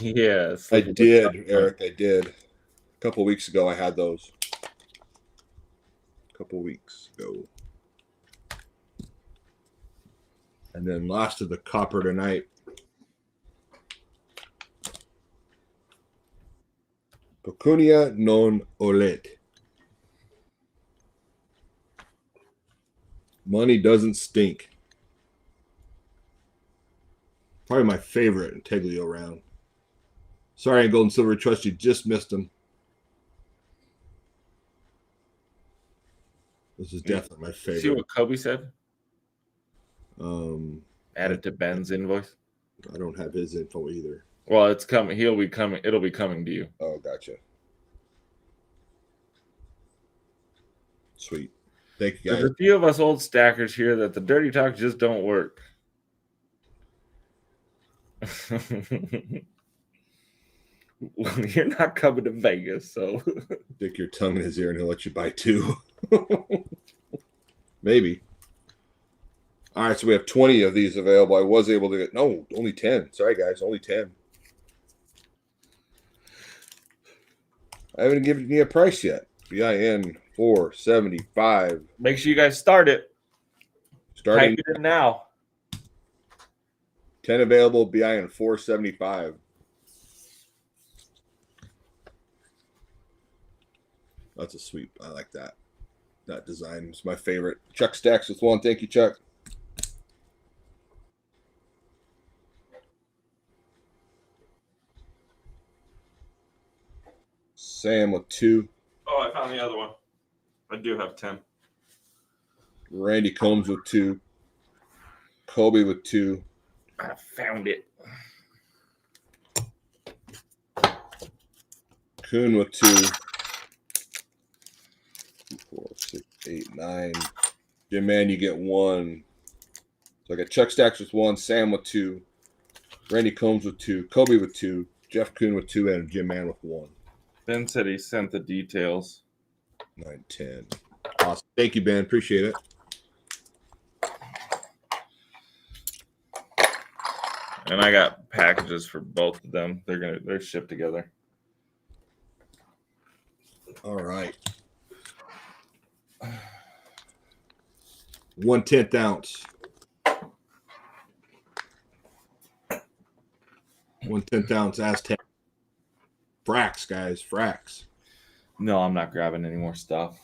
Yes. I did, Eric. I did. A couple weeks ago, I had those. A couple weeks ago. And then lost to the copper tonight. Pecunia non olet. Money doesn't stink. Probably my favorite Intaglio round. Sorry, Gold and Silver Trust, you just missed them. This is definitely my See favorite. what Kobe said? Add it to I- Ben's invoice. I don't have his info either. Well, it's coming. He'll be coming. It'll be coming to you. Oh, gotcha. Sweet. Thank you, There's guys. a few of us old stackers here that the dirty talk just don't work. You're not coming to Vegas, so Stick your tongue in his ear and he'll let you buy 2. Maybe. All right, so we have 20 of these available. I was able to get only 10. Sorry, guys, only 10. I haven't given you a price yet. BIN 475. make sure you guys start it. Starting Type it in now. 10 available. BIN 475. That's a sweep. I like that. That design is my favorite. Chuck Stacks with 1. Thank you, Chuck. Sam with 2. Oh, I found the other one. I do have 10. Randy Combs with 2. Kobe with 2. I found it. Kuhn with 2. 4, 6, 8, 9. Jim Man, you get 1. So I got Chuck Stacks with 1, Sam with 2, Randy Combs with 2, Kobe with 2, Jeff Kuhn with 2, and Jim Man with 1. Ben said he sent the details. 9, 10. Awesome. Thank you, Ben. Appreciate it. And I got packages for both of them. They're shipped together. All right. 1/10 ounce. 1/10 ounce Aztec. Frax, guys. Frax. No, I'm not grabbing any more stuff.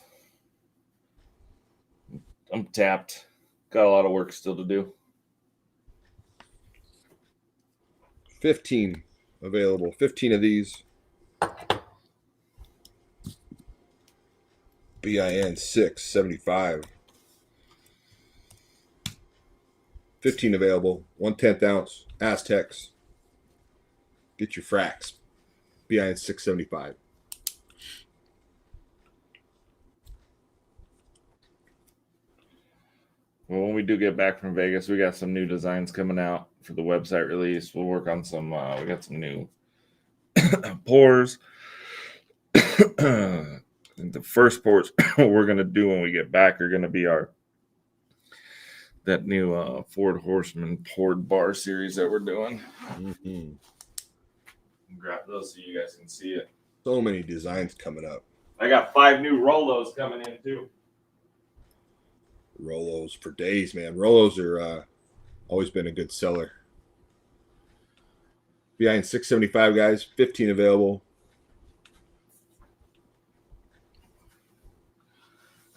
I'm tapped. Got a lot of work still to do. 15 available. 15 of these. BIN 675. 15 available. 1/10 ounce Aztecs. Get your Frax. BIN 675. Well, when we do get back from Vegas, we got some new designs coming out for the website release. We'll work on some. We got some new pours. The first pours we're gonna do when we get back are gonna be that new Ford Horseman poured bar series that we're doing. Mm-hmm. Grab those so you guys can see it. So many designs coming up. I got 5 new Rolos coming in too. Rolos for days, man. Rolos are always been a good seller. BIN 675, guys. 15 available.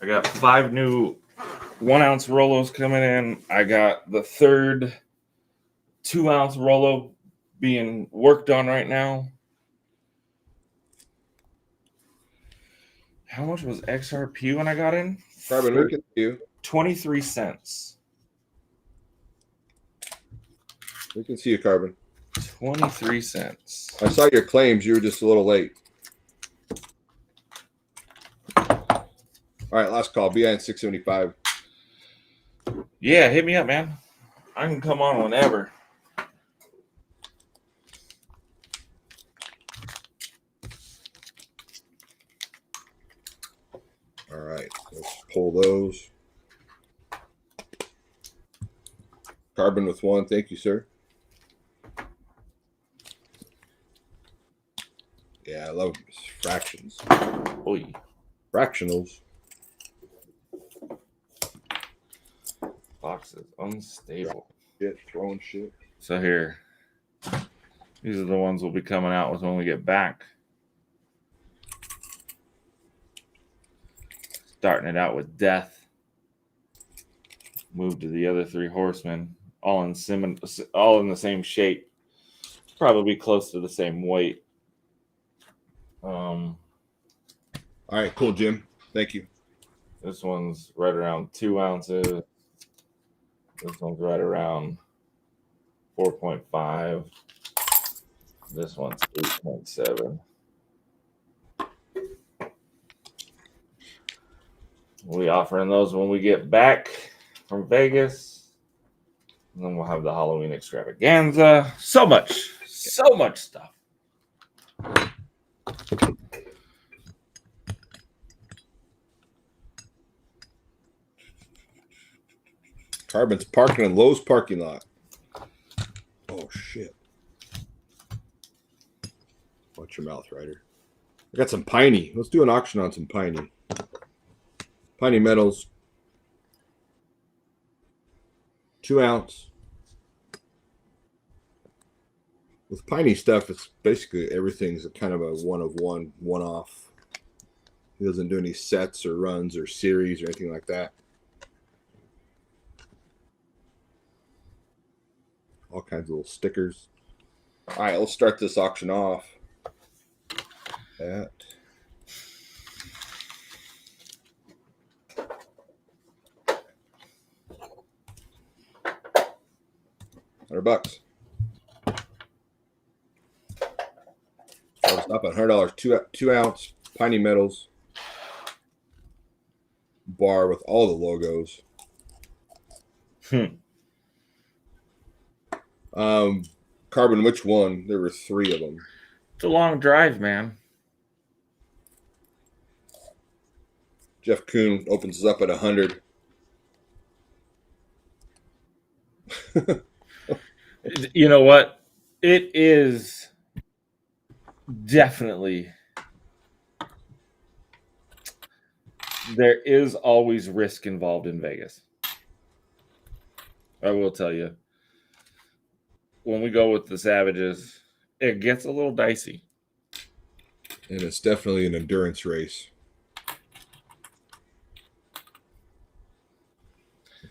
I got 5 new 1 ounce Rolos coming in. I got the third 2 ounce Rolo being worked on right now. How much was XRP when I got in? Carbon, we can see you. 23 cents. We can see you, Carbon. 23 cents. I saw your claims. You were just a little late. All right, last call. BIN 675. Yeah, hit me up, man. I can come on whenever. All right, let's pull those. Carbon with 1. Thank you, sir. Yeah, I love fractions. Oy. Fractionals. Box is unstable. Shit, throwing shit. So here. These are the ones we'll be coming out with when we get back. Starting it out with Death. Move to the other 3 horsemen. All in the same shape. Probably close to the same weight. All right, cool, Jim. Thank you. This one's right around 2 ounces. This one's right around 4.5. This one's 8.7. We offering those when we get back from Vegas. And then we'll have the Halloween extravaganza. So much stuff. Carbon's parking in Lowe's parking lot. Oh, shit. Watch your mouth, Ryder. I got some piney. Let's do an auction on some piney. Piney metals. 2 ounce. With piney stuff, it's basically everything's a kind of a one off. He doesn't do any sets or runs or series or anything like that. All kinds of little stickers. All right, let's start this auction off. At $100. I'll stop at $100. 2 ounce piney metals bar with all the logos. Carbon, which one? There were 3 of them. It's a long drive, man. Jeff Kuhn opens us up at 100. You know what? It is definitely, there is always risk involved in Vegas. I will tell you. When we go with the Savages, it gets a little dicey. And it's definitely an endurance race.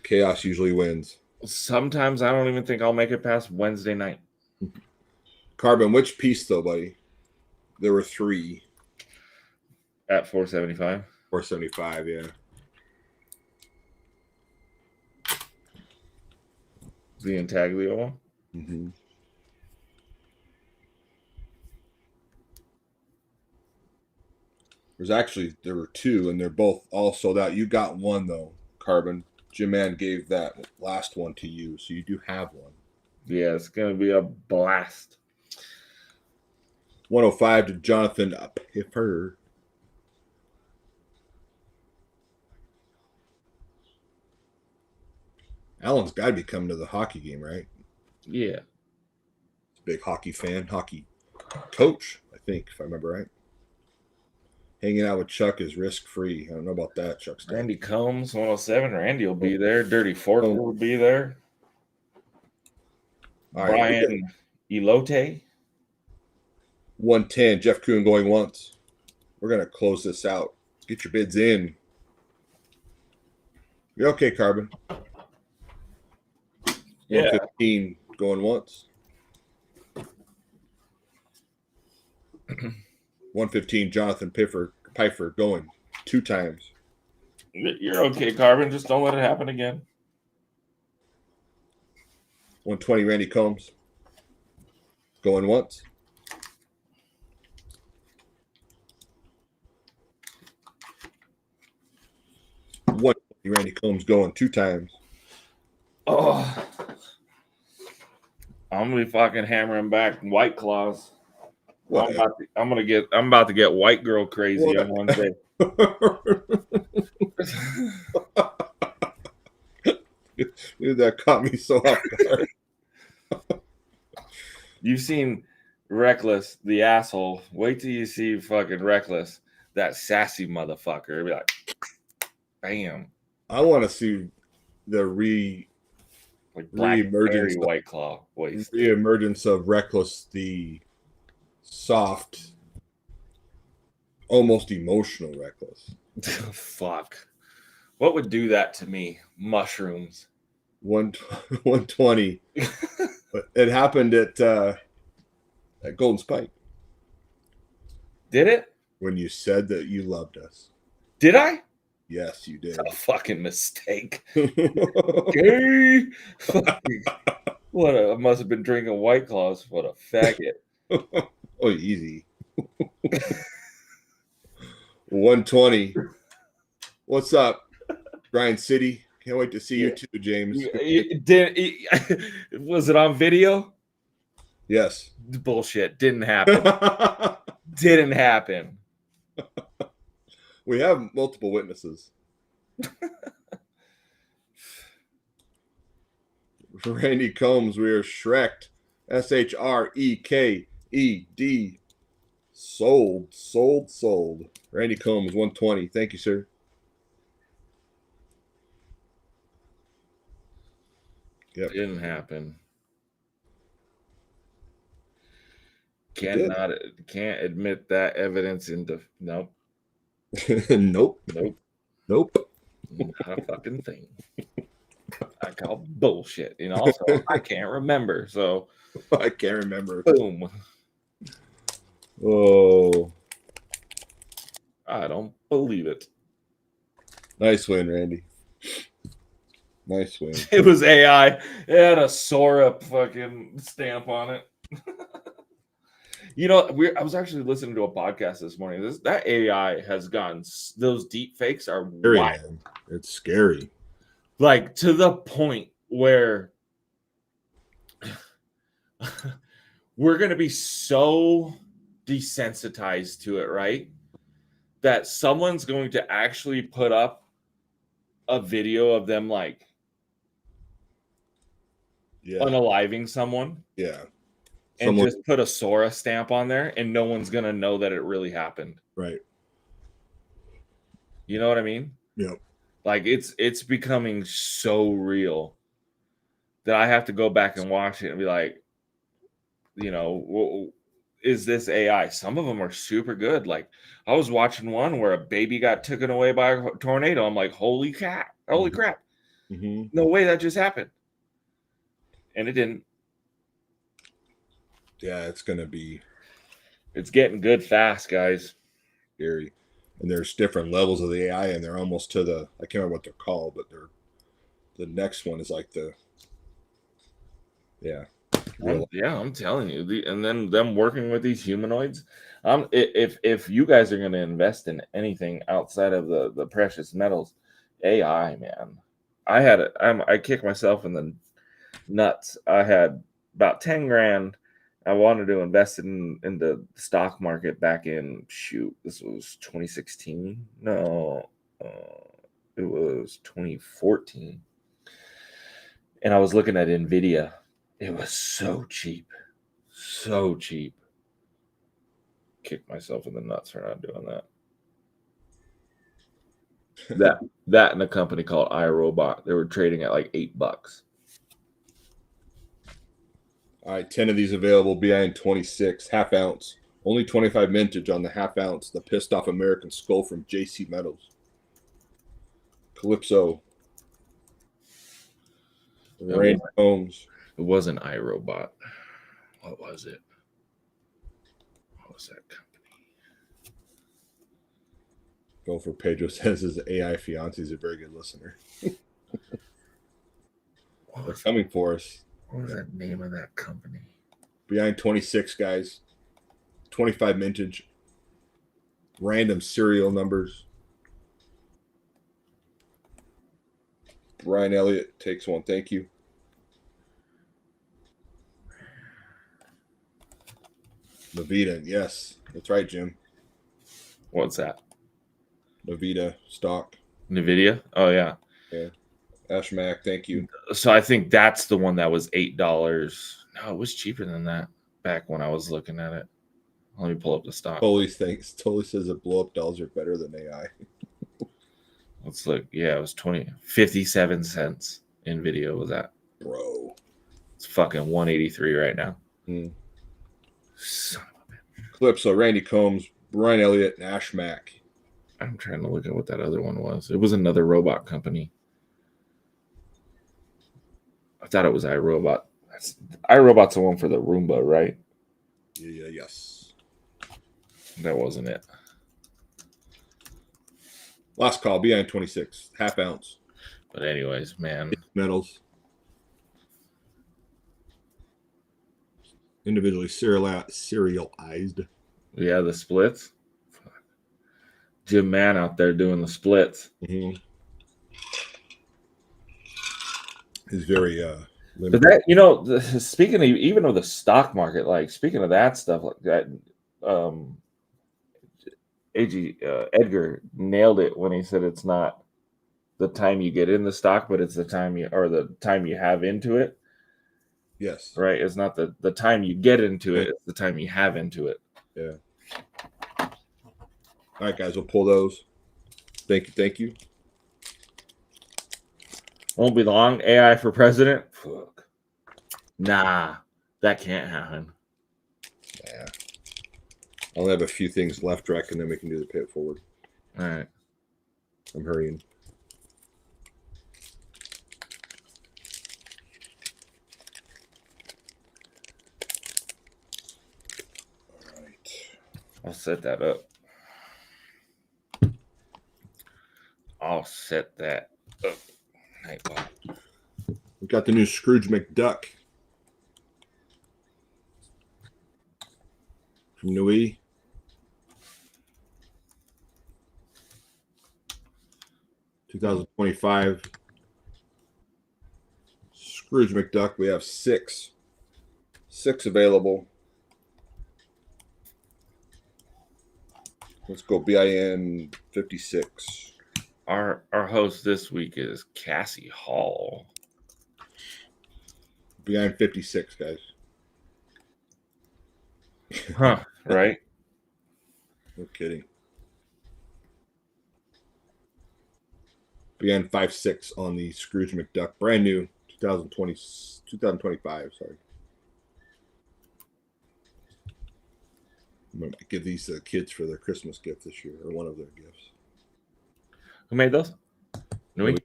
Chaos usually wins. Sometimes I don't even think I'll make it past Wednesday night. Carbon, which piece though, buddy? There were 3. At 475. 475, yeah. The intaglio one. Mm-hmm. There were 2, and they're both all sold out. You got one though, Carbon. Jim Mann gave that last one to you, so you do have one. Yeah, it's gonna be a blast. 105 to Jonathan Piffer. Alan's got to be coming to the hockey game, right? Yeah. Big hockey fan, hockey coach, I think, if I remember right. Hanging out with Chuck is risk-free. I don't know about that, Chuck's dad. Randy Combs, 107. Randy will be there. Dirty Fork will be there. All Brian right, Elote. 110. Jeff Kuhn going once. We're going to close this out. Get your bids in. You're okay, Carbon. Yeah. 115 going once. 115, Jonathan Pfeiffer going 2 times. You're okay, Carbon. Just don't let it happen again. 120, Randy Combs going once. Randy Combs going 2 times. Oh, I'm gonna be fucking hammering back White Claws. I'm about to get white girl crazy on Wednesday. Dude, that caught me so off guard. You've seen Reckless, the asshole. Wait till you see fucking Reckless, that sassy motherfucker. It'll be like, bam. I want to see the re-emergence White Claw voice. Re-emergence of Reckless, the soft, almost emotional Reckless. Fuck. What would do that to me? Mushrooms. 120. It happened at Golden Spike. Did it? When you said that you loved us. Did I? Yes, you did. A fucking mistake. Gay. Fucking- I must have been drinking White Claws. What a faggot. Oh, easy. 120. What's up, Brian City? Can't wait to see you too, James. Was it on video? Yes. Bullshit. Didn't happen. Didn't happen. We have multiple witnesses. Randy Combs, we are Shreked. SHREKED. Sold. Randy Combs, 120. Thank you, sir. Yep. Didn't happen. It Can't admit that evidence into nope. Nope. Not a fucking thing. I call bullshit. Also I can't remember. So I can't remember. Boom. Oh. I don't believe it. Nice win, Randy. Nice win. It was AI. It had a Sora fucking stamp on it. I was actually listening to a podcast this morning. That AI has gotten, those deep fakes are Scary, wild. man. It's scary. Like to the point where we're going to be so desensitized to it, right? That someone's going to actually put up a video of them like unaliving someone. Yeah. And just put a Sora stamp on there, and no one's gonna know that it really happened. Right. You know what I mean? Yep. Like it's becoming so real that I have to go back and watch it and be like, is this AI? Some of them are super good. Like I was watching one where a baby got taken away by a tornado. I'm like, holy crap! Mm-hmm. No way that just happened, and it didn't. Yeah, it's getting good fast, guys. Scary. And there's different levels of the AI, and they're almost to I can't remember what they're called, but the next one is like I'm telling you. And then them working with these humanoids. If you guys are going to invest in anything outside of the precious metals, AI, man. I kicked myself in the nuts. I had about 10 grand. I wanted to invest in the stock market back in this was 2016. No, it was 2014. And I was looking at Nvidia. It was so cheap. Kicked myself in the nuts for not doing that. That and a company called iRobot. They were trading at like $8. All right, 10 of these available. BIN 26, half ounce. Only 25 mintage on the half ounce. The pissed off American skull from JC Metals. Calypso. Randy Combs. It wasn't iRobot. What was it? What was that company? Go for Pedro says his AI fiance is a very good listener. They're coming for us. What was that name of that company? Behind 26, guys. 25 mintage. Random serial numbers. Brian Elliott takes one. Thank you. Navita, yes. That's right, Jim. What's that? Navita stock. NVIDIA? Oh, yeah. Yeah. Ashmack, thank you. So I think that's the one that was $8. No, it was cheaper than that back when I was looking at it. Let me pull up the stock. Totally says that blow up dolls are better than AI. Let's look. Yeah, it was 57 cents. NVIDIA was that. Bro. It's fucking 183 right now. Son of a bitch. Calypso, Randy Combs, Brian Elliott, and Ashmack. I'm trying to look at what that other one was. It was another robot company. I thought it was iRobot. iRobot's the one for the Roomba, right? Yeah, yes. That wasn't it. Last call, BIN 26, half ounce. But anyways, man. Metals. Individually serialized. Yeah, the splits. Jim Man out there doing the splits. Mm-hmm. Is very But that, speaking of even of the stock market, like speaking of that stuff like that, Edgar nailed it when he said it's not the time you get in the stock, but it's the time you have into it. Yes. Right. It's not the time you get into it, it's the time you have into it. Yeah. All right, guys, we'll pull those. Thank you. Won't be long. AI for president? Fuck. Nah, that can't happen. Yeah. I'll have a few things left, Reck, and then we can do the pay it forward. All right. I'm hurrying. All right. I'll set that up. We got the new Scrooge McDuck from Nui. $2025 Scrooge McDuck. We have six available. Let's go BIN 56. Our host this week is Cassie Hall. BIN 56, guys. Huh, right? No kidding. BIN 56 on the Scrooge McDuck. Brand new 2025, sorry. I'm going to give these to the kids for their Christmas gift this year, or one of their gifts. Who made those? Nui?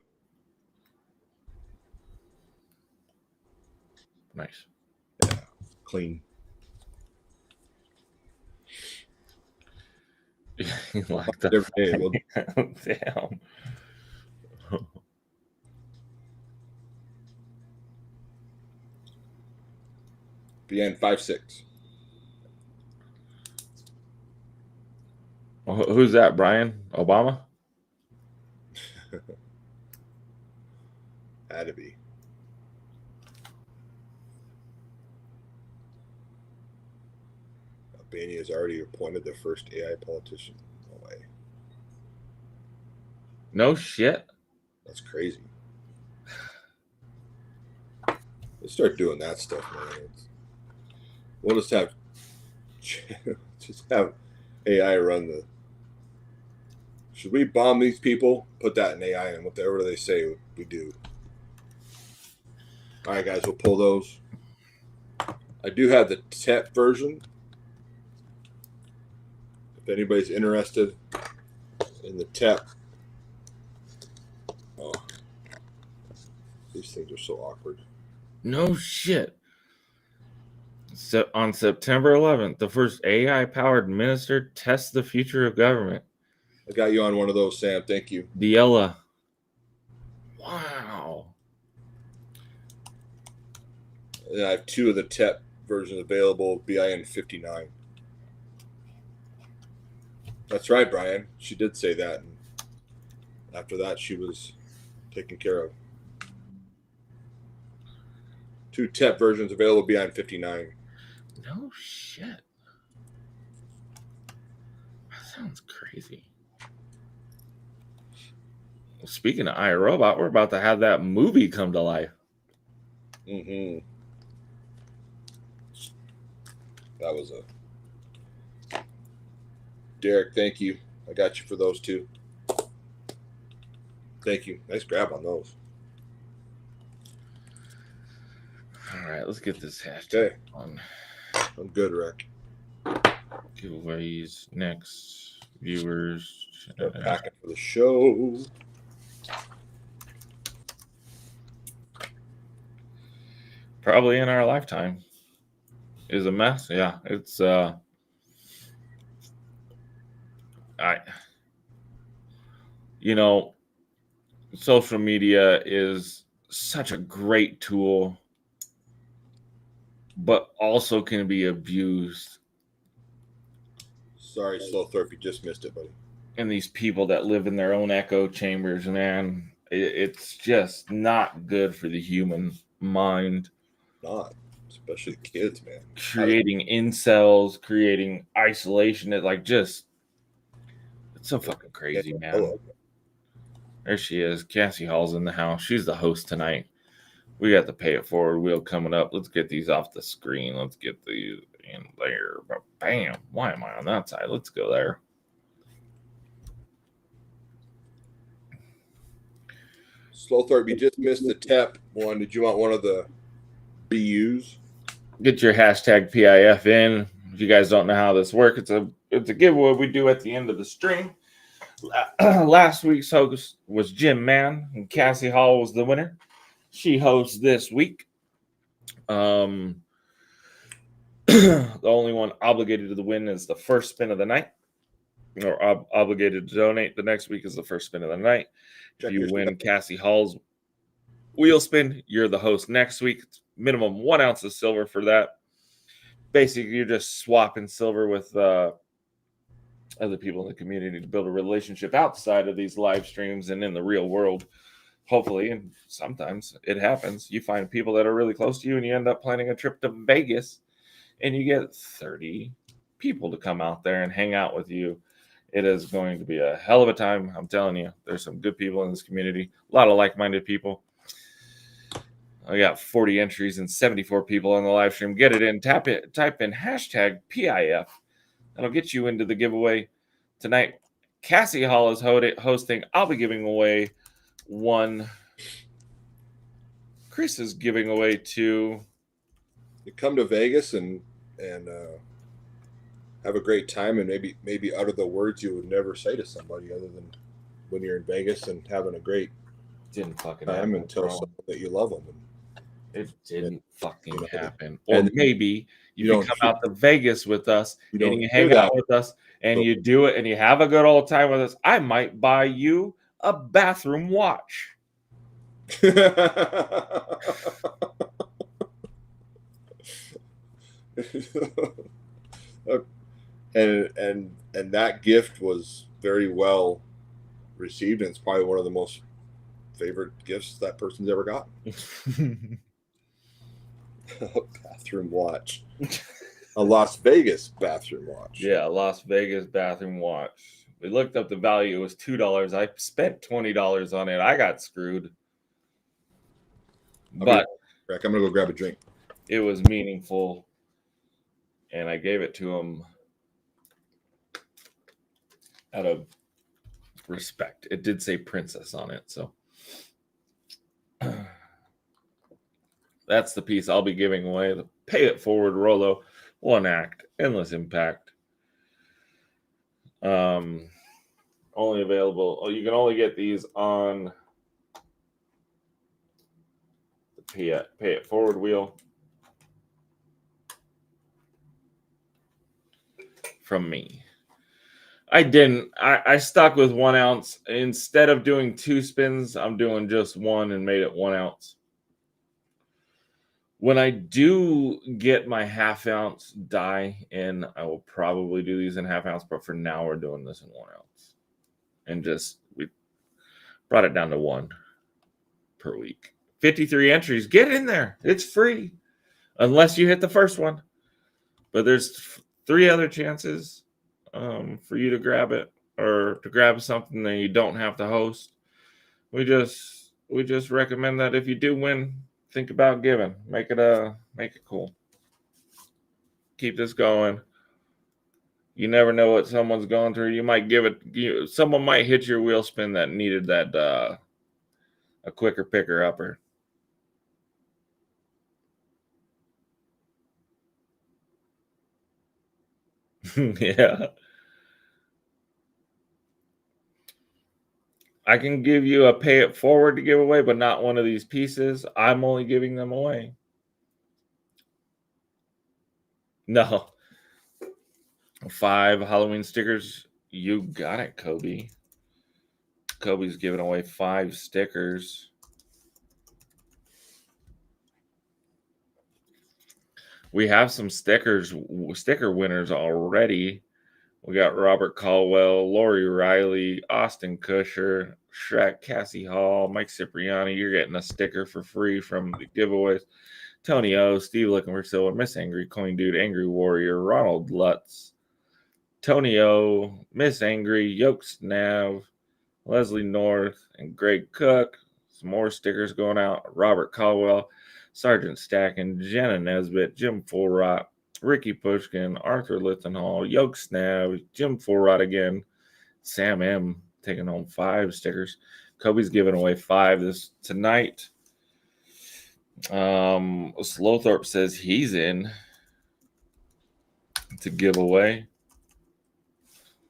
Nice. Yeah, clean. Like that. Every day. Well, damn. BN 56. Who's that, Brian? Obama? Had to be. Albania has already appointed the first AI politician. No way. No shit. That's crazy. Let's start doing that stuff, man. We'll just have AI run the. Should we bomb these people? Put that in AI, and whatever they say, we do. All right, guys, we'll pull those. I do have the TEP version. If anybody's interested in the TEP. Oh, these things are so awkward. No shit. So on September 11th, the first AI-powered minister tests the future of government. I got you on one of those, Sam. Thank you. Diella. Wow. And I have two of the TEP versions available, BIN 59. That's right, Brian. She did say that. And after that, she was taken care of. Two TEP versions available, BIN 59. No shit. That sounds crazy. Well, speaking of iRobot, we're about to have that movie come to life. Mm-hmm. That was Derek, thank you. I got you for those two. Thank you. Nice grab on those. All right, let's get this hashtag on. I'm good, Reck. Giveaways next. Viewers. Start packing for the show. Probably in our lifetime. Is a mess. Yeah, it's social media is such a great tool, but also can be abused. Sorry, Slowthorpe, you just missed it, buddy. And these people that live in their own echo chambers, man, it's just not good for the human mind. Not, especially kids, man. Creating incels, creating isolation, it's so fucking crazy, man. Hello. There she is. Cassie Hall's in the house. She's the host tonight. We got the pay it forward wheel coming up. Let's get these off the screen. Let's get these in there. Bam. Why am I on that side? Let's go there. Slowthorpe, you just missed the TEP one. Did you want one of the BUs? Get your hashtag PIF in. If you guys don't know how this works, it's a giveaway we do at the end of the stream. Last week's host was Jim Mann, and Cassie Hall was the winner. She hosts this week. The only one obligated to the win is the first spin of the night, or obligated to donate. The next week is the first spin of the night. If you win Cassie Hall's wheel spin, you're the host next week. It's minimum 1 ounce of silver for that. Basically, you're just swapping silver with other people in the community to build a relationship outside of these live streams and in the real world. Hopefully, and sometimes it happens, you find people that are really close to you and you end up planning a trip to Vegas and you get 30 people to come out there and hang out with you. It is going to be a hell of a time. I'm telling you, there's some good people in this community, a lot of like-minded people. I got 40 entries and 74 people on the live stream. Get it in, type in hashtag PIF. That'll get you into the giveaway tonight. Cassie Hall is hosting. I'll be giving away one. Chris is giving away two. You come to Vegas and have a great time, and maybe utter the words you would never say to somebody other than when you're in Vegas and having a great Didn't fucking time happen, and tell someone that you love them. It didn't fucking happen. Or and maybe you don't can come out to Vegas with us You and don't you do hang that. out with us and you do it and you have a good old time with us. I might buy you a bathroom watch. and that gift was very well received, and it's probably one of the most favorite gifts that person's ever gotten. Bathroom watch. A Las Vegas bathroom watch. Yeah, Las Vegas bathroom watch. We looked up the value. It was $2. I spent $20 on it. I got screwed. But Reck, I'm going to go grab a drink. It was meaningful. And I gave it to him out of respect. It did say princess on it. So that's the piece I'll be giving away. The Pay It Forward Rolo. One act. Endless Impact. Only available. Oh, you can only get these on the Pay It Forward wheel from me. I stuck with 1 ounce. Instead of doing 2 spins, I'm doing just one and made it 1 ounce. When I do get my half ounce die in, I will probably do these in half ounce, but for now we're doing this in 1 ounce. And we brought it down to 1 per week. 53 entries. Get in there. It's free. Unless you hit the first one. But there's 3 other chances for you to grab it or to grab something that you don't have to host. We just recommend that if you do win, think about giving. Make it cool. Keep this going. You never know what someone's going through. You might someone might hit your wheel spin that needed that a quicker picker upper. Yeah. I can give you a Pay It Forward to give away, but not one of these pieces. I'm only giving them away. No. 5 Halloween stickers. You got it, Kobe. Kobe's giving away 5 stickers. We have some sticker winners already. We got Robert Caldwell, Lori Riley, Austin Kusher, Shrek, Cassie Hall, Mike Cipriani. You're getting a sticker for free from the giveaways. Tony O, Steve looking for silver, Miss Angry, Coin Dude, Angry Warrior, Ronald Lutz, Tony O, Miss Angry, Yokes Nav, Leslie North, and Greg Cook. Some more stickers going out. Robert Caldwell, Sergeant Stacken, Jenna Nesbitt, Jim Fullrot, Ricky Pushkin, Arthur Lithenhall, Yoke Snav, Jim Fullrot again, Sam M taking home 5 stickers. Kobe's giving away 5 this tonight. Slowthorpe says he's in to give away.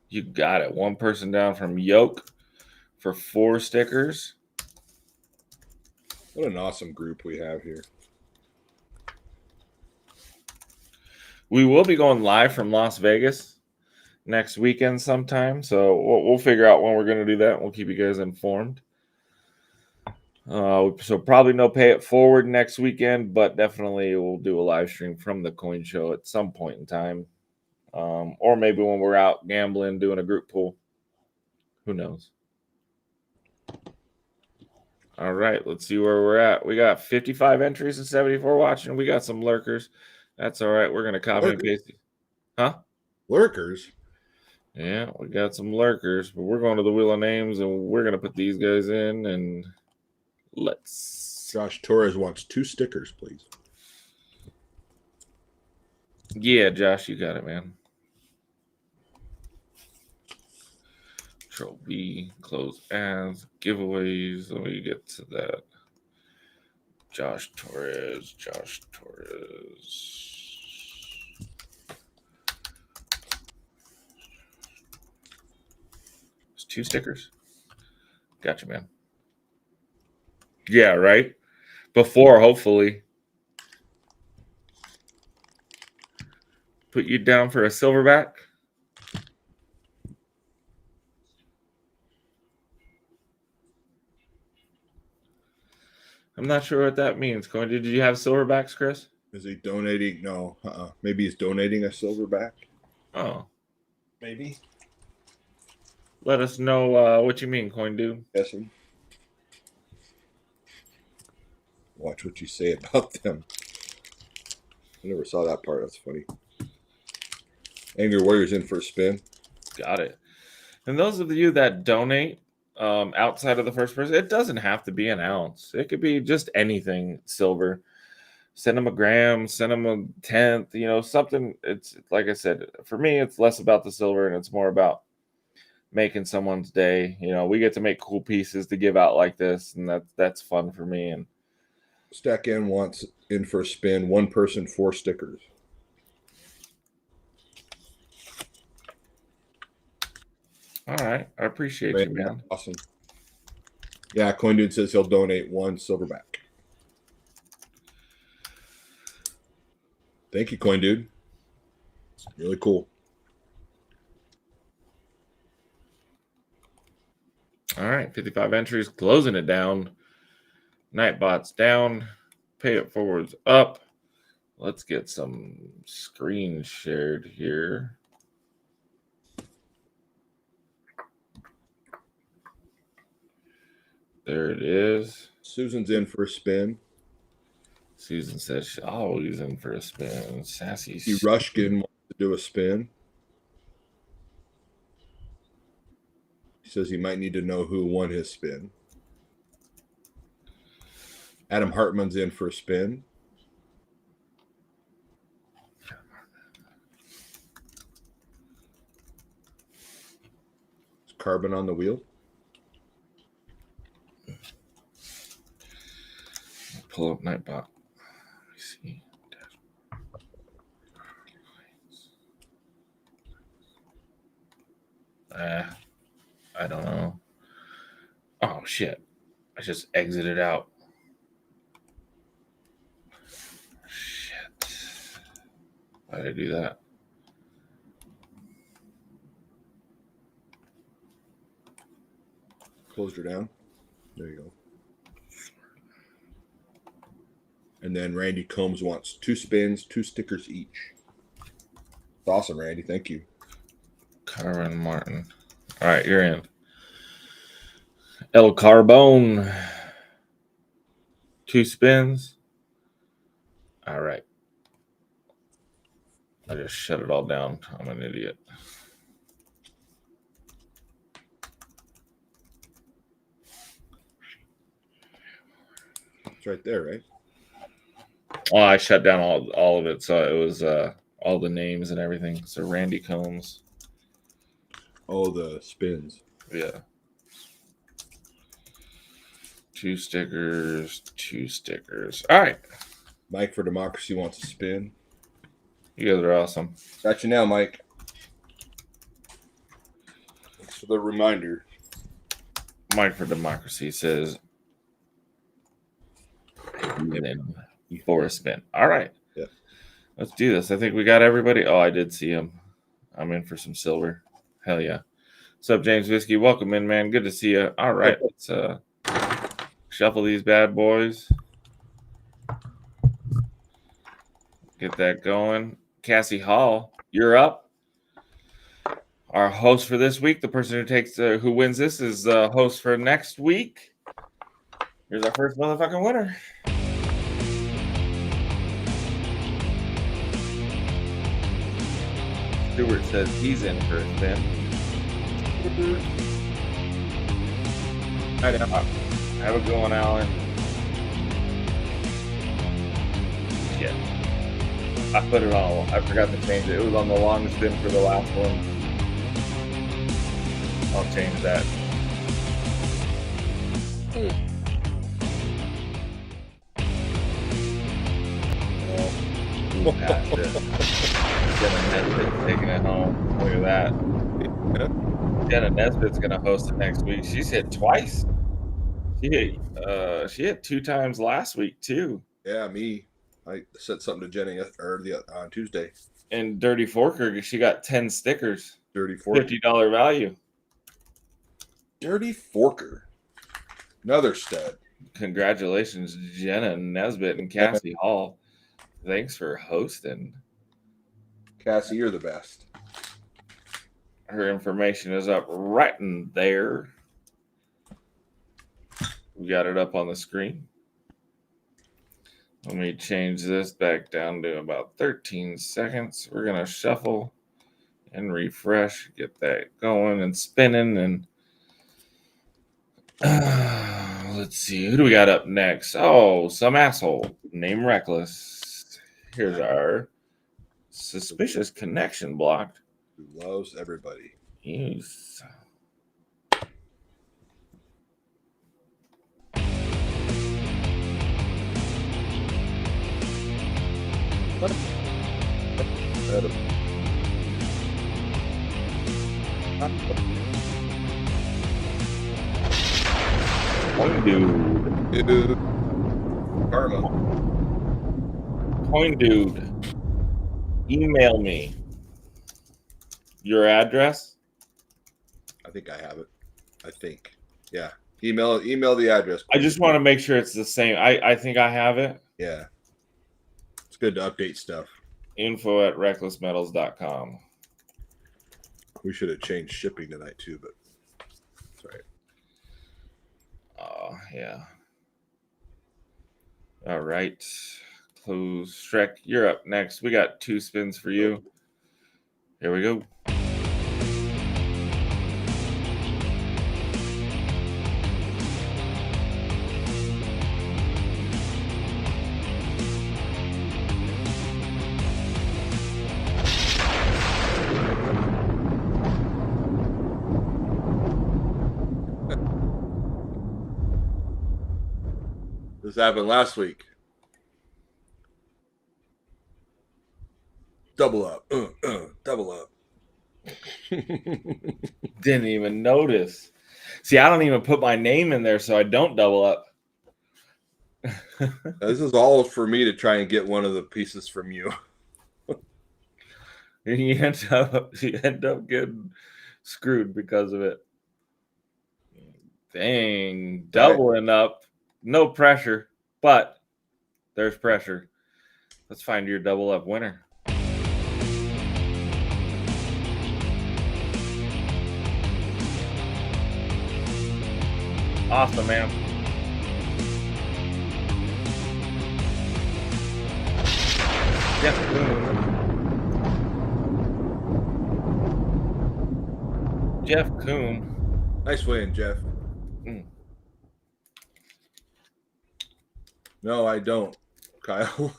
You got it. One person down from Yoke for 4 stickers. What an awesome group we have here. We will be going live from Las Vegas next weekend sometime, so we'll figure out when we're going to do that. We'll keep you guys informed. So probably no pay it forward next weekend, but definitely we'll do a live stream from the coin show at some point in time, or maybe when we're out gambling, doing a group pool. Who knows? All right, let's see where we're at. We got 55 entries and 74 watching. We got some lurkers. That's all right. We're going to copy and paste it. Huh? Lurkers? Yeah, we got some lurkers, but we're going to the Wheel of Names, and we're going to put these guys in, and let's... Josh Torres wants 2 stickers, please. Yeah, Josh, you got it, man. Control B, close as, giveaways. Let me get to that. Josh Torres. It's 2 stickers. Gotcha, man. Yeah, right? Before, hopefully. Put you down for a silverback. I'm not sure what that means. Did you have silverbacks, Chris? Is he donating? No. Maybe he's donating a silverback. Oh. Maybe. Let us know what you mean, Coin Dude. Guessing. Watch what you say about them. I never saw that part. That's funny. Angry Warrior's in for a spin. Got it. And those of you that donate outside of the first person, it doesn't have to be an ounce. It could be just anything silver. Send them a gram, send them a tenth, something. It's like I said, for me, it's less about the silver and it's more about making someone's day. We get to make cool pieces to give out like this, and that's fun for me. And Stack N wants in for a spin. 1 person, 4 stickers. All right. I appreciate you, man. Awesome. Yeah, Coin Dude says he'll donate 1 silverback. Thank you, Coin Dude. Really cool. All right. 55 entries, closing it down. Nightbot's down. Pay it forwards up. Let's get some screen shared here. There it is. Susan's in for a spin. Susan says she's always in for a spin. Sassy. Rushkin wants to do a spin. He says he might need to know who won his spin. Adam Hartman's in for a spin. Is Carbon on the wheel? Pull up Nightbot. Let me see. I don't know. Oh shit! I just exited out. Shit! Why did I do that? Closed her down. There you go. And then Randy Combs wants 2 spins, 2 stickers each. That's awesome, Randy. Thank you. Carmen Martin. All right, you're in. El Carbone. 2 spins. All right. I just shut it all down. I'm an idiot. It's right there, right? Oh, I shut down all of it, so it was all the names and everything. So Randy Combs. Oh, the spins. Yeah. 2 stickers, 2 stickers. All right. Mike for Democracy wants a spin. You guys are awesome. Got you now, Mike. Thanks for the reminder. Mike for Democracy says for a spin. All right. Yeah. Let's do this. I think we got everybody. Oh, I did see him. I'm in for some silver. Hell yeah. What's up, James Whiskey? Welcome in, man. Good to see you. All right. Let's shuffle these bad boys. Get that going. Cassie Hall, you're up. Our host for this week, the person who takes who wins this is the host for next week. Here's our first motherfucking winner. Stewart says he's in for a spin. I know. Have a good one, Alan. Shit. I put it on. I forgot to change it. It was on the long spin for the last one. I'll change that. Ooh, passed it. Jenna Nesbitt taking it home. Look at that. Jenna Nesbitt's gonna host it next week. She's hit twice. She hit 2 times last week too. Yeah, me. I said something to Jenny on Tuesday. And Dirty Forker, she got 10 stickers. Dirty Forker. $50 value. Dirty Forker. Another stud. Congratulations, Jenna Nesbitt and Cassie Hall. Thanks for hosting. Cassie, you're the best. Her information is up right in there. We got it up on the screen. Let me change this back down to about 13 seconds. We're going to shuffle and refresh, get that going and spinning. And let's see, who do we got up next? Oh, some asshole named Reckless. Here's our suspicious connection blocked. Who loves everybody. Use. Coin Dude. Karma. Coin Dude. Email me your address. I think I have it. I think. Yeah. Email the address. I just want to make sure it's the same. I think I have it. Yeah. It's good to update stuff. info@recklessmetals.com. We should have changed shipping tonight too, but that's right. Oh, yeah. All right. Close. Shrek, you're up next. We got 2 spins for you. Here we go. This happened last week. Double up. Double up. Didn't even notice. See, I don't even put my name in there so I don't double up. This is all for me to try and get one of the pieces from you. And you end up getting screwed because of it. Dang, doubling up. No pressure, but there's pressure. Let's find your double up winner. Awesome, man. Jeff Coon. Jeff Coon. Nice win, Jeff. No, I don't, Kyle.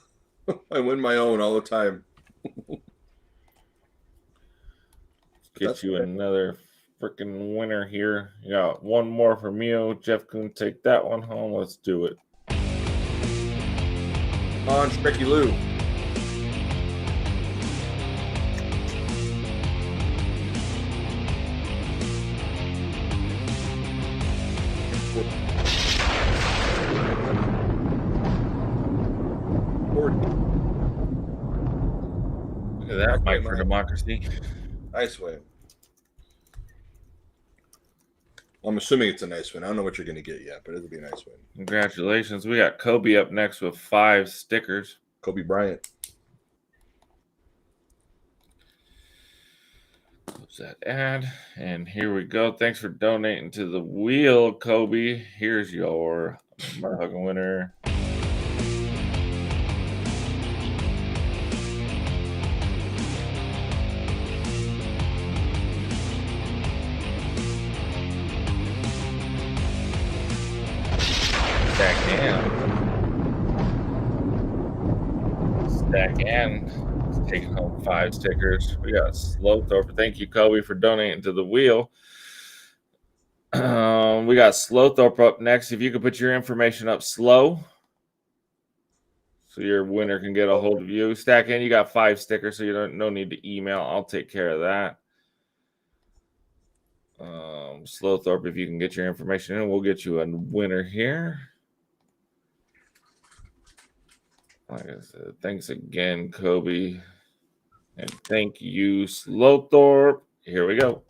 I win my own all the time. Get you another freaking winner here. You got one more from you. Jeff Coon, take that one home. Let's do it. On Shreky Lou. Look at that, Mike for Democracy. Nice win. I'm assuming it's a nice win. I don't know what you're going to get yet, but it'll be a nice win. Congratulations. We got Kobe up next with 5 stickers. Kobe Bryant. Close that ad. And here we go. Thanks for donating to the wheel, Kobe. Here's your motherfucking winner. Stack and taking home 5 stickers. We got Slowthorpe. Thank you, Kobe, for donating to the wheel. We got Slowthorpe up next. If you could put your information up slow so your winner can get a hold of you. Stack in, you got 5 stickers, so you don't no need to email. I'll take care of that. Slowthorpe, if you can get your information in, we'll get you a winner here. Like I said, thanks again, Kobe. And thank you, Slowthorpe. Here we go.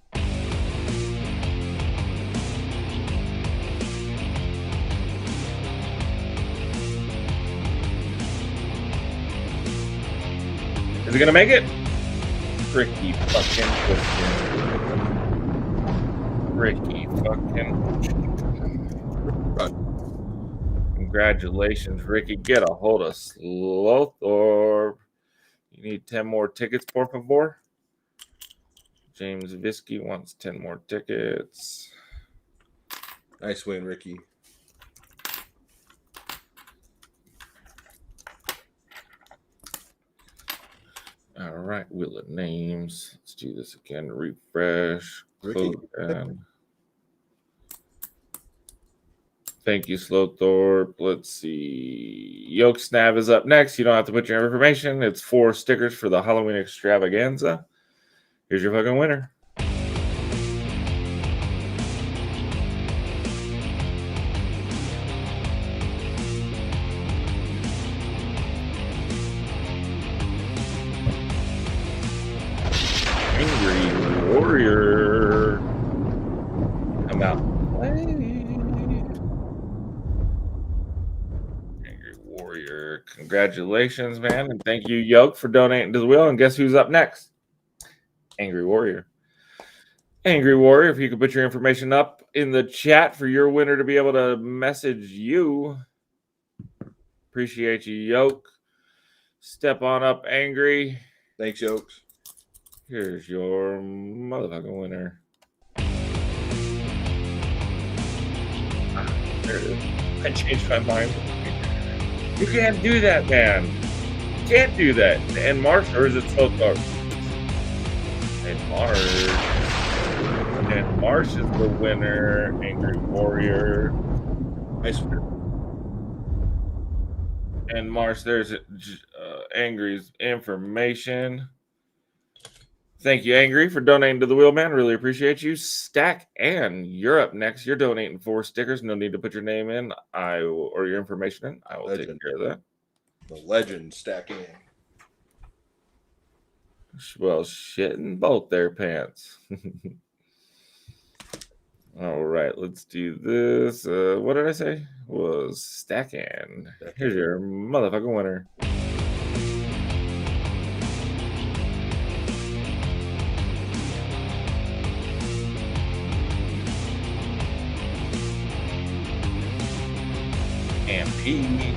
Is he going to make it? Ricky fucking Congratulations, Ricky. Get a hold of Slowthorpe. You need 10 more tickets, por favor. James Visky wants 10 more tickets. Nice win, Ricky. All right, wheel of names. Let's do this again. Refresh. Ricky. Thank you, Slowthorpe. Let's see. Yoke Snav is up next. You don't have to put your information. It's 4 stickers for the Halloween extravaganza. Here's your fucking winner. Angry Warrior. Come out. Congratulations, man. And thank you, Yoke, for donating to the wheel. And guess who's up next? Angry Warrior. Angry Warrior, if you could put your information up in the chat for your winner to be able to message you. Appreciate you, Yoke. Step on up, Angry. Thanks, Yokes. Here's your motherfucking winner. There it is. I changed my mind. You can't do that, man. You can't do that. And Marsh, or is it Slowthorpe? And Marsh is the winner. Angry Warrior. Nice. And Marsh, there's Angry's information. Thank you, Angry, for donating to the Wheelman. Really appreciate you. Stack, and you're up next. You're donating 4 stickers. No need to put your name in. Or your information in. I will take care of that. The legend stacking. Well, shit in both their pants. All right, let's do this. What did I say? Was stacking. Here's your motherfucking winner. MP.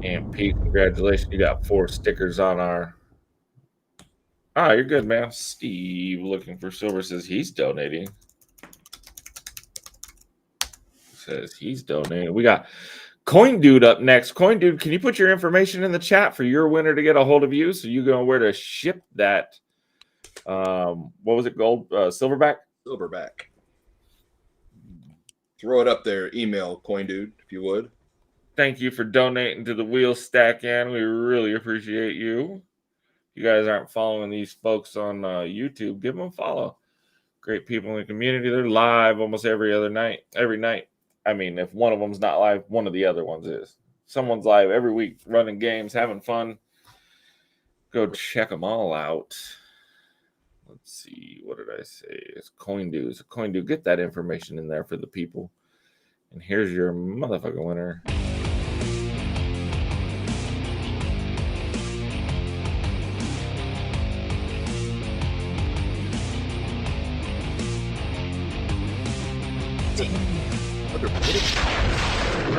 MP, congratulations. You got 4 stickers on our. Ah, you're good, man. Steve looking for silver says he's donating. Says he's donating. We got Coin Dude up next. Coin Dude, can you put your information in the chat for your winner to get a hold of you? So you know where to ship that. What was it? Gold, silverback? Silverback. Throw it up there. Email Coin Dude if you would. Thank you for donating to the Wheel Stack, and we really appreciate you. If you guys aren't following these folks on YouTube, give them a follow. Great people in the community. They're live almost every night. I mean, if one of them's not live, one of the other ones is. Someone's live every week, running games, having fun. Go check them all out. Let's see. What did I say? It's Coin Dude. Coin Dude, get that information in there for the people. And here's your motherfucking winner.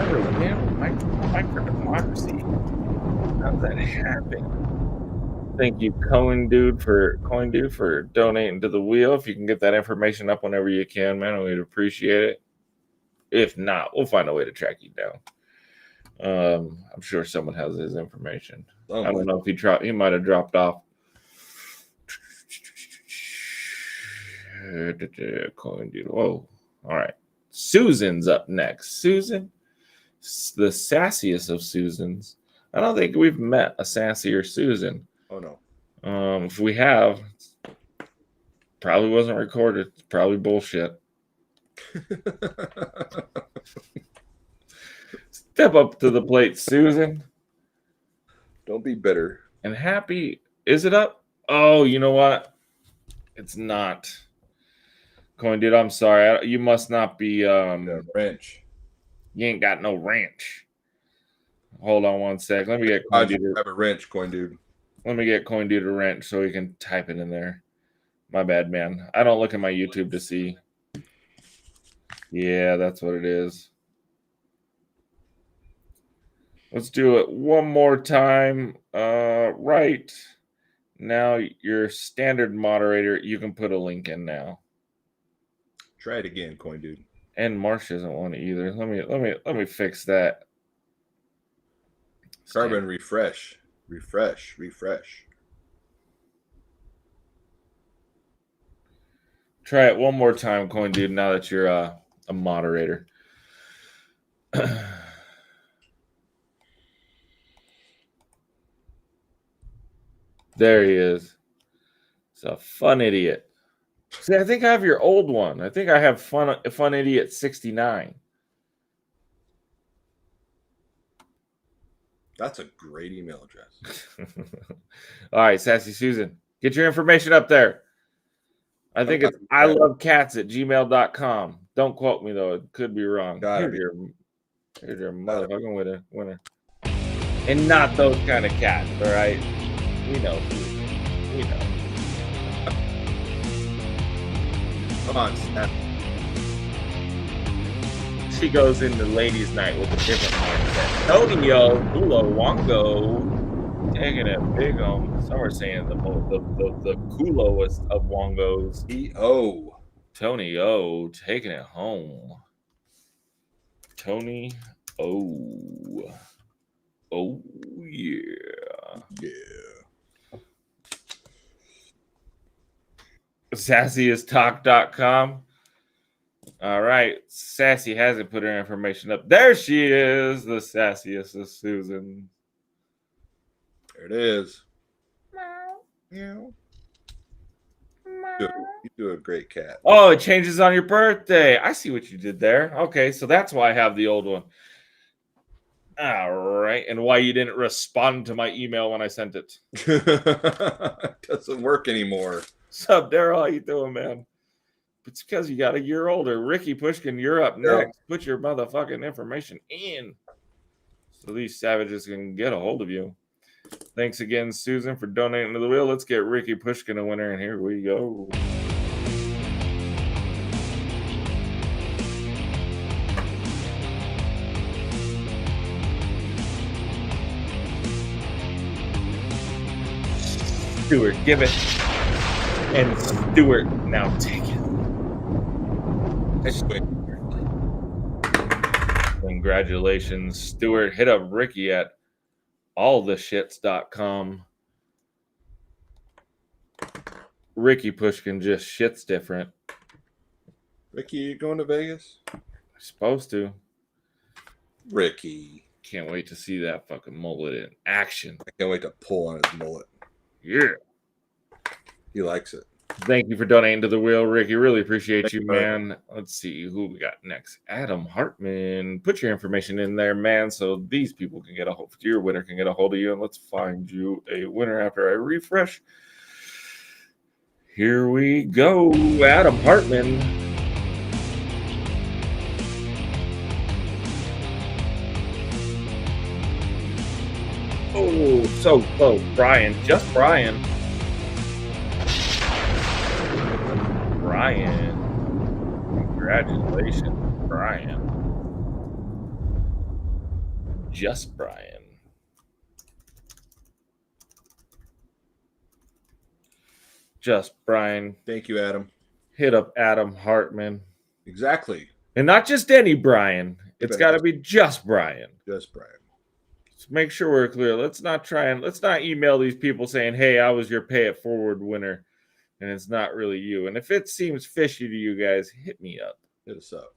Remember, micro-democracy. How's that happen? Thank you, Coin Dude, for donating to the wheel. If you can get that information up whenever you can, man, we'd appreciate it. If not, we'll find a way to track you down. I'm sure someone has his information. I don't know if he might have dropped off. Coin Dude. Whoa. All right. Susan's up next. Susan, the sassiest of Susans. I don't think we've met a sassier Susan. Oh, no. If we have, probably wasn't recorded. It's probably bullshit. Step up to the plate, Susan. Don't be bitter. And happy. Is it up? Oh, you know what? It's not. Coin Dude, I'm sorry. You must not be wrench. You ain't got no wrench. Hold on one sec. Let me get Coin Dude. Have a wrench, Coin Dude. Let me get Coin Dude a wrench so he can type it in there. My bad, man. I don't look at my YouTube to see. Yeah, that's what it is. Let's do it one more time. Right now, your standard moderator, you can put a link in now. Try it again, Coin Dude. And Marsh doesn't want it either. Let me fix that. Carbon refresh. Try it one more time, Coin Dude, now that you're a moderator. There he is. It's a fun idiot. See, I think I have your old one. I think I have fun idiot 69. That's a great email address. All right, Sassy Susan, get your information up there. I think it's ilovecats@gmail.com. Don't quote me, though. It could be wrong. Here's your motherfucking winner. And not those kind of cats, all right? We know. We know. Come on, Snap. She goes into ladies' night with a different mindset. Tonio, Kulo, Wongo, taking it big on. Some are saying the coolest of Wongos. E.O. Tony O taking it home. Tony O. Oh, yeah. Yeah. SassyIsTalk.com. All right. Sassy hasn't put her information up. There she is, the sassiest of Susan. There it is. Meow. You do a great cat. Oh, it changes on your birthday. I see what you did there. Okay, so that's why I have the old one. All right. And why you didn't respond to my email when I sent it. Doesn't work anymore. Sup, Daryl? How you doing, man? It's because you got a year older. Ricky Pushkin, you're up next. Put your motherfucking information in so these savages can get a hold of you. Thanks again, Susan, for donating to the wheel. Let's get Ricky Pushkin a winner, and here we go. Stewart, give it. And Stewart, now take it. Congratulations, Stewart. Hit up Ricky at alltheshits.com. Ricky Pushkin just shits different. Ricky, you going to Vegas? Supposed to. Ricky. Can't wait to see that fucking mullet in action. I can't wait to pull on his mullet. Yeah. He likes it. Thank you for donating to the wheel, Ricky. Really appreciate you, man. Let's see who we got next. Adam Hartman. Put your information in there, man, so these people can get a hold. Your winner can get a hold of you, and let's find you a winner after I refresh. Here we go, Adam Hartman. Oh, so close, Brian. Just Brian. Brian. Congratulations, Brian. Just Brian. Just Brian. Thank you, Adam. Hit up Adam Hartman. Exactly. And not just any Brian. It's got to be just Brian. Just Brian. Let's make sure we're clear. Let's not email these people saying, hey, I was your pay it forward winner. And it's not really you. And if it seems fishy to you guys, hit me up. Hit us up.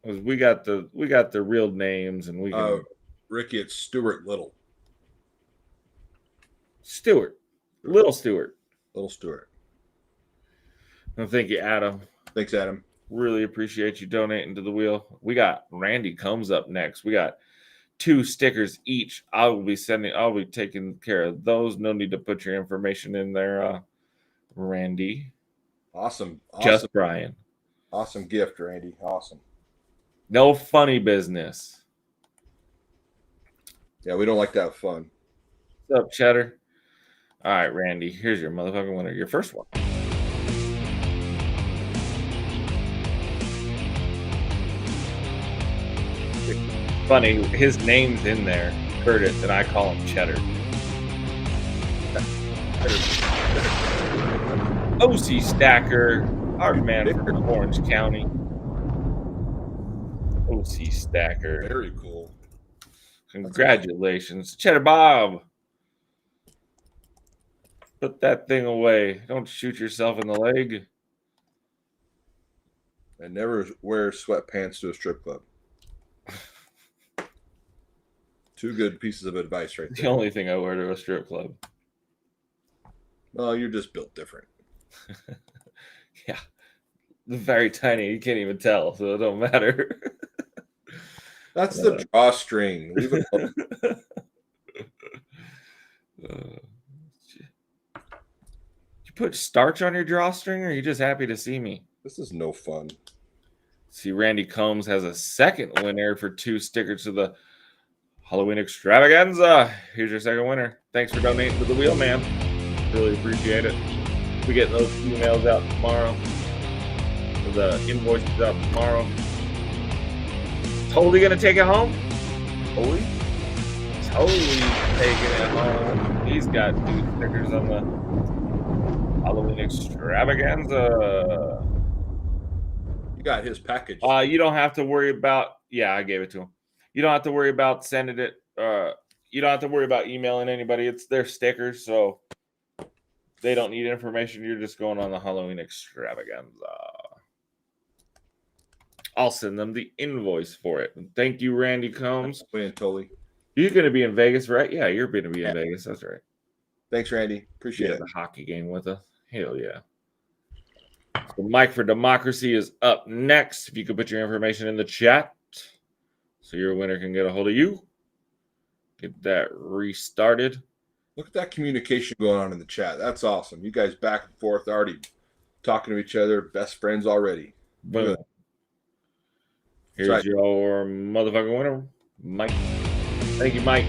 Because we got the real names, and we can. Ricky, it's Stuart Little. Stewart, Little Stewart. Little Stewart. No, thank you, Adam. Thanks, Adam. Really appreciate you donating to the wheel. We got Randy Combs up next. We got 2 stickers each. I'll be taking care of those. No need to put your information in there, Randy. Awesome. Just Brian. Awesome gift, Randy. Awesome. No funny business. Yeah, we don't like to have fun. What's up, Cheddar? All right, Randy. Here's your motherfucking winner. Your first one. Funny, his name's in there, Curtis, and I call him Cheddar. OC Stacker, our man from Orange County. OC Stacker. Very cool. Congratulations. Cheddar Bob. Put that thing away. Don't shoot yourself in the leg. And never wear sweatpants to a strip club. 2 good pieces of advice right there. The only thing I wear to a strip club. Well, you're just built different. Yeah. Very tiny. You can't even tell, so it don't matter. That's the drawstring. Leave it alone. You put starch on your drawstring, or are you just happy to see me? This is no fun. See, Randy Combs has a second winner for 2 stickers to the Halloween extravaganza. Here's your second winner. Thanks for donating to the wheel, man. Really appreciate it. We get those emails out tomorrow. The invoices out tomorrow. Totally gonna take it home? Holy? Totally taking it home. He's got 2 stickers on the Halloween extravaganza. You got his package. You don't have to worry about. Yeah, I gave it to him. You don't have to worry about sending it. You don't have to worry about emailing anybody. It's their stickers, so they don't need information. You're just going on the Halloween extravaganza. I'll send them the invoice for it. Thank you, Randy Combs. Totally. You're going to be in Vegas, right? Yeah, you're going to be in Vegas. That's right. Thanks, Randy. Appreciate it. The hockey game with us. Hell yeah. So Mike for Democracy is up next. If you could put your information in the chat so your winner can get a hold of you. Get that restarted. Look at that communication going on in the chat. That's awesome. You guys back and forth already talking to each other, best friends already. Boom. Good. Here's Right. your motherfucking winner, Mike. Thank you, Mike.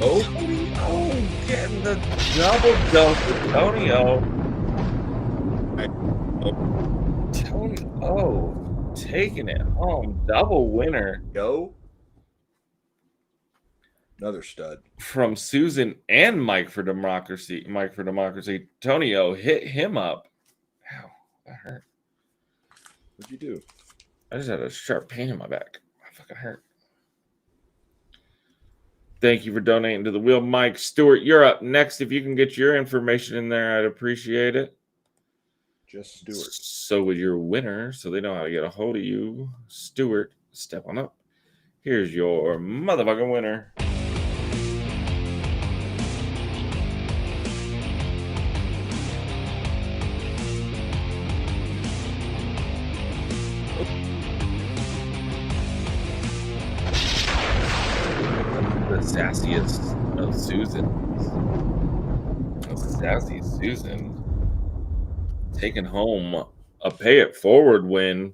Oh, Tony O getting the double dose with Tony O. Tony O taking it home. Double winner yo. Another stud. from Susan and Mike for Democracy. Mike for Democracy. Tony O hit him up. Ow, that hurt. What'd you do? I just had a sharp pain in my back. That fucking hurt. Thank you for donating to the wheel, Mike. Stewart, you're up next. If you can get your information in there, I'd appreciate it. Just Stewart. So with your winner, so they know how to get a hold of you. Stewart, step on up. Here's your motherfucking winner. The sassiest of Susan. The sassy Susan taking home a pay it forward win.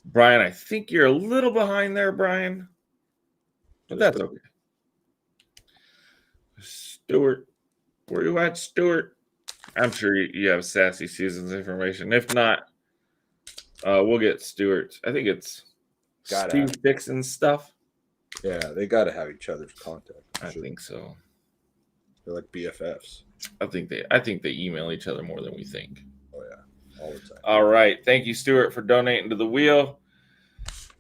Brian, I think you're a little behind there, Brian. But that's okay. Stuart, where you at, Stuart? I'm sure you have Sassy Susan's information. If not, we'll get Stuart. I think it's Steve Dixon's stuff. Yeah, they got to have each other's contact. I think so. They're like BFFs. I think they email each other more than we think. Oh yeah, all the time. All right, thank you, Stuart, for donating to the wheel.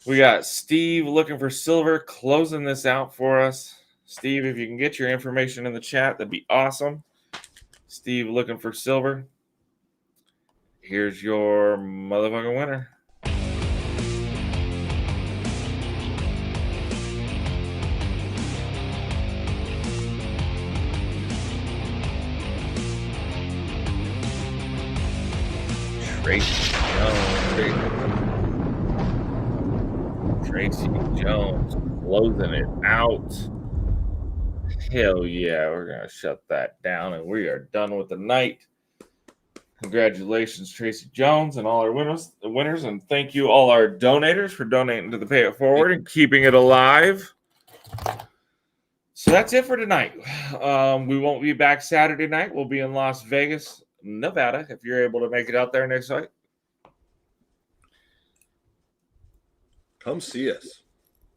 We got Steve looking for silver, closing this out for us. Steve, if you can get your information in the chat, that'd be awesome. Steve looking for silver. Here's your motherfucking winner. Tracy Jones closing it out. Hell yeah, we're going to shut that down, and we are done with the night. Congratulations, Tracy Jones, and all our winners, and thank you all our donators for donating to the Pay It Forward and keeping it alive. So that's it for tonight. We won't be back Saturday night. We'll be in Las Vegas, Nevada, if you're able to make it out there next night. Come see us.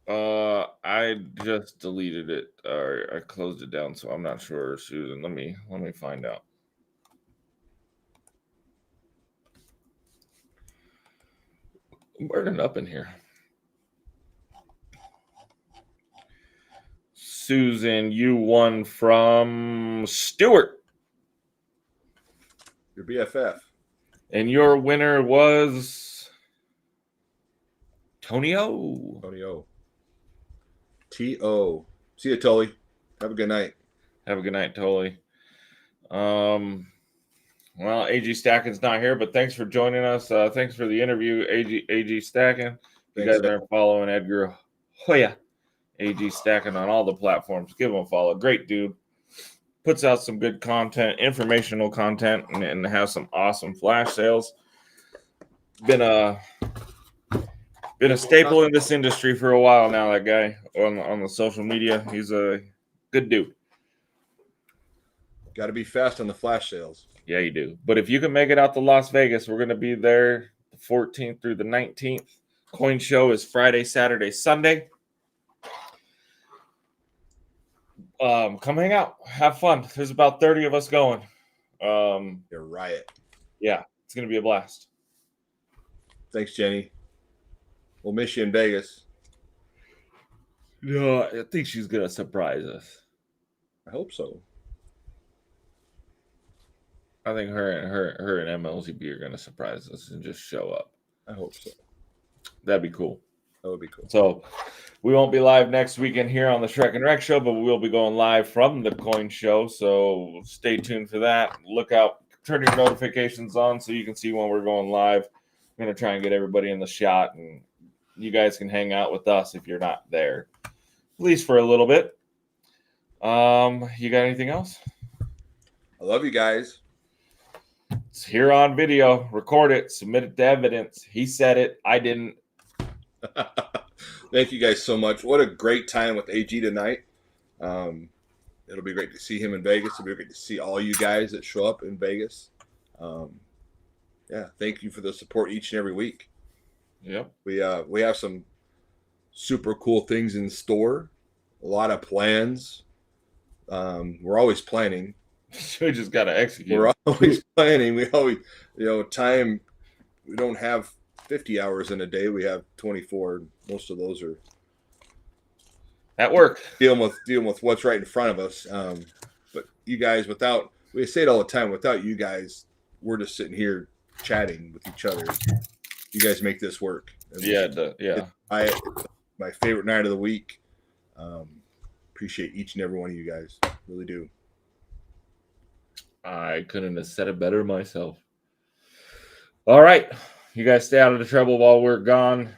I just deleted it, or I closed it down, so I'm not sure, Susan. Let me find out. I'm burning up in here. Susan, you won from Stewart. Your BFF. And your winner was Tony O. Tony O. T.O. See you, Tully. Have a good night. Have a good night, Tully. Well, AG Stacken's not here, but thanks for joining us. Thanks for the interview, AG Stacken. You guys aren't following Edgar Hoya, AG Stacken on all the platforms. Give him a follow. Great dude. Puts out some good content, informational content, and has some awesome flash sales. Been a staple in this industry for a while now, that guy on the social media. He's a good dude. Got to be fast on the flash sales. Yeah, you do. But if you can make it out to Las Vegas, we're going to be there the 14th through the 19th. Coin show is Friday, Saturday, Sunday. Come hang out. Have fun. There's about 30 of us going. You're riot. Yeah, it's going to be a blast. Thanks, Jenny. We'll miss you in Vegas. No, I think she's going to surprise us. I hope so. I think her and MLZB are going to surprise us and just show up. I hope so. That'd be cool. That would be cool. So we won't be live next weekend here on the Shrek and Reck show, but we will be going live from the coin show. So stay tuned for that. Look out, turn your notifications on so you can see when we're going live. I'm going to try and get everybody in the shot, and you guys can hang out with us if you're not there, at least for a little bit. You got anything else? I love you guys. It's here on video. Record it. Submit it to evidence. He said it. I didn't. Thank you guys so much. What a great time with AG tonight. It'll be great to see him in Vegas. It'll be great to see all you guys that show up in Vegas. Yeah, thank you for the support each and every week. Yep. We have some super cool things in store. A lot of plans. We're always planning. We just got to execute. We're always planning. We always, time. We don't have 50 hours in a day. We have 24. Most of those are at work, dealing with what's right in front of us. But you guys, we say it all the time. Without you guys, we're just sitting here chatting with each other. You guys make this work. Yeah. My favorite night of the week. Appreciate each and every one of you guys. Really do. I couldn't have said it better myself. All right. You guys stay out of the trouble while we're gone.